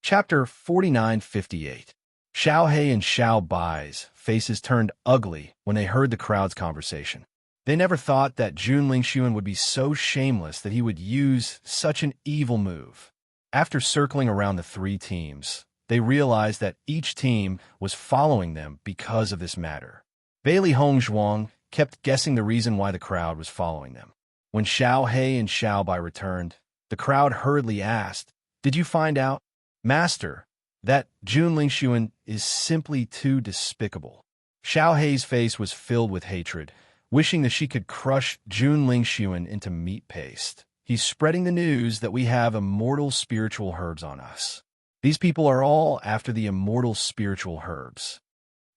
Chapter 4958. Xiao He and Xiao Bai's faces turned ugly when they heard the crowd's conversation. They never thought that Jun Lingshuan would be so shameless that he would use such an evil move. After circling around the three teams, they realized that each team was following them because of this matter. Bailey Hongzhuang kept guessing the reason why the crowd was following them. When Xiao He and Xiao Bai returned, the crowd hurriedly asked, "Did you find out, Master, that Jun Lingshuan is simply too despicable?" Xiao He's face was filled with hatred, wishing that she could crush Jun Lingshuan into meat paste. He's spreading the news that we have immortal spiritual herbs on us. These people are all after the immortal spiritual herbs.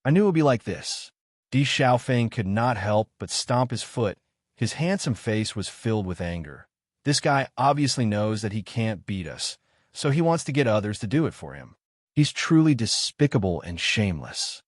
I knew it would be like this. Di Xiaofeng could not help but stomp his foot. His handsome face was filled with anger. This guy obviously knows that he can't beat us, so he wants to get others to do it for him. He's truly despicable and shameless.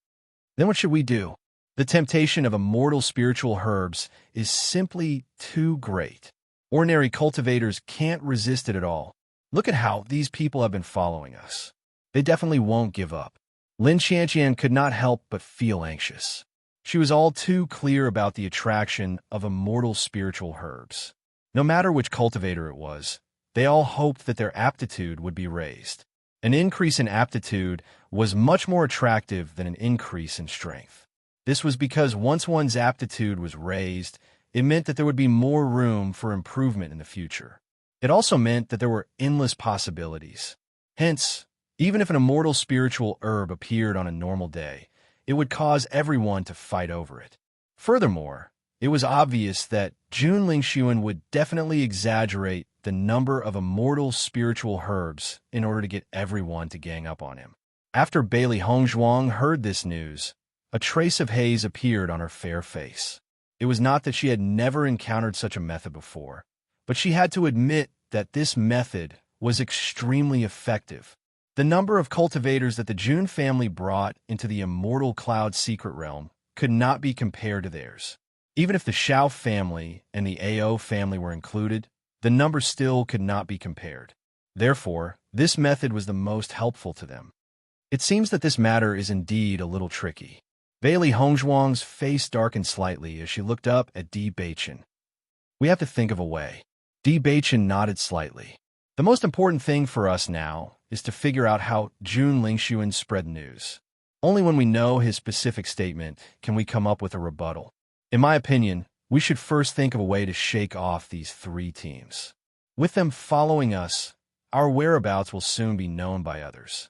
Then what should we do? The temptation of immortal spiritual herbs is simply too great. Ordinary cultivators can't resist it at all. Look at how these people have been following us. They definitely won't give up. Lin Qianqian could not help but feel anxious. She was all too clear about the attraction of immortal spiritual herbs. No matter which cultivator it was, they all hoped that their aptitude would be raised. An increase in aptitude was much more attractive than an increase in strength. This was because once one's aptitude was raised, it meant that there would be more room for improvement in the future. It also meant that there were endless possibilities. Hence, even if an immortal spiritual herb appeared on a normal day, it would cause everyone to fight over it. Furthermore, it was obvious that Jun Lingshuan would definitely exaggerate the number of immortal spiritual herbs in order to get everyone to gang up on him. After Bailey Hongzhuang heard this news, a trace of haze appeared on her fair face. It was not that she had never encountered such a method before, but she had to admit that this method was extremely effective. The number of cultivators that the Jun family brought into the immortal cloud secret realm could not be compared to theirs. Even if the Xiao family and the AO family were included, the number still could not be compared. Therefore, this method was the most helpful to them. It seems that this matter is indeed a little tricky. Bailey Hongzhuang's face darkened slightly as she looked up at Di Beichen. We have to think of a way. Di Beichen nodded slightly. The most important thing for us now is to figure out how Jun Lingshuan spread news. Only when we know his specific statement can we come up with a rebuttal. In my opinion, we should first think of a way to shake off these three teams. With them following us, our whereabouts will soon be known by others.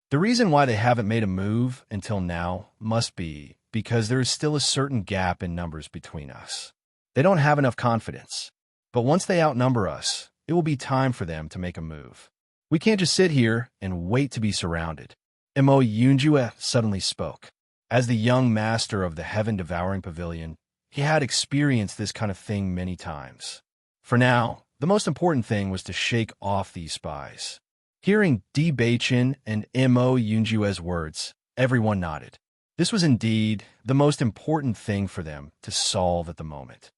The reason why they haven't made a move until now must be because there is still a certain gap in numbers between us. They don't have enough confidence. But once they outnumber us, it will be time for them to make a move. We can't just sit here and wait to be surrounded. Mo Yunjue suddenly spoke. As the young master of the Heaven-Devouring Pavilion, he had experienced this kind of thing many times. For now, the most important thing was to shake off these spies. Hearing Di Beichen and Mo Yunjue's words, everyone nodded. This was indeed the most important thing for them to solve at the moment.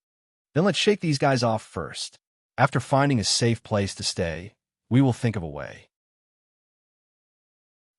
Then let's shake these guys off first. After finding a safe place to stay, we will think of a way.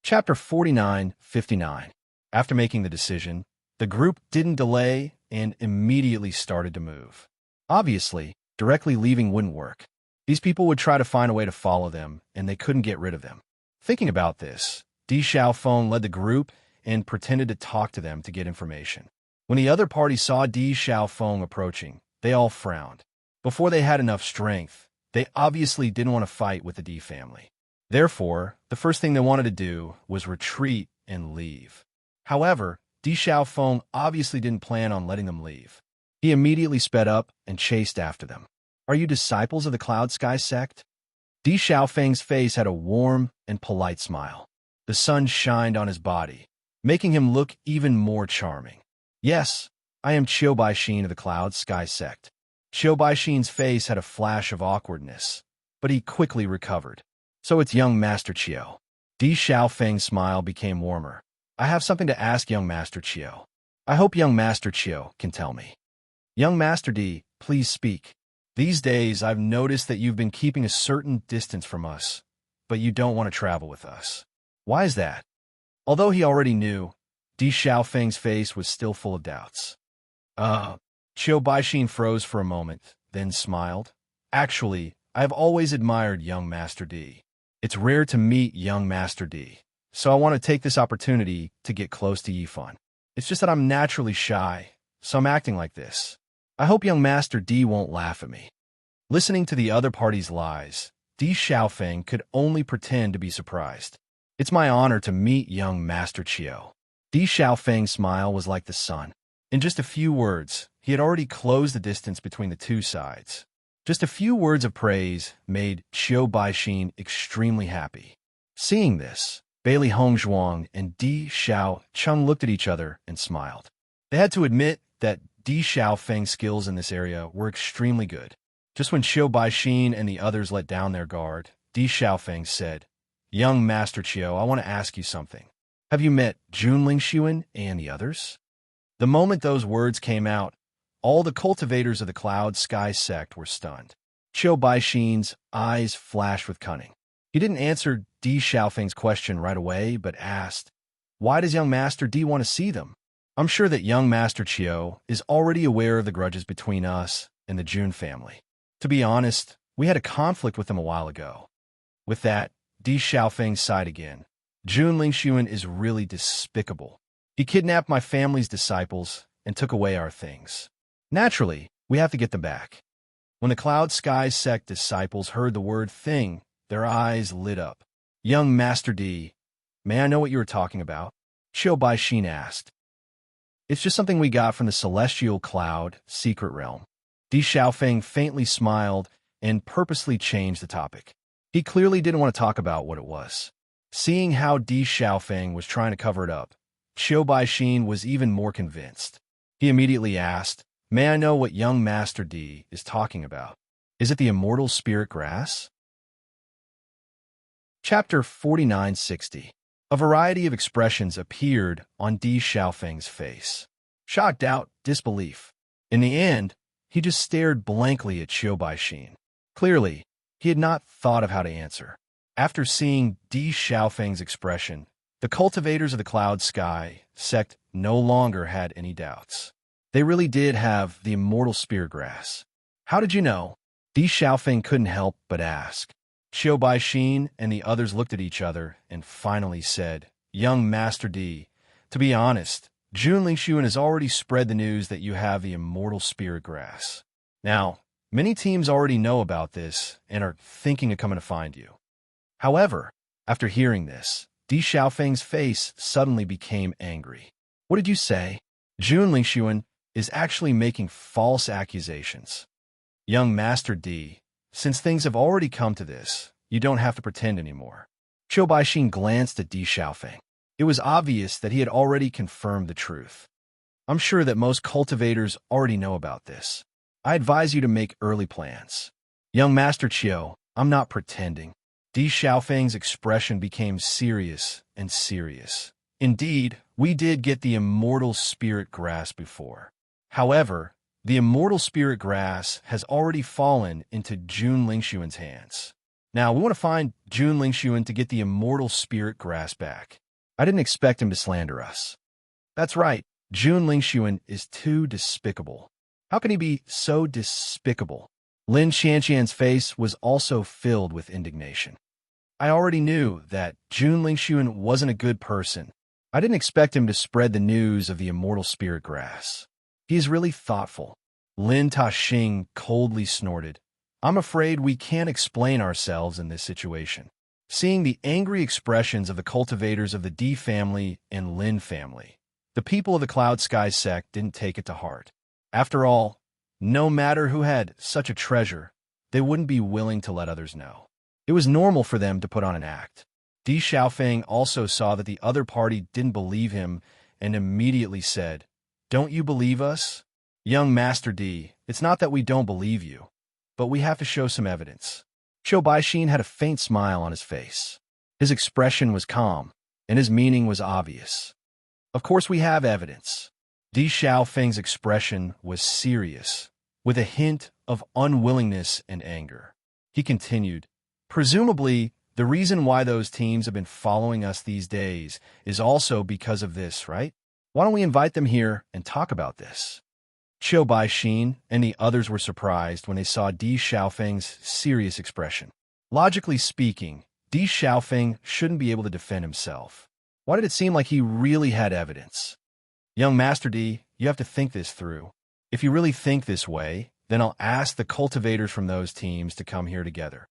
Chapter 4959. After making the decision, the group didn't delay and immediately started to move. Obviously, directly leaving wouldn't work. These people would try to find a way to follow them, and they couldn't get rid of them. Thinking about this, Di Xiaofeng led the group and pretended to talk to them to get information. When the other party saw Di Xiaofeng approaching, they all frowned. Before they had enough strength, they obviously didn't want to fight with the Di family. Therefore, the first thing they wanted to do was retreat and leave. However, Di Xiaofeng obviously didn't plan on letting them leave. He immediately sped up and chased after them. Are you disciples of the Cloud Sky sect? Di Xiaofeng's face had a warm and polite smile. The sun shined on his body, making him look even more charming. Yes, I am Qiu Baixin of the Cloud Sky sect. Qiu Baixin's face had a flash of awkwardness, but he quickly recovered. So it's young Master Qiu. Di Xiaofeng's smile became warmer. I have something to ask young Master Qiu. I hope young Master Qiu can tell me. Young Master Di, please speak. These days, I've noticed that you've been keeping a certain distance from us, but you don't want to travel with us. Why is that? Although he already knew, Di Xiaofeng's face was still full of doubts. Qiu Baixin froze for a moment, then smiled. Actually, I have always admired young Master Di. It's rare to meet young Master Di, so I want to take this opportunity to get close to Yifan. It's just that I'm naturally shy, so I'm acting like this. I hope young Master Di won't laugh at me. Listening to the other party's lies, Di Xiaofeng could only pretend to be surprised. It's my honor to meet young Master Qiu. Di Xiaofeng's smile was like the sun. In just a few words, he had already closed the distance between the two sides. Just a few words of praise made Qiu Baixin extremely happy. Seeing this, Bailey Hongzhuang and Di Xiaocheng looked at each other and smiled. They had to admit that Di Xiaofeng's skills in this area were extremely good. Just when Qiu Baixin and the others let down their guard, Di Xiaofeng said, Young Master Qiu, I want to ask you something. Have you met Jun Lingxuan and the others? The moment those words came out, all the cultivators of the Cloud Sky sect were stunned. Qiu Baixin's eyes flashed with cunning. He didn't answer Di Xiaofeng's question right away, but asked, Why does young Master Di want to see them? I'm sure that young Master Qiu is already aware of the grudges between us and the Jun family. To be honest, we had a conflict with them a while ago. With that, Di Xiaofeng sighed again. Jun Lingxuan is really despicable. He kidnapped my family's disciples and took away our things. Naturally, we have to get them back. When the Cloud Sky sect disciples heard the word thing, their eyes lit up. Young Master Di, may I know what you were talking about? Qiu Baixin asked. It's just something we got from the Celestial Cloud secret realm. Di Xiaofeng faintly smiled and purposely changed the topic. He clearly didn't want to talk about what it was. Seeing how Di Xiaofeng was trying to cover it up, Qiu Baixin was even more convinced. He immediately asked, May I know what young Master Di is talking about? Is it the immortal spirit grass? Chapter 4960. A variety of expressions appeared on Di Xiaofeng's face. Shock, doubt, disbelief. In the end, he just stared blankly at Qiu Baixin. Clearly, he had not thought of how to answer. After seeing Di Xiaofeng's expression, the cultivators of the Cloud Sky sect no longer had any doubts. They really did have the immortal spirit grass. How did you know? Di Xiaofeng couldn't help but ask. Qiu Baixin and the others looked at each other and finally said, Young Master Di, to be honest, Jun Lingxuan has already spread the news that you have the immortal spirit grass. Now, many teams already know about this and are thinking of coming to find you. However, after hearing this, Di Xiaofeng's face suddenly became angry. What did you say? Jun Lingxuan is actually making false accusations. Young Master Di, since things have already come to this, you don't have to pretend anymore. Qiu Baixin glanced at Di Xiaofeng. It was obvious that he had already confirmed the truth. I'm sure that most cultivators already know about this. I advise you to make early plans. Young Master Qiu, I'm not pretending. Di Xiaofeng's expression became serious and serious. Indeed, we did get the immortal spirit grass before. However, the immortal spirit grass has already fallen into Jun Lingxuan's hands. Now, we want to find Jun Lingxuan to get the immortal spirit grass back. I didn't expect him to slander us. That's right, Jun Lingxuan is too despicable. How can he be so despicable? Lin Xianxian's face was also filled with indignation. I already knew that Jun Lingxuan wasn't a good person. I didn't expect him to spread the news of the immortal spirit grass. He is really thoughtful. Lin Taxing coldly snorted. I'm afraid we can't explain ourselves in this situation. Seeing the angry expressions of the cultivators of the Di family and Lin family, The people of the Cloud Sky sect didn't take it to heart. After all, no matter who had such a treasure, they wouldn't be willing to let others know. It was normal for them to put on an act. Di Xiaofeng also saw that the other party didn't believe him and immediately said, "Don't you believe us? Young Master Di, it's not that we don't believe you, but we have to show some evidence." Qiu Baixin had a faint smile on his face. His expression was calm, and his meaning was obvious. "Of course we have evidence." Di Xiaofeng's expression was serious, with a hint of unwillingness and anger. He continued, "Presumably, the reason why those teams have been following us these days is also because of this, right? Why don't we invite them here and talk about this?" Qiu Baixin and the others were surprised when they saw Di Xiaofeng's serious expression. Logically speaking, Di Xiaofeng shouldn't be able to defend himself. Why did it seem like he really had evidence? "Young Master Di, you have to think this through. If you really think this way, then I'll ask the cultivators from those teams to come here together.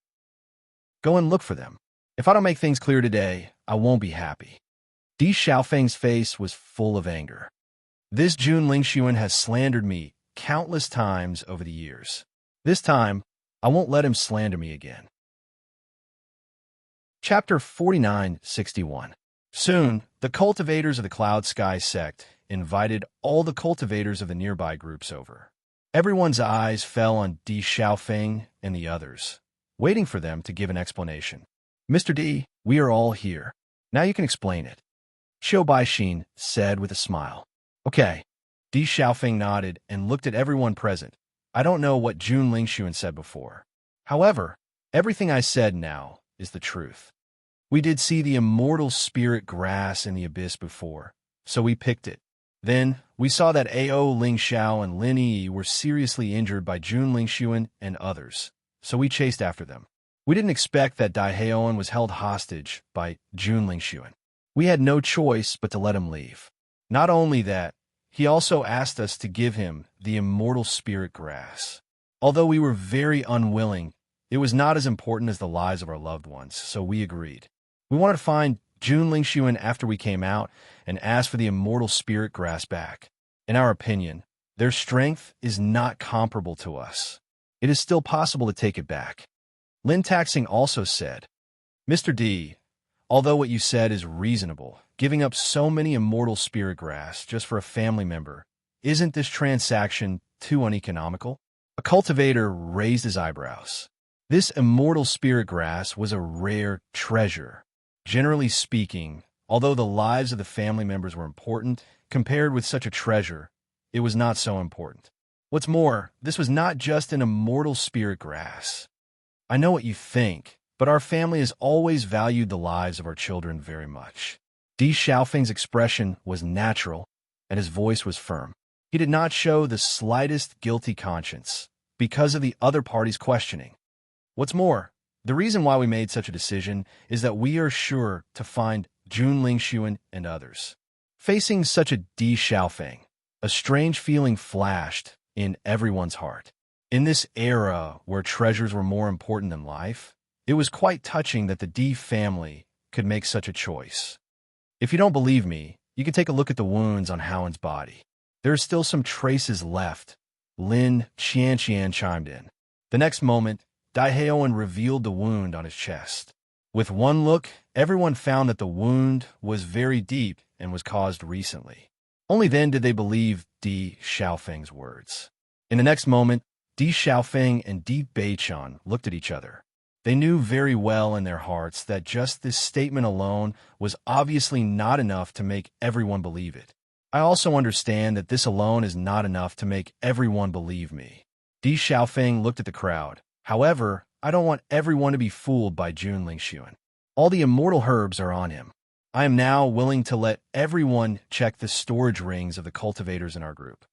Go and look for them. If I don't make things clear today, I won't be happy." Di Xiaofeng's face was full of anger. "This Jun Lingxuan has slandered me countless times over the years. This time, I won't let him slander me again." Chapter 4961. Soon, the cultivators of the Cloud Sky sect invited all the cultivators of the nearby groups over. Everyone's eyes fell on Di Xiaofeng and the others, waiting for them to give an explanation. "Mr. Di, we are all here. Now you can explain it," Qiu Baixin said with a smile. "Okay." Di Xiaofeng nodded and looked at everyone present. "I don't know what Jun Lingxuan said before. However, everything I said now is the truth. We did see the immortal spirit grass in the abyss before, so we picked it. Then, we saw that Ao Ling Xiao and Lin Yi were seriously injured by Jun Lingxuan and others, so we chased after them. We didn't expect that Dai Haoan was held hostage by Jun Lingxuan. We had no choice but to let him leave. Not only that, he also asked us to give him the immortal spirit grass. Although we were very unwilling, it was not as important as the lives of our loved ones, so we agreed. We wanted to find Jun Lingxuan after we came out and ask for the immortal spirit grass back. In our opinion, their strength is not comparable to us. It is still possible to take it back." Lin Taxing also said, "Mr. D, although what you said is reasonable, giving up so many immortal spirit grass just for a family member, isn't this transaction too uneconomical?" A cultivator raised his eyebrows. This immortal spirit grass was a rare treasure. Generally speaking, although the lives of the family members were important, compared with such a treasure, it was not so important. What's more, this was not just an immortal spirit grass. I know what you think, but our family has always valued the lives of our children very much. Di Xiaofeng's expression was natural, and his voice was firm. He did not show the slightest guilty conscience because of the other party's questioning. What's more, the reason why we made such a decision is that we are sure to find Jun Lingxuan and others. Facing such a Di Xiaofeng, a strange feeling flashed in everyone's heart. In this era where treasures were more important than life, it was quite touching that the Di family could make such a choice. If you don't believe me, you can take a look at the wounds on Howen's body. There are still some traces left. Lin Qianqian chimed in. The next moment, Dai Haoan revealed the wound on his chest. With one look, everyone found that the wound was very deep and was caused recently. Only then did they believe Di Xiaofeng's words. In the next moment, Di Xiaofeng and Di Beichon looked at each other. They knew very well in their hearts that just this statement alone was obviously not enough to make everyone believe it. I also understand that this alone is not enough to make everyone believe me. Di Xiaofeng looked at the crowd. However, I don't want everyone to be fooled by Jun Lingxuan. All the immortal herbs are on him. I am now willing to let everyone check the storage rings of the cultivators in our group.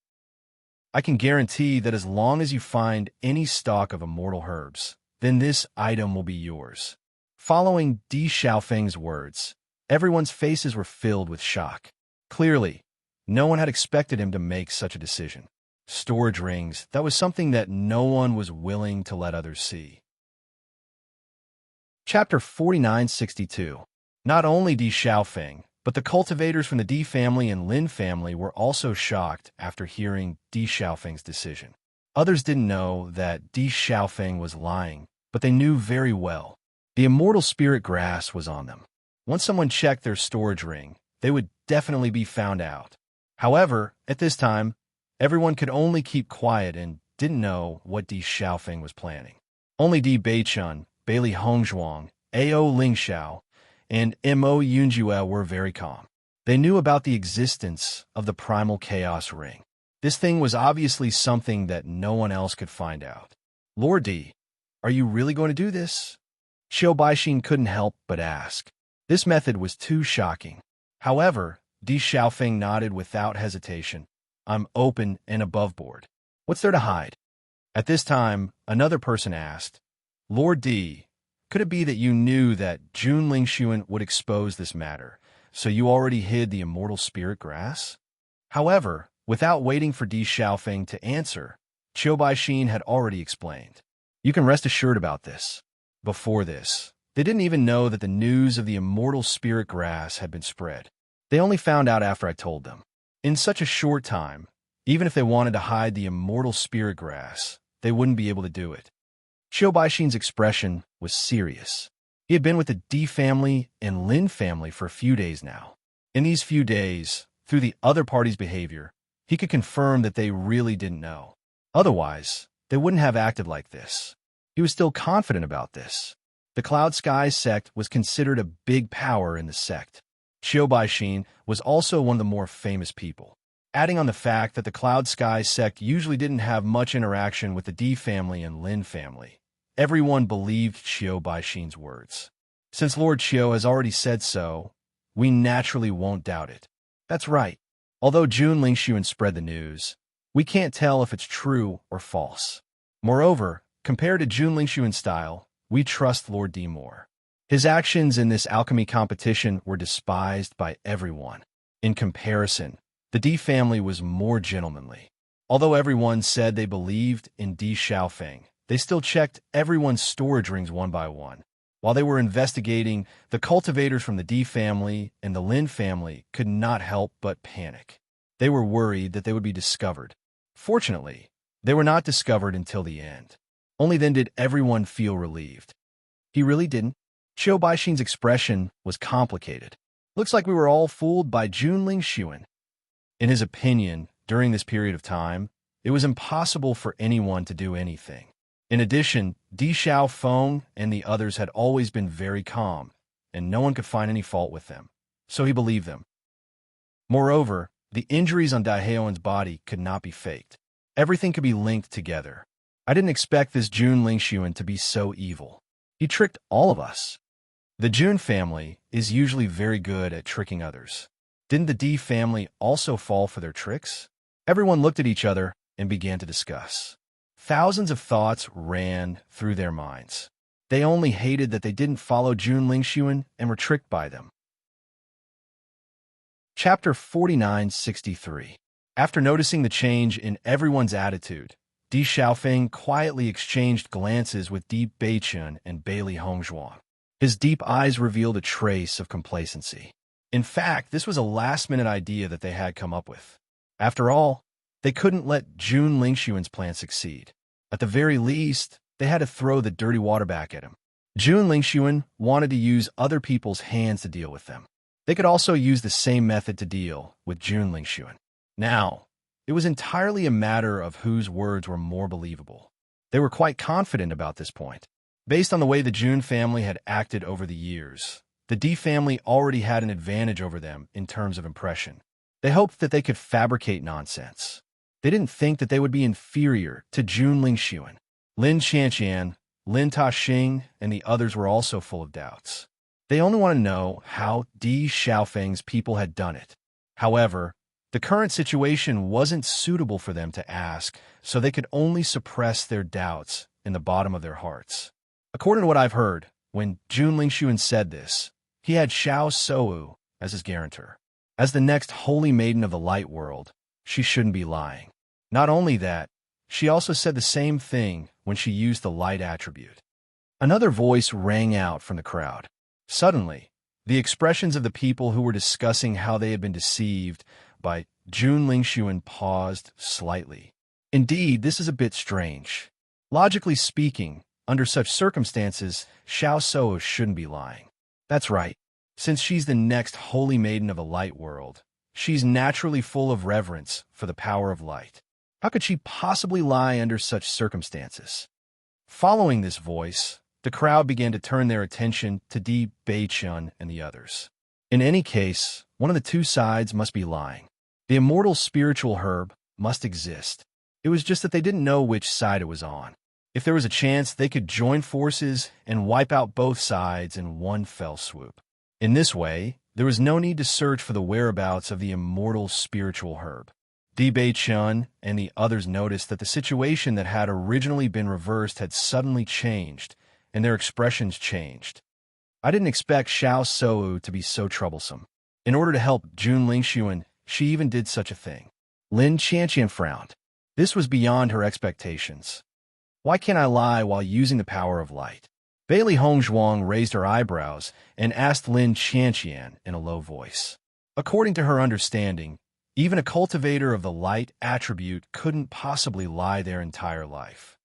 I can guarantee that as long as you find any stock of immortal herbs, then this item will be yours. Following Di Xiaofeng's words, everyone's faces were filled with shock. Clearly, no one had expected him to make such a decision. Storage rings, that was something that no one was willing to let others see. Chapter 4962. Not only Di Xiaofeng, But the cultivators from the Di family and Lin family were also shocked after hearing Di Xiaofeng's decision. Others didn't know that Di Xiaofeng was lying, but they knew very well. The immortal spirit grass was on them. Once someone checked their storage ring, they would definitely be found out. However, at this time, everyone could only keep quiet and didn't know what Di Xiaofeng was planning. Only Di Beichun, Bailey Hongzhuang, Ao Lingxiao, and Mo Yunjue were very calm. They knew about the existence of the primal chaos ring. This thing was obviously something that no one else could find out. Lord Di, are you really going to do this? Qiu Baixin couldn't help but ask. This method was too shocking. However, Di Xiaofeng nodded without hesitation. I'm open and above board. What's there to hide? At this time, another person asked, Lord Di, could it be that you knew that Jun Lingxuan would expose this matter, so you already hid the immortal spirit grass? However, without waiting for Di Xiaofeng to answer, Qiu Baixin had already explained. You can rest assured about this. Before this, they didn't even know that the news of the immortal spirit grass had been spread. They only found out after I told them. In such a short time, even if they wanted to hide the immortal spirit grass, they wouldn't be able to do it. Qiu Baixin's expression was serious. He had been with the Di family and Lin family for a few days now. In these few days, through the other party's behavior, he could confirm that they really didn't know. Otherwise, they wouldn't have acted like this. He was still confident about this. The Cloud Sky sect was considered a big power in the sect. Qiu Baixin was also one of the more famous people. Adding on the fact that the Cloud Sky sect usually didn't have much interaction with the Di family and Lin family, everyone believed Qiu Baixin's words. Since Lord Qiu has already said so, we naturally won't doubt it. That's right. Although Jun Lingxuan spread the news, we can't tell if it's true or false. Moreover, compared to Jun Lingxuan's style, we trust Lord Di more. His actions in this alchemy competition were despised by everyone. In comparison, the Di family was more gentlemanly. Although everyone said they believed in Di Xiaofeng, they still checked everyone's storage rings one by one. While they were investigating, the cultivators from the Di family and the Lin family could not help but panic. They were worried that they would be discovered. Fortunately, they were not discovered until the end. Only then did everyone feel relieved. He really didn't. Qiu Baixin's expression was complicated. Looks like we were all fooled by Jun Lingxuan. In his opinion, during this period of time, it was impossible for anyone to do anything. In addition, Di Xiaofeng and the others had always been very calm, and no one could find any fault with them, so he believed them. Moreover, the injuries on Daiheoan's body could not be faked. Everything could be linked together. I didn't expect this Jun Lingxuan to be so evil. He tricked all of us. The Jun family is usually very good at tricking others. Didn't the Di family also fall for their tricks? Everyone looked at each other and began to discuss. Thousands of thoughts ran through their minds. They only hated that they didn't follow Jun Lingxuan and were tricked by them. Chapter 4963. After noticing the change in everyone's attitude, Di Xiaofeng quietly exchanged glances with Di Beichun and Bailey Hongzhuang. His deep eyes revealed a trace of complacency. In fact, this was a last-minute idea that they had come up with. After all, they couldn't let Jun Lingxuan's plan succeed. At the very least, they had to throw the dirty water back at him. Jun Lingxuan wanted to use other people's hands to deal with them. They could also use the same method to deal with Jun Lingxuan. Now, it was entirely a matter of whose words were more believable. They were quite confident about this point. Based on the way the Jun family had acted over the years, the Di family already had an advantage over them in terms of impression. They hoped that they could fabricate nonsense. They didn't think that they would be inferior to Jun Lingxuan. Lin Qianqian, Lin Taxing, and the others were also full of doubts. They only want to know how Di Xiaofeng's people had done it. However, the current situation wasn't suitable for them to ask, so they could only suppress their doubts in the bottom of their hearts. According to what I've heard, when Jun Lingxuan said this, he had Xiao Sowu as his guarantor. As the next holy maiden of the light world, she shouldn't be lying. Not only that, she also said the same thing when she used the light attribute. Another voice rang out from the crowd. Suddenly, The expressions of the people who were discussing how they had been deceived by Jun Lingxuan paused slightly. Indeed, this is a bit strange. Logically speaking, under such circumstances, Xiao Suo shouldn't be lying. That's right. Since she's the next holy maiden of the light world, she's naturally full of reverence for the power of light. How could she possibly lie under such circumstances? Following this voice, the crowd began to turn their attention to Di Beichun and the others. In any case, one of the two sides must be lying. The immortal spiritual herb must exist. It was just that they didn't know which side it was on. If there was a chance, they could join forces and wipe out both sides in one fell swoop. In this way, there was no need to search for the whereabouts of the immortal spiritual herb. Di Beichun and the others noticed that the situation that had originally been reversed had suddenly changed, and their expressions changed. I didn't expect Xiao Suo to be so troublesome. In order to help Jun Lingxuan, she even did such a thing. Lin Qianqian frowned. This was beyond her expectations. Why can't I lie while using the power of light? Bailey Hongzhuang raised her eyebrows and asked Lin Qianqian in a low voice. According to her understanding, even a cultivator of the light attribute couldn't possibly lie their entire life.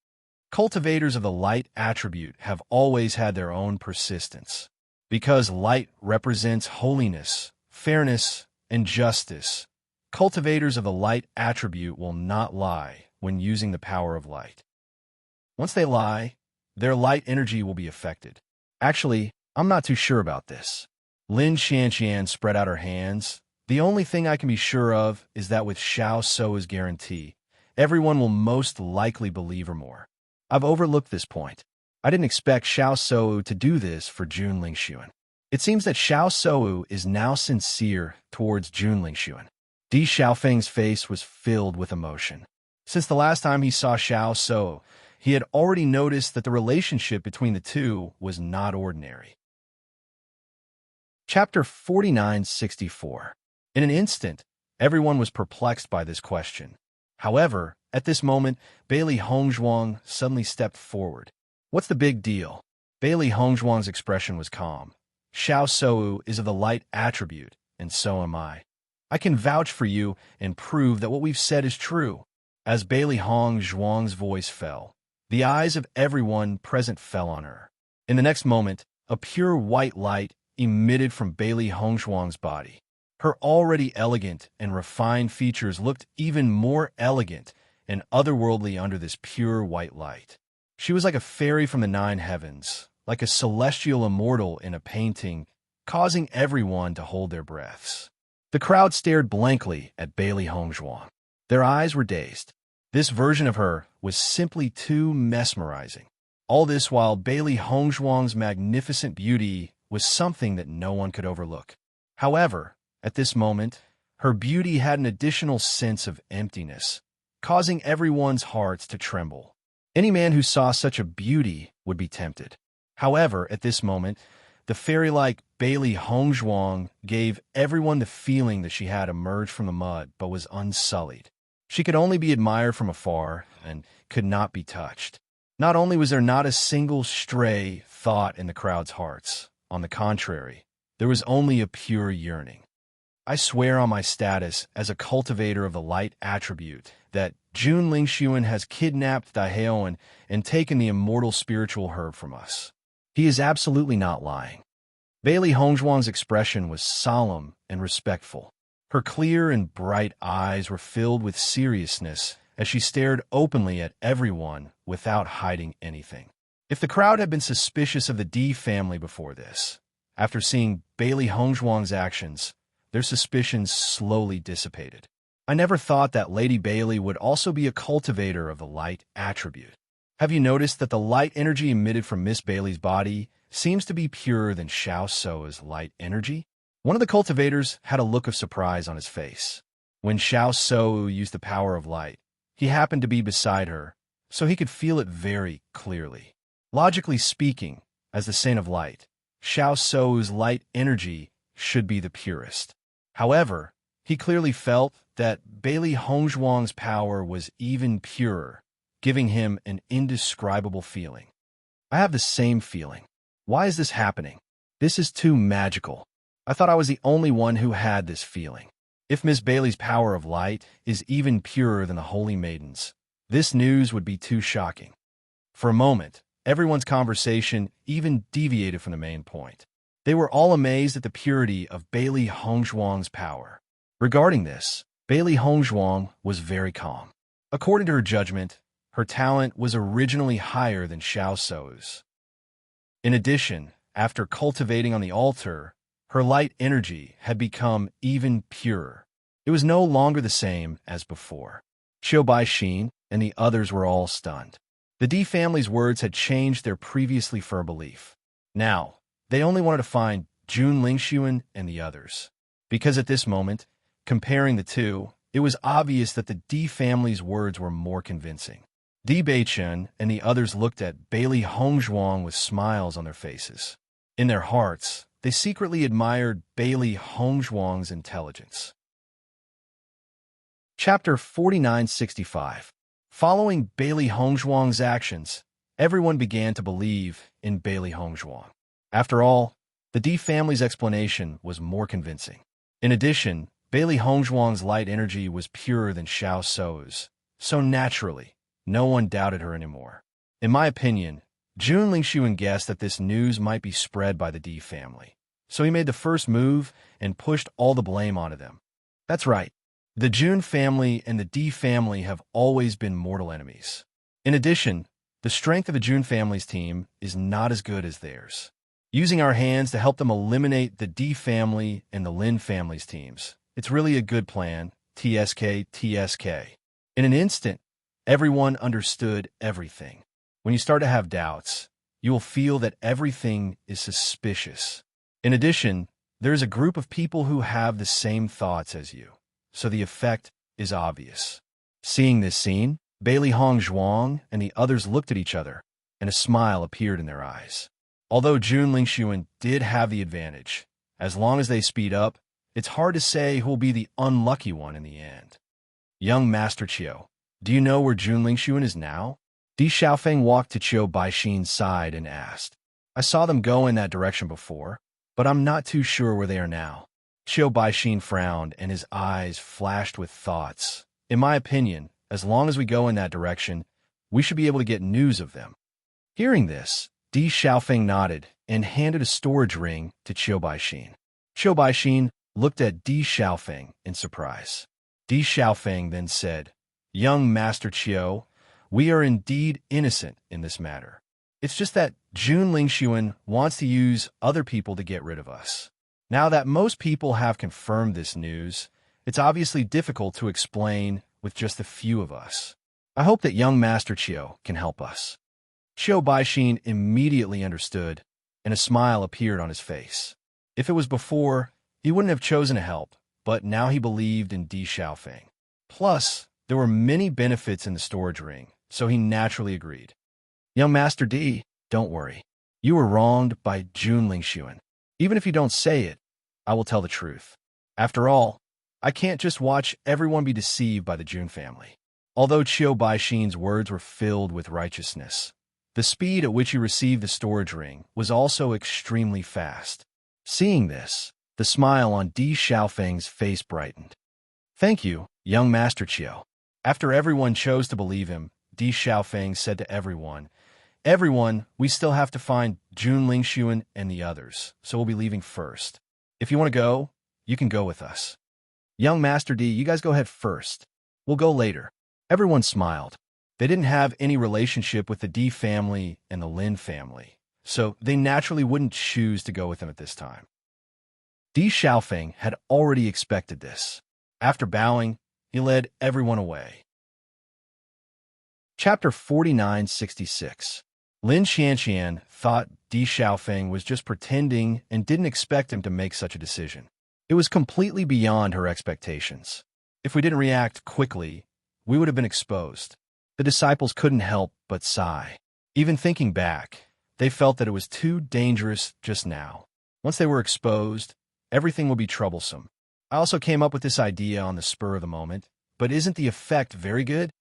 Cultivators of the light attribute have always had their own persistence. Because light represents holiness, fairness, and justice, cultivators of the light attribute will not lie when using the power of light. Once they lie, their light energy will be affected. Actually, I'm not too sure about this. Lin Qianqian spread out her hands. The only thing I can be sure of is that with Xiao Suo's guarantee, everyone will most likely believe her more. I've overlooked this point. I didn't expect Xiao Suo to do this for Jun Lingxuan. It seems that Xiao Suo is now sincere towards Jun Lingxuan. Di Xiaofeng's face was filled with emotion. Since the last time he saw Xiao Suo, he had already noticed that the relationship between the two was not ordinary. Chapter 4964. In an instant, everyone was perplexed by this question. However, at this moment, Bailey Hongzhuang suddenly stepped forward. What's the big deal? Bailey Hongzhuang's expression was calm. Xiao Suo is of the light attribute, and so am I. I can vouch for you and prove that what we've said is true. As Bailey Hongzhuang's voice fell, the eyes of everyone present fell on her. In the next moment, a pure white light emitted from Bailey Hongzhuang's body. Her already elegant and refined features looked even more elegant and otherworldly under this pure white light. She was like a fairy from the 9 heavens, like a celestial immortal in a painting, causing everyone to hold their breaths. The crowd stared blankly at Bailey Hongzhuang. Their eyes were dazed. This version of her was simply too mesmerizing. All this while Bailey Hongzhuang's magnificent beauty was something that no one could overlook. However, at this moment, her beauty had an additional sense of emptiness, causing everyone's hearts to tremble. Any man who saw such a beauty would be tempted. However, at this moment, the fairy-like Bailey Hongzhuang gave everyone the feeling that she had emerged from the mud but was unsullied. She could only be admired from afar and could not be touched. Not only was there not a single stray thought in the crowd's hearts, on the contrary, there was only a pure yearning. I swear on my status as a cultivator of the light attribute that Jun Lingxuan has kidnapped Daiheoan and taken the immortal spiritual herb from us. He is absolutely not lying. Bailey Hongzhuang's expression was solemn and respectful. Her clear and bright eyes were filled with seriousness as she stared openly at everyone without hiding anything. If the crowd had been suspicious of the Di family before this, after seeing Bailey Hongzhuang's actions, their suspicions slowly dissipated. I never thought that Lady Bailey would also be a cultivator of the light attribute. Have you noticed that the light energy emitted from Miss Bailey's body seems to be purer than Xiao Suo's light energy? One of the cultivators had a look of surprise on his face. When Xiao Suo used the power of light, he happened to be beside her, so he could feel it very clearly. Logically speaking, as the Saint of Light, Xiao Suo's light energy should be the purest. However, he clearly felt that Bailey Hongzhuang's power was even purer, giving him an indescribable feeling. I have the same feeling. Why is this happening? This is too magical. I thought I was the only one who had this feeling. If Miss Bailey's power of light is even purer than the Holy Maiden's, this news would be too shocking. For a moment, everyone's conversation even deviated from the main point. They were all amazed at the purity of Bailey Hongzhuang's power. Regarding this, Bailey Hongzhuang was very calm. According to her judgment, her talent was originally higher than Xiao Sou's. In addition, after cultivating on the altar, her light energy had become even purer. It was no longer the same as before. Qiu Baixin and the others were all stunned. The D family's words had changed their previously firm belief. Now, they only wanted to find Jun Lingxuan and the others. Because at this moment, comparing the two, it was obvious that the D family's words were more convincing. Di Beichen and the others looked at Bailey Hongzhuang with smiles on their faces. In their hearts, they secretly admired Bailey Hongzhuang's intelligence. Chapter 4965. Following Bailey Hongzhuang's actions, everyone began to believe in Bailey Hongzhuang. After all, the D family's explanation was more convincing. In addition, Bailey Hongzhuang's light energy was purer than Xiao Sou's, so naturally, no one doubted her anymore. In my opinion, Jun Lingxuan guessed that this news might be spread by the D family, so he made the first move and pushed all the blame onto them. That's right. The Jun family and the D family have always been mortal enemies. In addition, the strength of the Jun family's team is not as good as theirs. Using our hands to help them eliminate the D family and the Lin family's teams, it's really a good plan, TSK. In an instant, everyone understood everything. When you start to have doubts, you will feel that everything is suspicious. In addition, there is a group of people who have the same thoughts as you, so the effect is obvious. Seeing this scene, Bailey Hongzhuang and the others looked at each other, and a smile appeared in their eyes. Although Jun Lingxuan did have the advantage, as long as they speed up, it's hard to say who will be the unlucky one in the end. Young Master Qiu, do you know where Jun Lingxuan is now? Di Xiaofeng walked to Qiu Baixin's side and asked. I saw them go in that direction before, but I'm not too sure where they are now. Qiu Baixin frowned and his eyes flashed with thoughts. In my opinion, as long as we go in that direction, we should be able to get news of them. Hearing this, Di Xiaofeng nodded and handed a storage ring to Qiu Baixin. Qiu Baixin looked at Di Xiaofeng in surprise. Di Xiaofeng then said, Young Master Qiu, we are indeed innocent in this matter. It's just that Jun Lingxuan wants to use other people to get rid of us. Now that most people have confirmed this news, it's obviously difficult to explain with just a few of us. I hope that young Master Qiu can help us. Qiu Baixin immediately understood, and a smile appeared on his face. If it was before, he wouldn't have chosen to help, but now he believed in Di Xiaofeng. Plus, there were many benefits in the storage ring, so he naturally agreed. Young Master Di, don't worry. You were wronged by Jun Lingxuan. Even if you don't say it, I will tell the truth. After all, I can't just watch everyone be deceived by the Jun family. Although Qiu Baixin's words were filled with righteousness, the speed at which he received the storage ring was also extremely fast. Seeing this, the smile on Di Xiaofeng's face brightened. Thank you, young Master Qiu. After everyone chose to believe him, Di Xiaofeng said to everyone, Everyone, we still have to find Jun Lingxuan and the others, so we'll be leaving first. If you want to go, you can go with us. Young Master Di, you guys go ahead first. We'll go later. Everyone smiled. They didn't have any relationship with the Di family and the Lin family, so they naturally wouldn't choose to go with them at this time. Di Xiaofeng had already expected this. After bowing, he led everyone away. Chapter 4966. Lin Xianxian thought Di Xiaofeng was just pretending and didn't expect him to make such a decision. It was completely beyond her expectations. If we didn't react quickly, we would have been exposed. The disciples couldn't help but sigh. Even thinking back, they felt that it was too dangerous just now. Once they were exposed, everything would be troublesome. I also came up with this idea on the spur of the moment, but isn't the effect very good?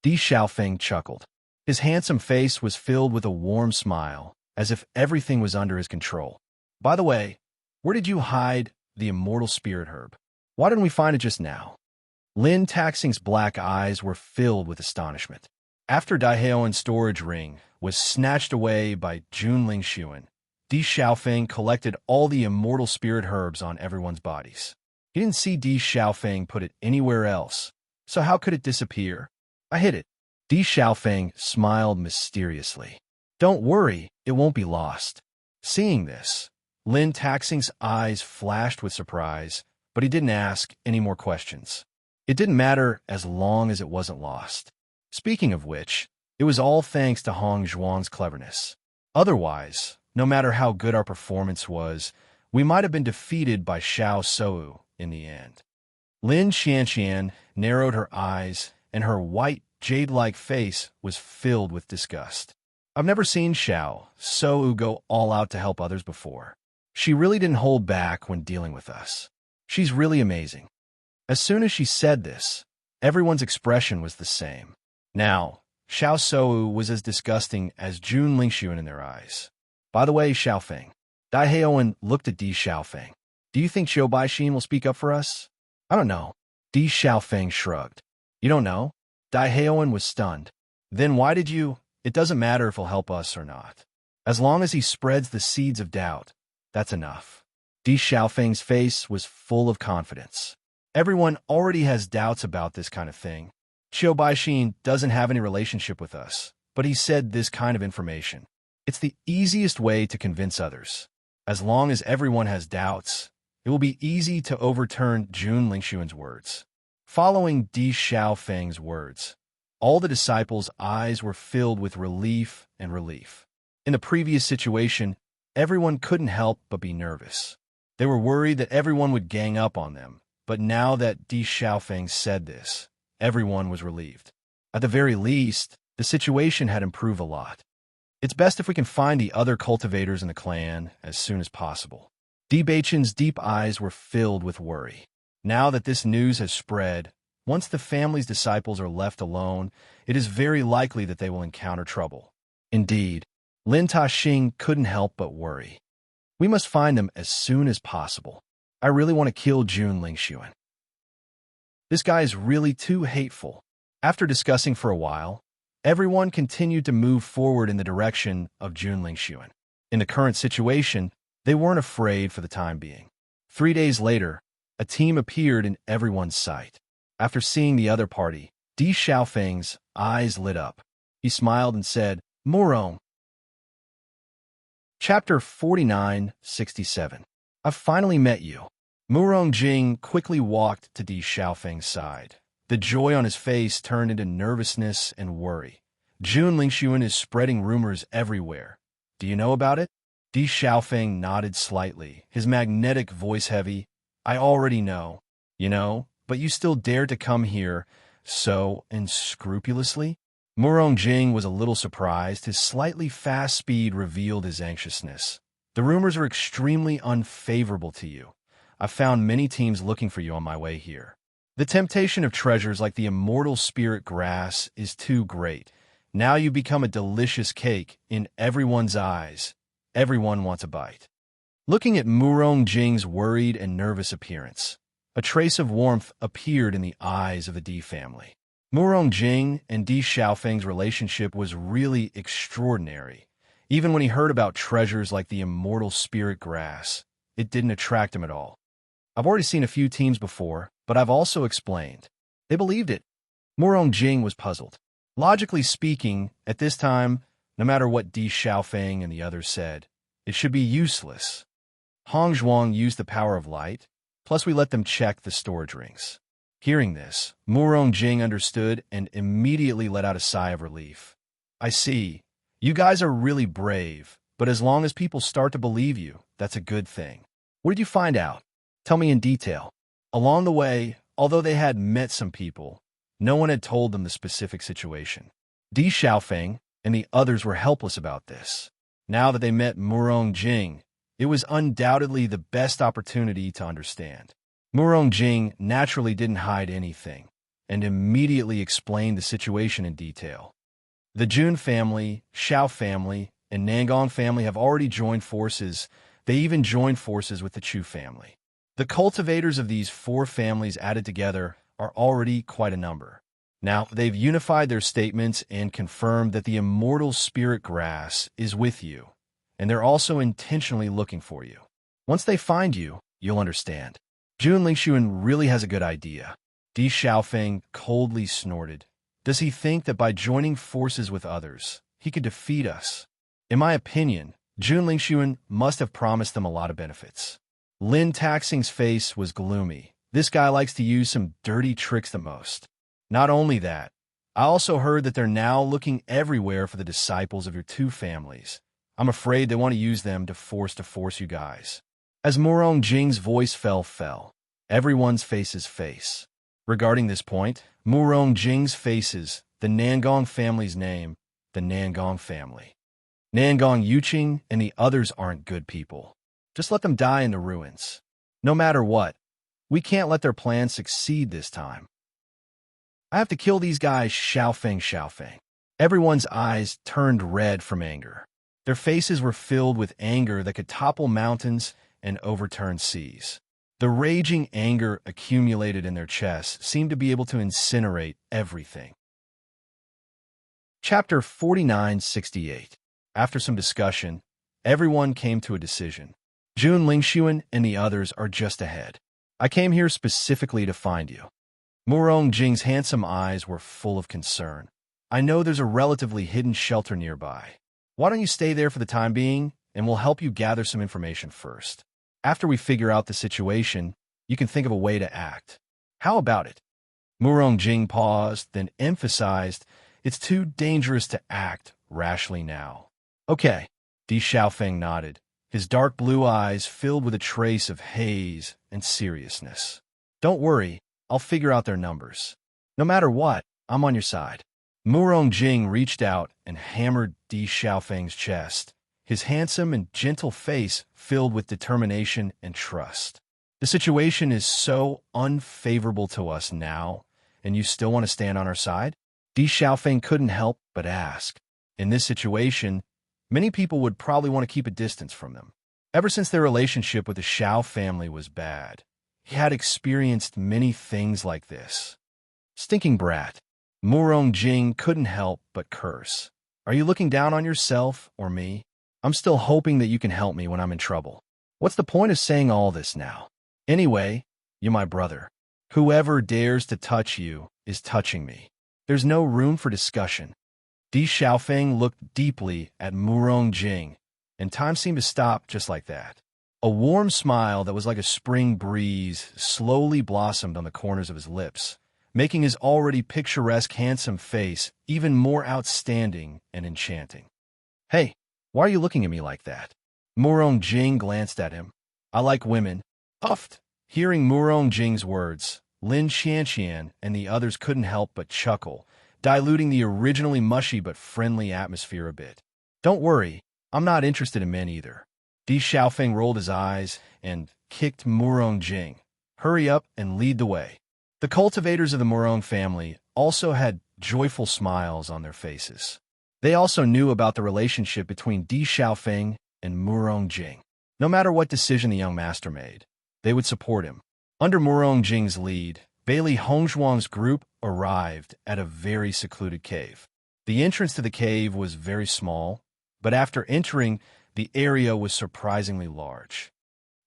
Di Xiaofeng chuckled. His handsome face was filled with a warm smile, as if everything was under his control. By the way, Where did you hide the immortal spirit herb? Why didn't we find it just now? Lin Taxing's black eyes were filled with astonishment. After Daiheoan's storage ring was snatched away by Jun Lingxuan, Di Xiaofeng collected all the immortal spirit herbs on everyone's bodies. He didn't see Di Xiaofeng put it anywhere else, so how could it disappear? I hid it. Di Xiaofeng smiled mysteriously. Don't worry, it won't be lost. Seeing this, Lin Taxing's eyes flashed with surprise, but he didn't ask any more questions. It didn't matter as long as it wasn't lost. Speaking of which, it was all thanks to Hong Zhuang's cleverness. Otherwise, no matter how good our performance was, we might have been defeated by Xiao Sou in the end. Lin Xianxian narrowed her eyes, and her white, jade-like face was filled with disgust. I've never seen Xiao Sou go all out to help others before. She really didn't hold back when dealing with us. She's really amazing. As soon as she said this, everyone's expression was the same. Now, Xiao Sou was as disgusting as Jun Lingxuan in their eyes. By the way, Xiaofeng, Daiheoan looked at Di Xiaofeng. Do you think Xiao Baixin will speak up for us? I don't know. Di Xiaofeng shrugged. You don't know? Daiheoan was stunned. Then why did you? It doesn't matter if he'll help us or not. As long as he spreads the seeds of doubt, that's enough. Di Xiaofeng's face was full of confidence. Everyone already has doubts about this kind of thing. Xiao Baixin doesn't have any relationship with us, but he said this kind of information. It's the easiest way to convince others. As long as everyone has doubts, it will be easy to overturn Jun Lingxuan's words. Following Di Xiaofeng's words, all the disciples' eyes were filled with relief and relief. In the previous situation, everyone couldn't help but be nervous. They were worried that everyone would gang up on them, but now that Di Xiaofeng said this, everyone was relieved. At the very least, the situation had improved a lot. It's best if we can find the other cultivators in the clan as soon as possible. Di Baichen's deep eyes were filled with worry. Now that this news has spread, once the family's disciples are left alone, it is very likely that they will encounter trouble. Indeed, Lin Taxing couldn't help but worry. We must find them as soon as possible. I really want to kill Jun Lingxuan. This guy is really too hateful. After discussing for a while, everyone continued to move forward in the direction of Jun Lingxuan. In the current situation, they weren't afraid for the time being. 3 days later, a team appeared in everyone's sight. After seeing the other party, Di Xiaofeng's eyes lit up. He smiled and said, Murong. Chapter 49-67. I've finally met you. Murong Jing quickly walked to Di Xiaofeng's side. The joy on his face turned into nervousness and worry. Jun Lingxuan is spreading rumors everywhere. Do you know about it? Di Xiaofeng nodded slightly, his magnetic voice heavy. I already know. You know, but you still dared to come here so unscrupulously? Murong Jing was a little surprised. His slightly fast speed revealed his anxiousness. The rumors are extremely unfavorable to you. I've found many teams looking for you on my way here. The temptation of treasures like the immortal spirit grass is too great. Now you become a delicious cake in everyone's eyes. Everyone wants a bite. Looking at Murong Jing's worried and nervous appearance, a trace of warmth appeared in the eyes of the Di family. Murong Jing and Di Xiaofeng's relationship was really extraordinary. Even when he heard about treasures like the immortal spirit grass, it didn't attract him at all. I've already seen a few teams before, but I've also explained. They believed it. Murong Jing was puzzled. Logically speaking, at this time, no matter what Di Xiaofeng and the others said, it should be useless. Hong Zhuang used the power of light, plus we let them check the storage rings. Hearing this, Murong Jing understood and immediately let out a sigh of relief. I see. You guys are really brave, but as long as people start to believe you, that's a good thing. What did you find out? Tell me in detail. Along the way, although they had met some people, no one had told them the specific situation. Di Xiaofeng and the others were helpless about this. Now that they met Murong Jing, it was undoubtedly the best opportunity to understand. Murong Jing naturally didn't hide anything, and immediately explained the situation in detail. The Jun family, Xiao family, and Nangong family have already joined forces, They even joined forces with the Chu family. The cultivators of these four families added together are already quite a number. Now, they've unified their statements and confirmed that the immortal spirit grass is with you, and they're also intentionally looking for you. Once they find you, you'll understand. Jun Lingxuan really has a good idea. Di Xiaofeng coldly snorted. Does he think that by joining forces with others, he could defeat us? In my opinion, Jun Lingxuan must have promised them a lot of benefits. Lin Taxing's face was gloomy. This guy likes to use some dirty tricks the most. Not only that, I also heard that they're now looking everywhere for the disciples of your two families. I'm afraid they want to use them to force you guys. As Murong Jing's voice fell, everyone's face. Regarding this point, Murong Jing's faces, the Nangong family's name, the Nangong family. Nangong Yuqing and the others aren't good people. Just let them die in the ruins. No matter what, we can't let their plan succeed this time. I have to kill these guys, Xiaofeng. Everyone's eyes turned red from anger. Their faces were filled with anger that could topple mountains and overturn seas. The raging anger accumulated in their chests seemed to be able to incinerate everything. Chapter 4968. After some discussion, everyone came to a decision. Jun Lingxuan and the others are just ahead. I came here specifically to find you. Murong Jing's handsome eyes were full of concern. I know there's a relatively hidden shelter nearby. Why don't you stay there for the time being, and we'll help you gather some information first. After we figure out the situation, you can think of a way to act. How about it? Murong Jing paused, then emphasized, it's too dangerous to act rashly now. Okay, Di Xiaofeng nodded, his dark blue eyes filled with a trace of haze and seriousness. Don't worry, I'll figure out their numbers. No matter what, I'm on your side. Murong Jing reached out and hammered Di Xiaofeng's chest, his handsome and gentle face filled with determination and trust. The situation is so unfavorable to us now, and you still want to stand on our side? Di Xiaofeng couldn't help but ask. In this situation, many people would probably want to keep a distance from them. Ever since their relationship with the Xiao family was bad, he had experienced many things like this. Stinking brat. Murong Jing couldn't help but curse. Are you looking down on yourself or me? I'm still hoping that you can help me when I'm in trouble. What's the point of saying all this now? Anyway, you're my brother. Whoever dares to touch you is touching me. There's no room for discussion. Di Xiaofeng looked deeply at Murong Jing, and time seemed to stop just like that. A warm smile that was like a spring breeze slowly blossomed on the corners of his lips, making his already picturesque handsome face even more outstanding and enchanting. Hey, why are you looking at me like that? Murong Jing glanced at him. I like women. Puffed. Hearing Murong Jing's words, Lin Xianxian and the others couldn't help but chuckle, diluting the originally mushy but friendly atmosphere a bit. Don't worry, I'm not interested in men either. Di Xiaofeng rolled his eyes and kicked Murong Jing. Hurry up and lead the way. The cultivators of the Murong family also had joyful smiles on their faces. They also knew about the relationship between Di Xiaofeng and Murong Jing. No matter what decision the young master made, they would support him. Under Murong Jing's lead, Bailey Hongzhuang's group arrived at a very secluded cave. The entrance to the cave was very small, but after entering, the area was surprisingly large.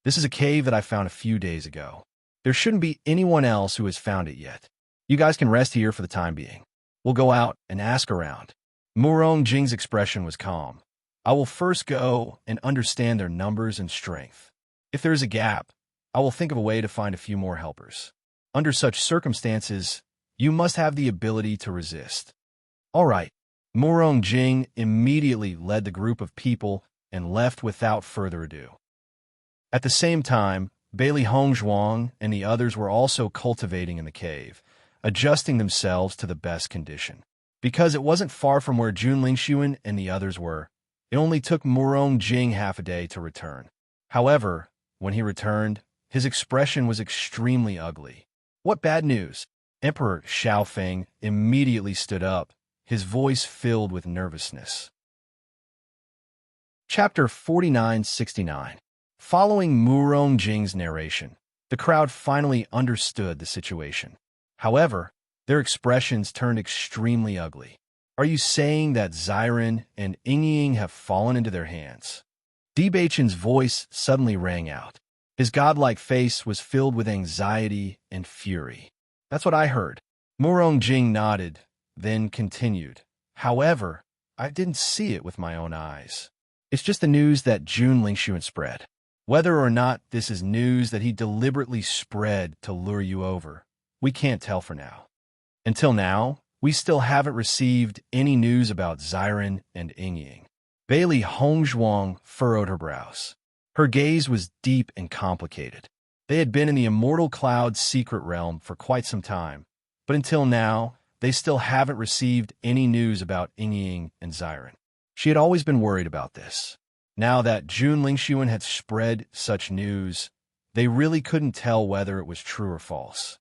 This is a cave that I found a few days ago. There shouldn't be anyone else who has found it yet. You guys can rest here for the time being. We'll go out and ask around. Murong Jing's expression was calm. I will first go and understand their numbers and strength. If there is a gap, I will think of a way to find a few more helpers. Under such circumstances, you must have the ability to resist. All right. Murong Jing immediately led the group of people and left without further ado. At the same time, Bailey Hongzhuang and the others were also cultivating in the cave, adjusting themselves to the best condition. Because it wasn't far from where Jun Lingxuan and the others were, it only took Murong Jing half a day to return. However, when he returned, his expression was extremely ugly. What bad news? Emperor Xiaofeng immediately stood up, his voice filled with nervousness. Chapter 4969. Following Murong Jing's narration, the crowd finally understood the situation. However, their expressions turned extremely ugly. Are you saying that Xiren and Yingying have fallen into their hands? Di Beichen's voice suddenly rang out. His godlike face was filled with anxiety and fury. That's what I heard. Murong Jing nodded, then continued. However, I didn't see it with my own eyes. It's just the news that Jun Lingxuan spread. Whether or not this is news that he deliberately spread to lure you over, we can't tell for now. Until now, we still haven't received any news about Xiren and Yingying. Bailey Hongzhuang furrowed her brows. Her gaze was deep and complicated. They had been in the Immortal Cloud's secret realm for quite some time, but until now, they still haven't received any news about Yingying and Xiren. She had always been worried about this. Now that Jun Lingxuan had spread such news, they really couldn't tell whether it was true or false.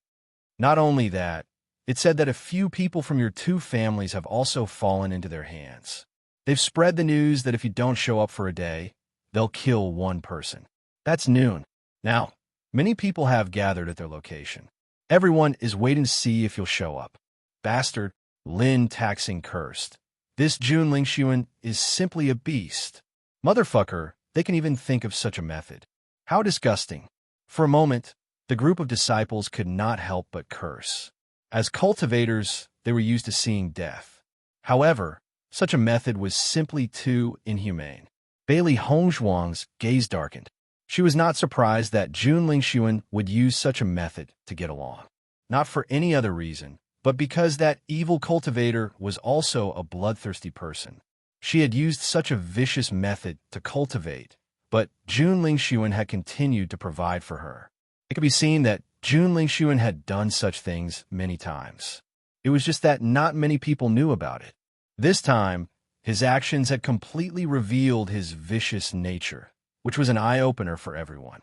Not only that, it said that a few people from your two families have also fallen into their hands. They've spread the news that if you don't show up for a day, they'll kill one person. That's noon. Now, many people have gathered at their location. Everyone is waiting to see if you'll show up. Bastard, Lin Taxing cursed. This Jun Lingxuan is simply a beast. Motherfucker, they can even think of such a method. How disgusting. For a moment, the group of disciples could not help but curse. As cultivators, they were used to seeing death. However, such a method was simply too inhumane. Bailey Hongzhuang's gaze darkened. She was not surprised that Jun Lingxuan would use such a method to get along. Not for any other reason, but because that evil cultivator was also a bloodthirsty person. She had used such a vicious method to cultivate, but Jun Lingxuan had continued to provide for her. It could be seen that Jun Lingxuan had done such things many times. It was just that not many people knew about it. This time, his actions had completely revealed his vicious nature, which was an eye-opener for everyone.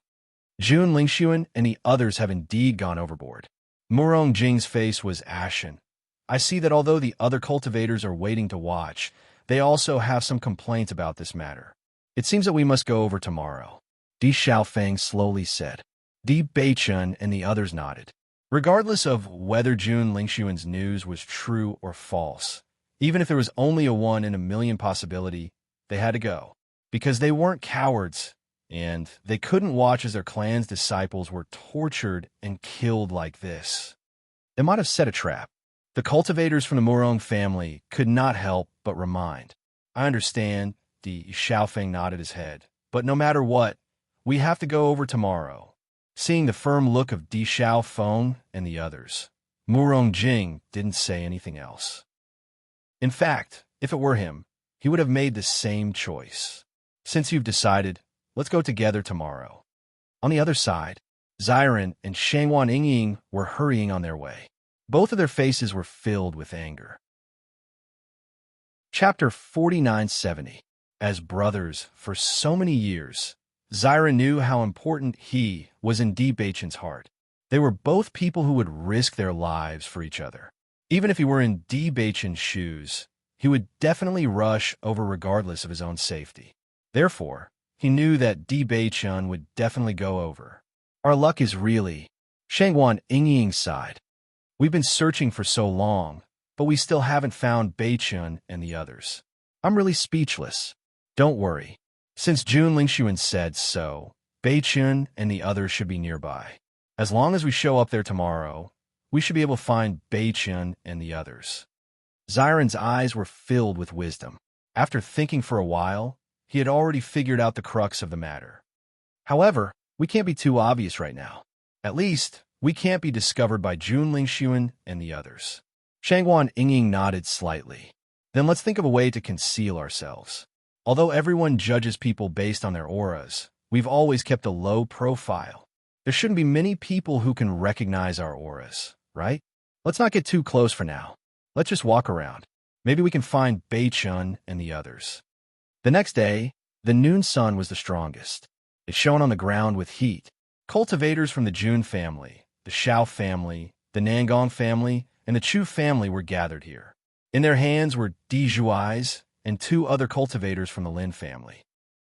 Jun Lingxuan and the others have indeed gone overboard. Murong Jing's face was ashen. I see that although the other cultivators are waiting to watch, they also have some complaints about this matter. It seems that we must go over tomorrow. Di Xiaofeng slowly said. Di Beichen and the others nodded. Regardless of whether Jun Lingxuan's news was true or false, even if there was only a 1 in a million possibility, they had to go. Because they weren't cowards, and they couldn't watch as their clan's disciples were tortured and killed like this. They might have set a trap. The cultivators from the Murong family could not help but remind. I understand, Di Xiaofeng nodded his head, but no matter what, we have to go over tomorrow. Seeing the firm look of Di Xiaofeng and the others, Murong Jing didn't say anything else. In fact, if it were him, he would have made the same choice. Since you've decided, let's go together tomorrow. On the other side, Xiren and Shangwan Yingying were hurrying on their way. Both of their faces were filled with anger. Chapter 4970. As brothers for so many years, Xiren knew how important he was in Di Beichen's heart. They were both people who would risk their lives for each other. Even if he were in Di Beichen's shoes, he would definitely rush over regardless of his own safety. Therefore, he knew that Di Beichen would definitely go over. Our luck is really... Shangwan Yingying sighed. We've been searching for so long, but we still haven't found Beichen and the others. I'm really speechless. Don't worry. Since Jun Lingxuan said so, Beichen and the others should be nearby. As long as we show up there tomorrow, we should be able to find Beichen and the others. Xiren's eyes were filled with wisdom. After thinking for a while, he had already figured out the crux of the matter. However, we can't be too obvious right now. At least, we can't be discovered by Jun Lingxuan and the others. Shangwan Yingying nodded slightly. Then let's think of a way to conceal ourselves. Although everyone judges people based on their auras, we've always kept a low profile. There shouldn't be many people who can recognize our auras, right? Let's not get too close for now. Let's just walk around. Maybe we can find Beichen and the others. The next day, the noon sun was the strongest. It shone on the ground with heat. Cultivators from the Jun family, the Xiao family, the Nangong family, and the Chu family were gathered here. In their hands were Di Zhuai's and 2 other cultivators from the Lin family.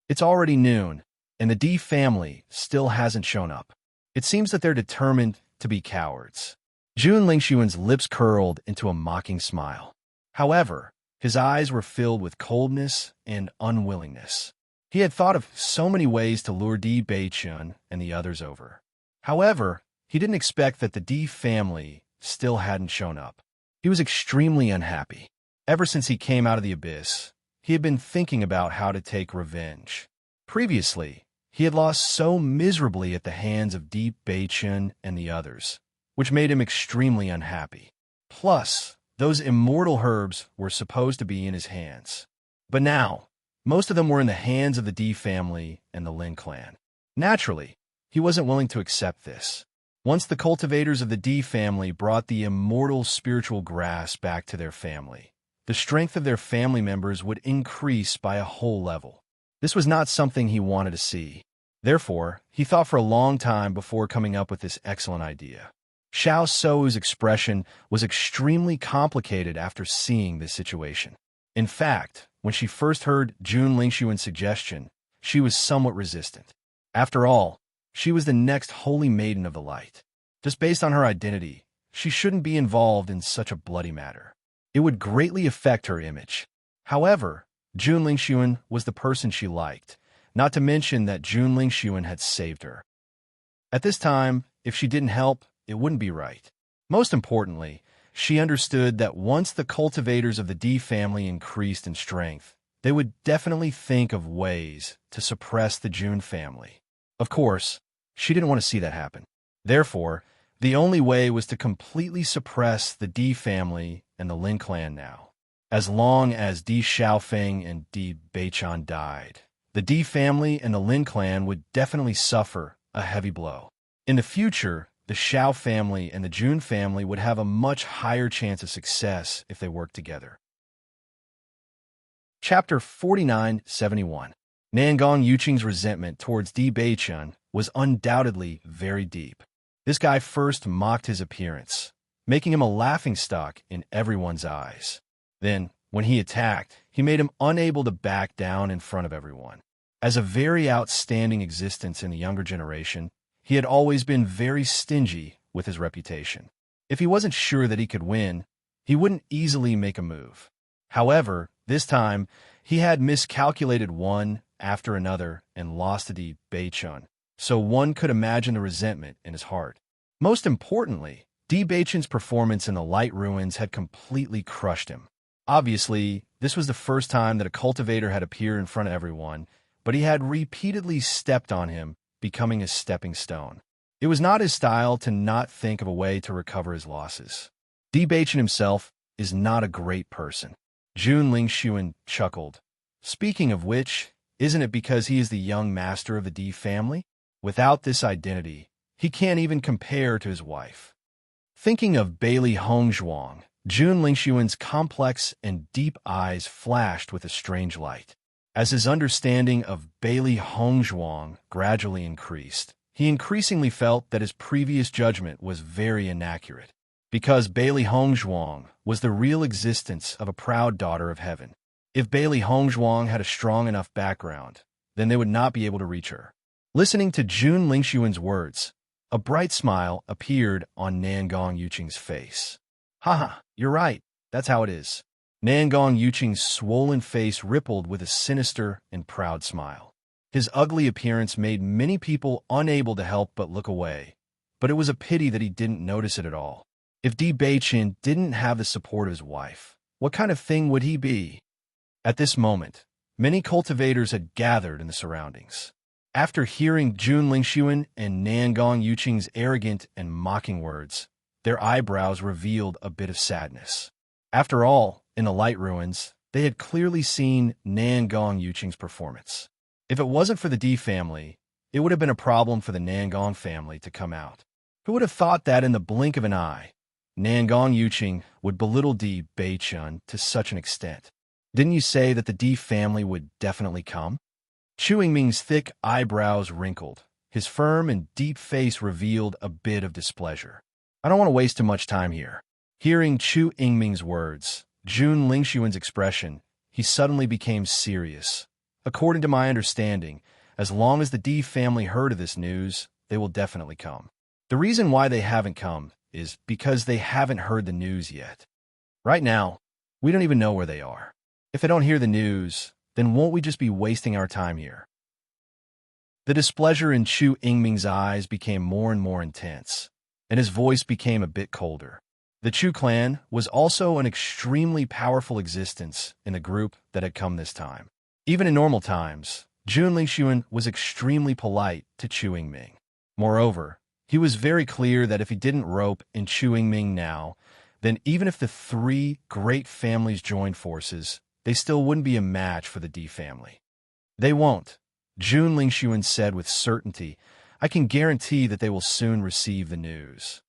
It's already noon. and the D family still hasn't shown up. It seems that they're determined to be cowards. Jun Lingshuan's lips curled into a mocking smile. However, his eyes were filled with coldness and unwillingness. He had thought of so many ways to lure Di Beichun and the others over. However, he didn't expect that the D family still hadn't shown up. He was extremely unhappy. Ever since he came out of the abyss, he had been thinking about how to take revenge. Previously, he had lost so miserably at the hands of Di Beichun and the others, which made him extremely unhappy. Plus, those immortal herbs were supposed to be in his hands. But now, most of them were in the hands of the D family and the Lin clan. Naturally, he wasn't willing to accept this. Once the cultivators of the D family brought the immortal spiritual grass back to their family, the strength of their family members would increase by a whole level. This was not something he wanted to see. Therefore, he thought for a long time before coming up with this excellent idea. Xiao Sou's expression was extremely complicated after seeing this situation. In fact, when she first heard Jun Lingshuan's suggestion, she was somewhat resistant. After all, she was the next holy maiden of the light. Just based on her identity, she shouldn't be involved in such a bloody matter. It would greatly affect her image. However, Jun Lingshuan was the person she liked, not to mention that Jun Lingshuan had saved her. At this time, if she didn't help, it wouldn't be right. Most importantly, she understood that once the cultivators of the D family increased in strength, they would definitely think of ways to suppress the Jun family. Of course, she didn't want to see that happen. Therefore, the only way was to completely suppress the D family and the Lin clan now. As long as Di Xiaofeng and Di Beichun died, the D family and the Lin clan would definitely suffer a heavy blow. In the future, the Xiao family and the Jun family would have a much higher chance of success if they worked together. Chapter 4971. Nangong Yuqing's resentment towards Di Beichun was undoubtedly very deep. This guy first mocked his appearance, making him a laughingstock in everyone's eyes. Then, when he attacked, he made him unable to back down in front of everyone. As a very outstanding existence in the younger generation, he had always been very stingy with his reputation. If he wasn't sure that he could win, he wouldn't easily make a move. However, this time, he had miscalculated one after another and lost to Di Beichun, so one could imagine the resentment in his heart. Most importantly, Di Beichun's performance in the Light Ruins had completely crushed him. Obviously, this was the first time that a cultivator had appeared in front of everyone, but he had repeatedly stepped on him, becoming a stepping stone. It was not his style to not think of a way to recover his losses. Di Beichun himself is not a great person. Jun Lingshuan chuckled. Speaking of which, isn't it because he is the young master of the D family? Without this identity, he can't even compare to his wife. Thinking of Bailey Hongzhuang, Jun Lingshuan's complex and deep eyes flashed with a strange light. As his understanding of Bailey Hongzhuang gradually increased, he increasingly felt that his previous judgment was very inaccurate, because Bailey Hongzhuang was the real existence of a proud daughter of heaven. If Bailey Hongzhuang had a strong enough background, then they would not be able to reach her. Listening to Jun Lingshuan's words, a bright smile appeared on Nangong Yuqing's face. Haha, you're right. That's how it is. Nangong Yuqing's swollen face rippled with a sinister and proud smile. His ugly appearance made many people unable to help but look away, but it was a pity that he didn't notice it at all. If Di Beichun didn't have the support of his wife, what kind of thing would he be? At this moment, many cultivators had gathered in the surroundings. After hearing Jun Lingshuan and Nangong Yuqing's arrogant and mocking words, their eyebrows revealed a bit of sadness. After all, in the Light Ruins, they had clearly seen Nangong Yuqing's performance. If it wasn't for the D family, it would have been a problem for the Nangong family to come out. Who would have thought that in the blink of an eye, Nangong Yuqing would belittle Di Beichun to such an extent? Didn't you say that the D family would definitely come? Chu Yingming's thick eyebrows wrinkled. His firm and deep face revealed a bit of displeasure. I don't want to waste too much time here. Hearing Chu Yingming's words, Jun Lingshuan's expression, he suddenly became serious. According to my understanding, As long as the D family heard of this news, they will definitely come. The reason why they haven't come is because they haven't heard the news yet. Right now, we don't even know where they are. If they don't hear the news, then won't we just be wasting our time here? The displeasure in Chu Yingming's eyes became more and more intense, and his voice became a bit colder. The Chu clan was also an extremely powerful existence in the group that had come this time. Even in normal times, Jun Lingxuan was extremely polite to Chu Yingming. Moreover, he was very clear that if he didn't rope in Chu Yingming now, then even if the three great families joined forces, they still wouldn't be a match for the D family. They won't, Jun Lingxuan said with certainty. I can guarantee that they will soon receive the news.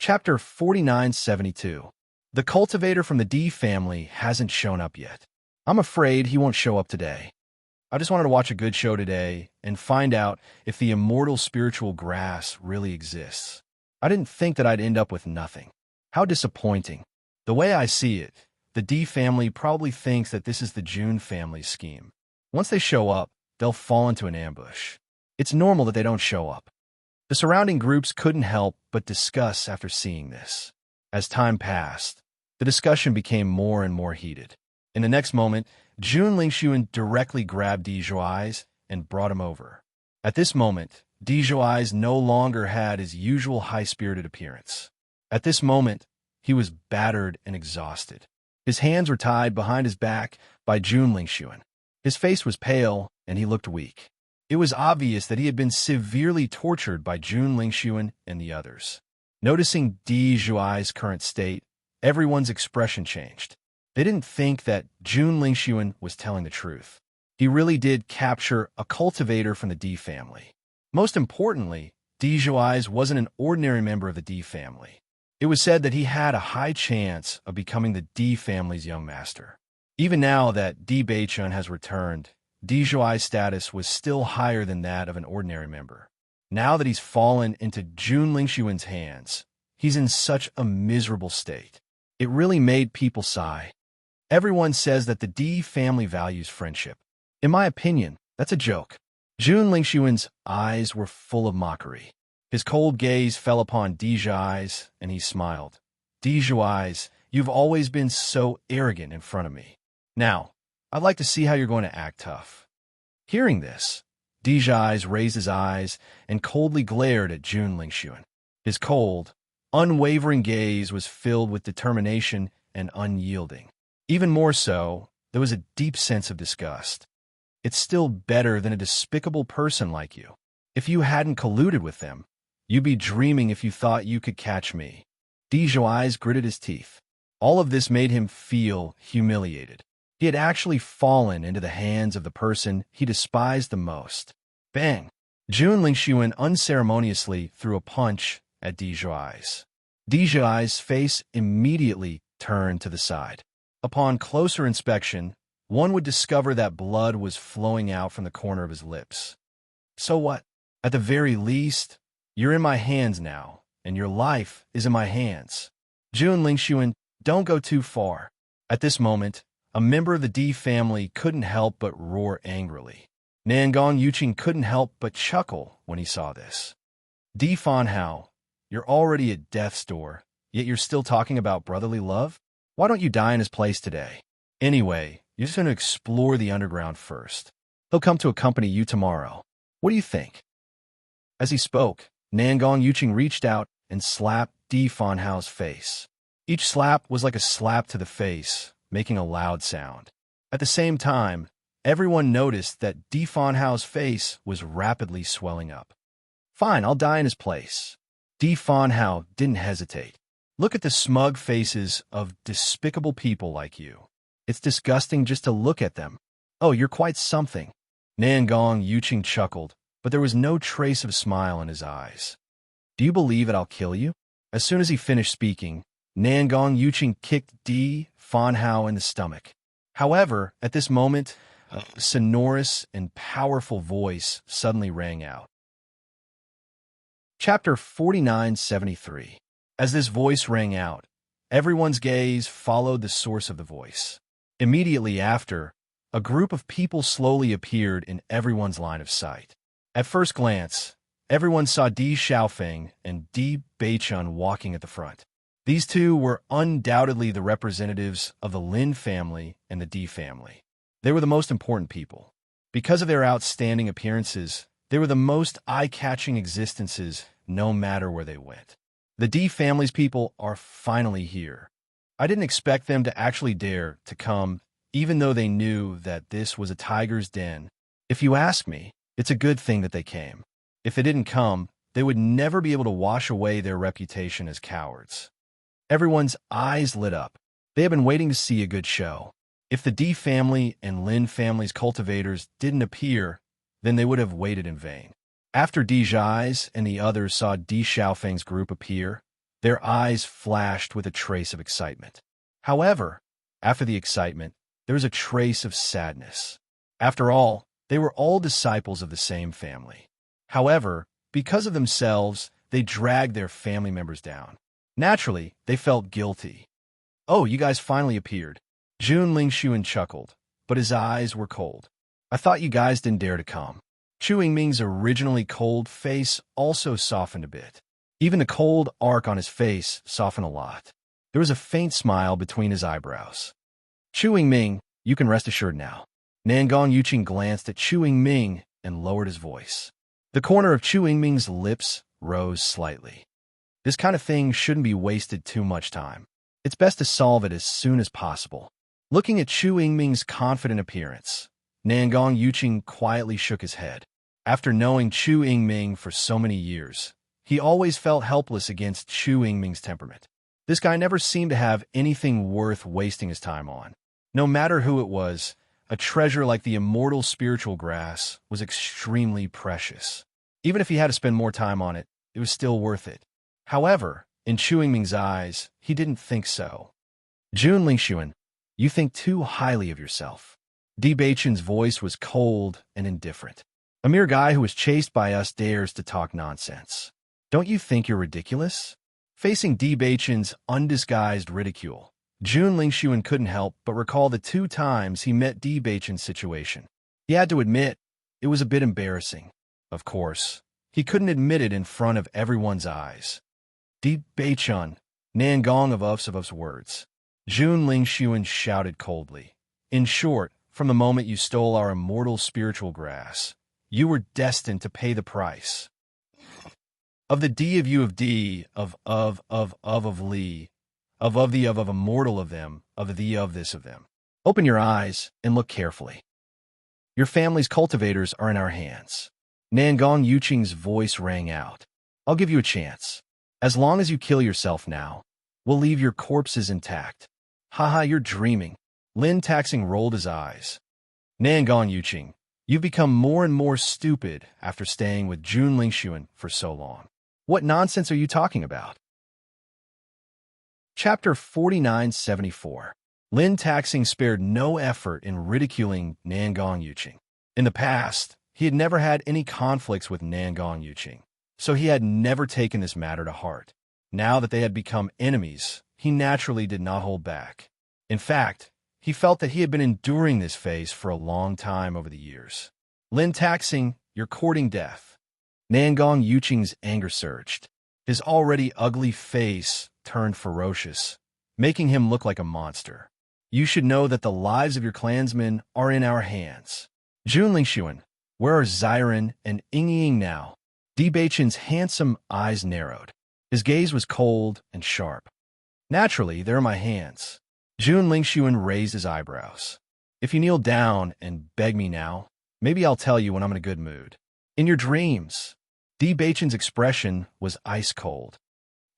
Chapter 4972. The cultivator from the D family hasn't shown up yet. I'm afraid he won't show up today. I just wanted to watch a good show today and find out if the immortal spiritual grass really exists. I didn't think that I'd end up with nothing. How disappointing. The way I see it, the D family probably thinks that this is the Jun family's scheme. Once they show up, they'll fall into an ambush. It's normal that they don't show up. The surrounding groups couldn't help but discuss after seeing this. As time passed, the discussion became more and more heated. In the next moment, Jun Lingxuan directly grabbed Di Zhuai's and brought him over. At this moment, Di Zhuai's no longer had his usual high-spirited appearance. At this moment, he was battered and exhausted. His hands were tied behind his back by Jun Lingxuan. His face was pale, and he looked weak. It was obvious that he had been severely tortured by Jun Lingxuan and the others. Noticing Di Zhuai's current state, everyone's expression changed. They didn't think that Jun Lingxuan was telling the truth. He really did capture a cultivator from the D family. Most importantly, Di Zhuai's wasn't an ordinary member of the D family. It was said that he had a high chance of becoming the D family's young master. Even now that Di Beichun has returned, Di Zhuai's status was still higher than that of an ordinary member. Now that he's fallen into Jun Lingxuan's hands, he's in such a miserable state. It really made people sigh. Everyone says that the D family values friendship. In my opinion, that's a joke. Jun Lingxuan's eyes were full of mockery. His cold gaze fell upon Di Zhuai's, and he smiled. Di Zhuai's, you've always been so arrogant in front of me. Now, I'd like to see how you're going to act tough. Hearing this, Di Zhuai's raised his eyes and coldly glared at Jun Lingxuan. His cold, unwavering gaze was filled with determination and unyielding. Even more so, there was a deep sense of disgust. It's still better than a despicable person like you. If you hadn't colluded with them, you'd be dreaming if you thought you could catch me. Di Zhuai's gritted his teeth. All of this made him feel humiliated. He had actually fallen into the hands of the person he despised the most. Bang! Jun Lingxuan unceremoniously threw a punch at Di Zhuai's. Di Zhuai's face immediately turned to the side. Upon closer inspection, one would discover that blood was flowing out from the corner of his lips. So what? At the very least, you're in my hands now, and your life is in my hands. Jun Lingxuan, don't go too far. At this moment, a member of the D family couldn't help but roar angrily. Nangong Yuqing couldn't help but chuckle when he saw this. Di Fanhao, you're already at death's door, yet you're still talking about brotherly love? Why don't you die in his place today? Anyway, you're just going to explore the underground first. He'll come to accompany you tomorrow. What do you think? As he spoke, Nangong Yuqing reached out and slapped Di Fanhao's face. Each slap was like a slap to the face, making a loud sound. At the same time, everyone noticed that Di Fanhao's face was rapidly swelling up. Fine, I'll die in his place. Di Fanhao didn't hesitate. Look at the smug faces of despicable people like you. It's disgusting just to look at them. Oh, you're quite something. Nangong Yuqing chuckled, but there was no trace of a smile in his eyes. Do you believe that I'll kill you? As soon as he finished speaking, Nangong Yuqing kicked Di Fanhao in the stomach. However, at this moment, a sonorous and powerful voice suddenly rang out. Chapter 4973. As this voice rang out, everyone's gaze followed the source of the voice. Immediately after, a group of people slowly appeared in everyone's line of sight. At first glance, everyone saw Di Xiaofeng and Di Beichun walking at the front. These two were undoubtedly the representatives of the Lin family and the Di family. They were the most important people. Because of their outstanding appearances, they were the most eye-catching existences no matter where they went. The Di family's people are finally here. I didn't expect them to actually dare to come, even though they knew that this was a tiger's den. If you ask me, it's a good thing that they came. If they didn't come, they would never be able to wash away their reputation as cowards. Everyone's eyes lit up. They had been waiting to see a good show. If the Di family and Lin family's cultivators didn't appear, then they would have waited in vain. After Di Zhai's and the others saw Di Xiaofeng's group appear, their eyes flashed with a trace of excitement. However, after the excitement, there was a trace of sadness. After all, they were all disciples of the same family. However, because of themselves, they dragged their family members down. Naturally, they felt guilty. "Oh, you guys finally appeared." Jun Lingxuan chuckled, but his eyes were cold. "I thought you guys didn't dare to come." Chu Yingming's originally cold face also softened a bit. Even the cold arc on his face softened a lot. There was a faint smile between his eyebrows. "Chu Yingming, you can rest assured now." Nangong Yuqing glanced at Chu Yingming and lowered his voice. The corner of Chu Yingming's lips rose slightly. "This kind of thing shouldn't be wasted too much time. It's best to solve it as soon as possible." Looking at Chu Yingming's confident appearance, Nangong Yuqing quietly shook his head. After knowing Chu Yingming for so many years, he always felt helpless against Chu Yingming's temperament. This guy never seemed to have anything worth wasting his time on. No matter who it was, a treasure like the immortal spiritual grass was extremely precious. Even if he had to spend more time on it, it was still worth it. However, in Chu Yingming's eyes, he didn't think so. "Jun Lingxuan, you think too highly of yourself." Di Beichun's voice was cold and indifferent. "A mere guy who was chased by us dares to talk nonsense. Don't you think you're ridiculous?" Facing Di Beichun's undisguised ridicule, Jun Lingxuan couldn't help but recall the 2 times he met Di Beichun's situation. He had to admit, it was a bit embarrassing. Of course, he couldn't admit it in front of everyone's eyes. "Di Beichun," Nangong of Uf's words. Jun Lingxuan shouted coldly. "In short, from the moment you stole our immortal spiritual grass, you were destined to pay the price. Of the D of you of D, of Li, of the of immortal of them, of the of this of them. Open your eyes and look carefully. Your family's cultivators are in our hands." Nangong Yuqing's voice rang out. "I'll give you a chance. As long as you kill yourself now, we'll leave your corpses intact." "Haha, you're dreaming." Lin Taxing rolled his eyes. "Nangong Yuqing, you've become more and more stupid after staying with Jun Lingxuan for so long. What nonsense are you talking about?" Chapter 4974. Lin Taxing spared no effort in ridiculing Nangong Yuqing. In the past, he had never had any conflicts with Nangong Yuqing, so he had never taken this matter to heart. Now that they had become enemies, he naturally did not hold back. In fact, he felt that he had been enduring this phase for a long time over the years. "Lin Taxing, you're courting death." Nangong Yuqing's anger surged. His already ugly face turned ferocious, making him look like a monster. "You should know that the lives of your clansmen are in our hands." "Jun Lingxuan, where are Xiren and Ying now?" Di Beichun's handsome eyes narrowed. His gaze was cold and sharp. "Naturally, they're in my hands." Jun Lingxuan raised his eyebrows. "If you kneel down and beg me now, maybe I'll tell you when I'm in a good mood." "In your dreams." Di Beichun's expression was ice cold.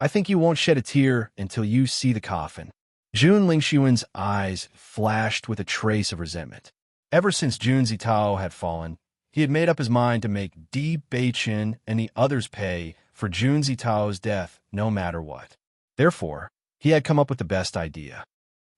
"I think you won't shed a tear until you see the coffin." Jun Lingxuan's eyes flashed with a trace of resentment. Ever since Jun Zitao had fallen, he had made up his mind to make Di Beichun and the others pay for Jun Zitao's death no matter what. Therefore, he had come up with the best idea.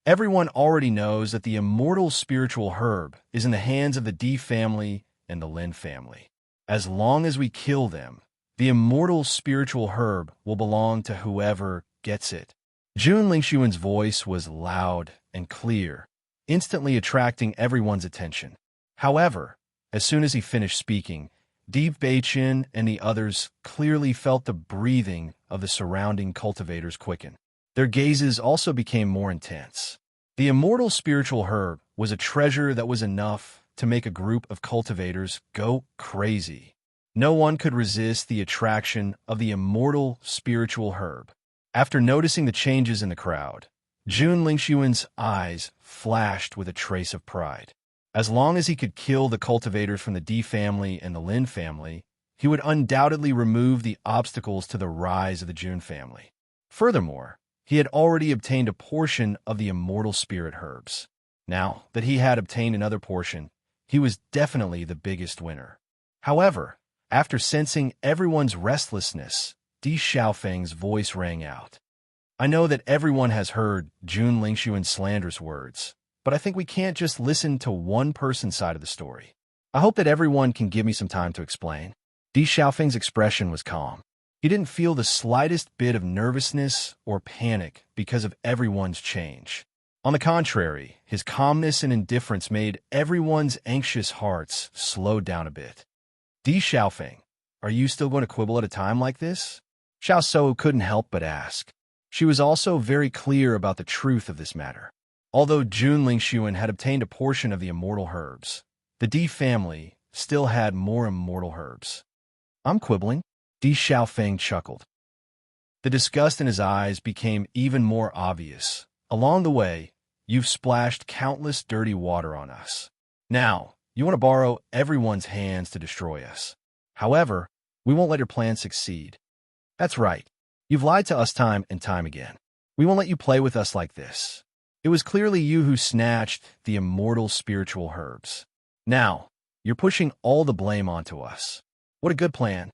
Everyone already knows that the immortal spiritual herb is in the hands of the Di family and the Lin family. As long as we kill them, the immortal spiritual herb will belong to whoever gets it. Jun Lingxuan's voice was loud and clear, instantly attracting everyone's attention. However, as soon as he finished speaking, Deep Baichin and the others clearly felt the breathing of the surrounding cultivators quicken. Their gazes also became more intense. The immortal spiritual herb was a treasure that was enough to make a group of cultivators go crazy. No one could resist the attraction of the immortal spiritual herb. After noticing the changes in the crowd, Jun Lingxuan's eyes flashed with a trace of pride. As long as he could kill the cultivators from the D family and the Lin family, he would undoubtedly remove the obstacles to the rise of the Jun family. Furthermore, he had already obtained a portion of the immortal spirit herbs. Now that he had obtained another portion, he was definitely the biggest winner. However, after sensing everyone's restlessness, Di Xiaofeng's voice rang out. I know that everyone has heard Jun Lingxuan's slanderous words, but I think we can't just listen to one person's side of the story. I hope that everyone can give me some time to explain. Di Xiaofeng's expression was calm. He didn't feel the slightest bit of nervousness or panic because of everyone's change. On the contrary, his calmness and indifference made everyone's anxious hearts slow down a bit. Di Xiaofeng, are you still going to quibble at a time like this? Xiao Shou couldn't help but ask. She was also very clear about the truth of this matter. Although Jun Lingxuan had obtained a portion of the immortal herbs, the Di family still had more immortal herbs. I'm quibbling. Di Xiaofeng chuckled. The disgust in his eyes became even more obvious. Along the way, you've splashed countless dirty water on us. Now, you want to borrow everyone's hands to destroy us. However, we won't let your plan succeed. That's right. You've lied to us time and time again. We won't let you play with us like this. It was clearly you who snatched the immortal spiritual herbs. Now, you're pushing all the blame onto us. What a good plan.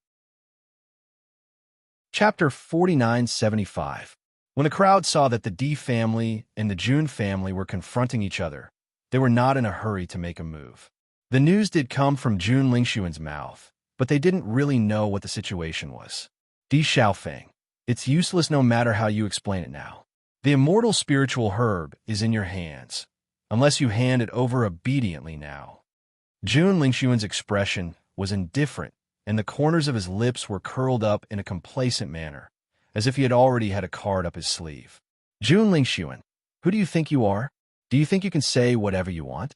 Chapter 4975. When the crowd saw that the Di family and the Jun family were confronting each other, they were not in a hurry to make a move. The news did come from Jun Lingxuan's mouth, but they didn't really know what the situation was. Di Xiaofeng, it's useless no matter how you explain it now. The immortal spiritual herb is in your hands, unless you hand it over obediently now. Jun Lingxuan's expression was indifferent, and the corners of his lips were curled up in a complacent manner, as if he had already had a card up his sleeve. Jun Lingxuan, who do you think you are? Do you think you can say whatever you want?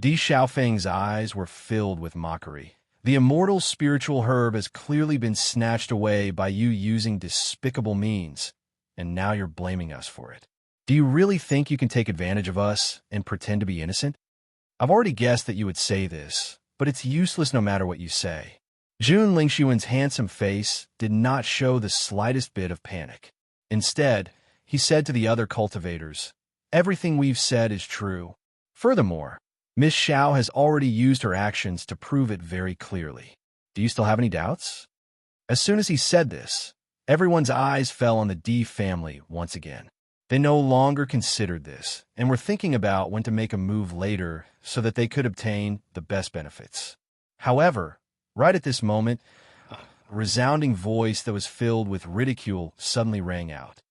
Di Xiaofeng's eyes were filled with mockery. The immortal spiritual herb has clearly been snatched away by you using despicable means, and now you're blaming us for it. Do you really think you can take advantage of us and pretend to be innocent? I've already guessed that you would say this, but it's useless no matter what you say. Jun Lingxuan's handsome face did not show the slightest bit of panic. Instead, he said to the other cultivators, everything we've said is true. Furthermore, Miss Xiao has already used her actions to prove it very clearly. Do you still have any doubts? As soon as he said this, everyone's eyes fell on the Di family once again. They no longer considered this and were thinking about when to make a move later so that they could obtain the best benefits. However, right at this moment, a resounding voice that was filled with ridicule suddenly rang out.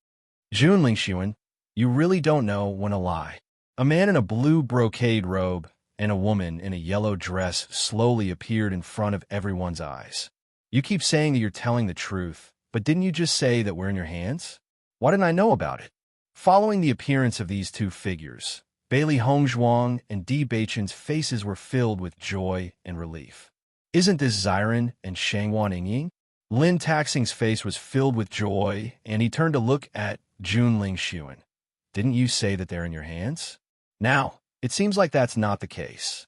Jun Lingxuan, you really don't know when to lie. A man in a blue brocade robe and a woman in a yellow dress slowly appeared in front of everyone's eyes. You keep saying that you're telling the truth, but didn't you just say that we're in your hands? Why didn't I know about it? Following the appearance of these two figures, Bailey Hongzhuang and Di Baichin's faces were filled with joy and relief. Isn't this Xiren and Shangwan Yingying? Lin Taxing's face was filled with joy, and he turned to look at Jun Lingxuan. Didn't you say that they're in your hands? Now, it seems like that's not the case.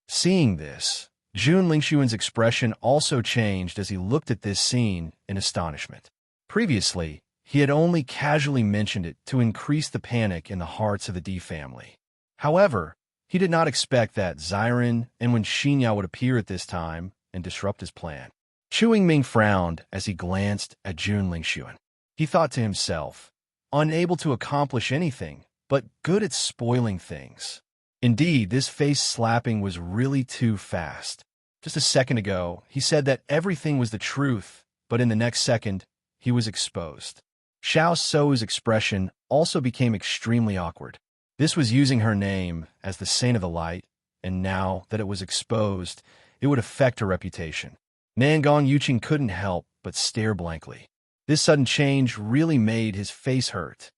Seeing this, Jun Lingxuan's expression also changed as he looked at this scene in astonishment. Previously, he had only casually mentioned it to increase the panic in the hearts of the Di family. However, he did not expect that Xiren and Wen Xinyao would appear at this time and disrupt his plan. Chu Yingming frowned as he glanced at Jun Lingxuan. He thought to himself, unable to accomplish anything, but good at spoiling things. Indeed, this face slapping was really too fast. Just a second ago, he said that everything was the truth, but in the next second, he was exposed. Xiao Shou's expression also became extremely awkward. This was using her name as the Saint of the Light, and now that it was exposed, it would affect her reputation. Nangong Yuqing couldn't help but stare blankly. This sudden change really made his face hurt.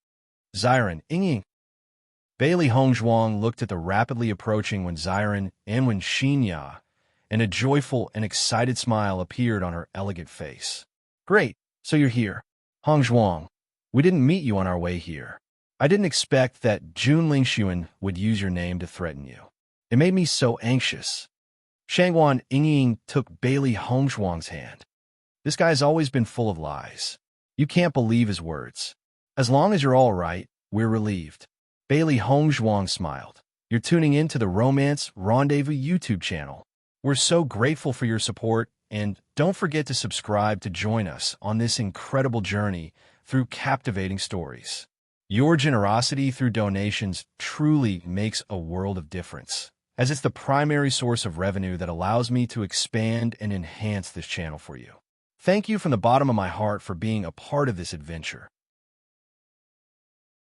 Xiren, Ying. Bailey Hongzhuang looked at the rapidly approaching Wen Xiren and Wen Xinya, and a joyful and excited smile appeared on her elegant face. Great, so you're here. Hongzhuang, we didn't meet you on our way here. I didn't expect that Jun Lingxuan would use your name to threaten you. It made me so anxious. Shangwan Yingying took Bailey Hongzhuang's hand. This guy's always been full of lies. You can't believe his words. As long as you're all right, we're relieved. Bailey Hongzhuang smiled. You're tuning in to the Romance Rendezvous YouTube channel. We're so grateful for your support, and don't forget to subscribe to join us on this incredible journey through captivating stories. Your generosity through donations truly makes a world of difference, as it's the primary source of revenue that allows me to expand and enhance this channel for you. Thank you from the bottom of my heart for being a part of this adventure.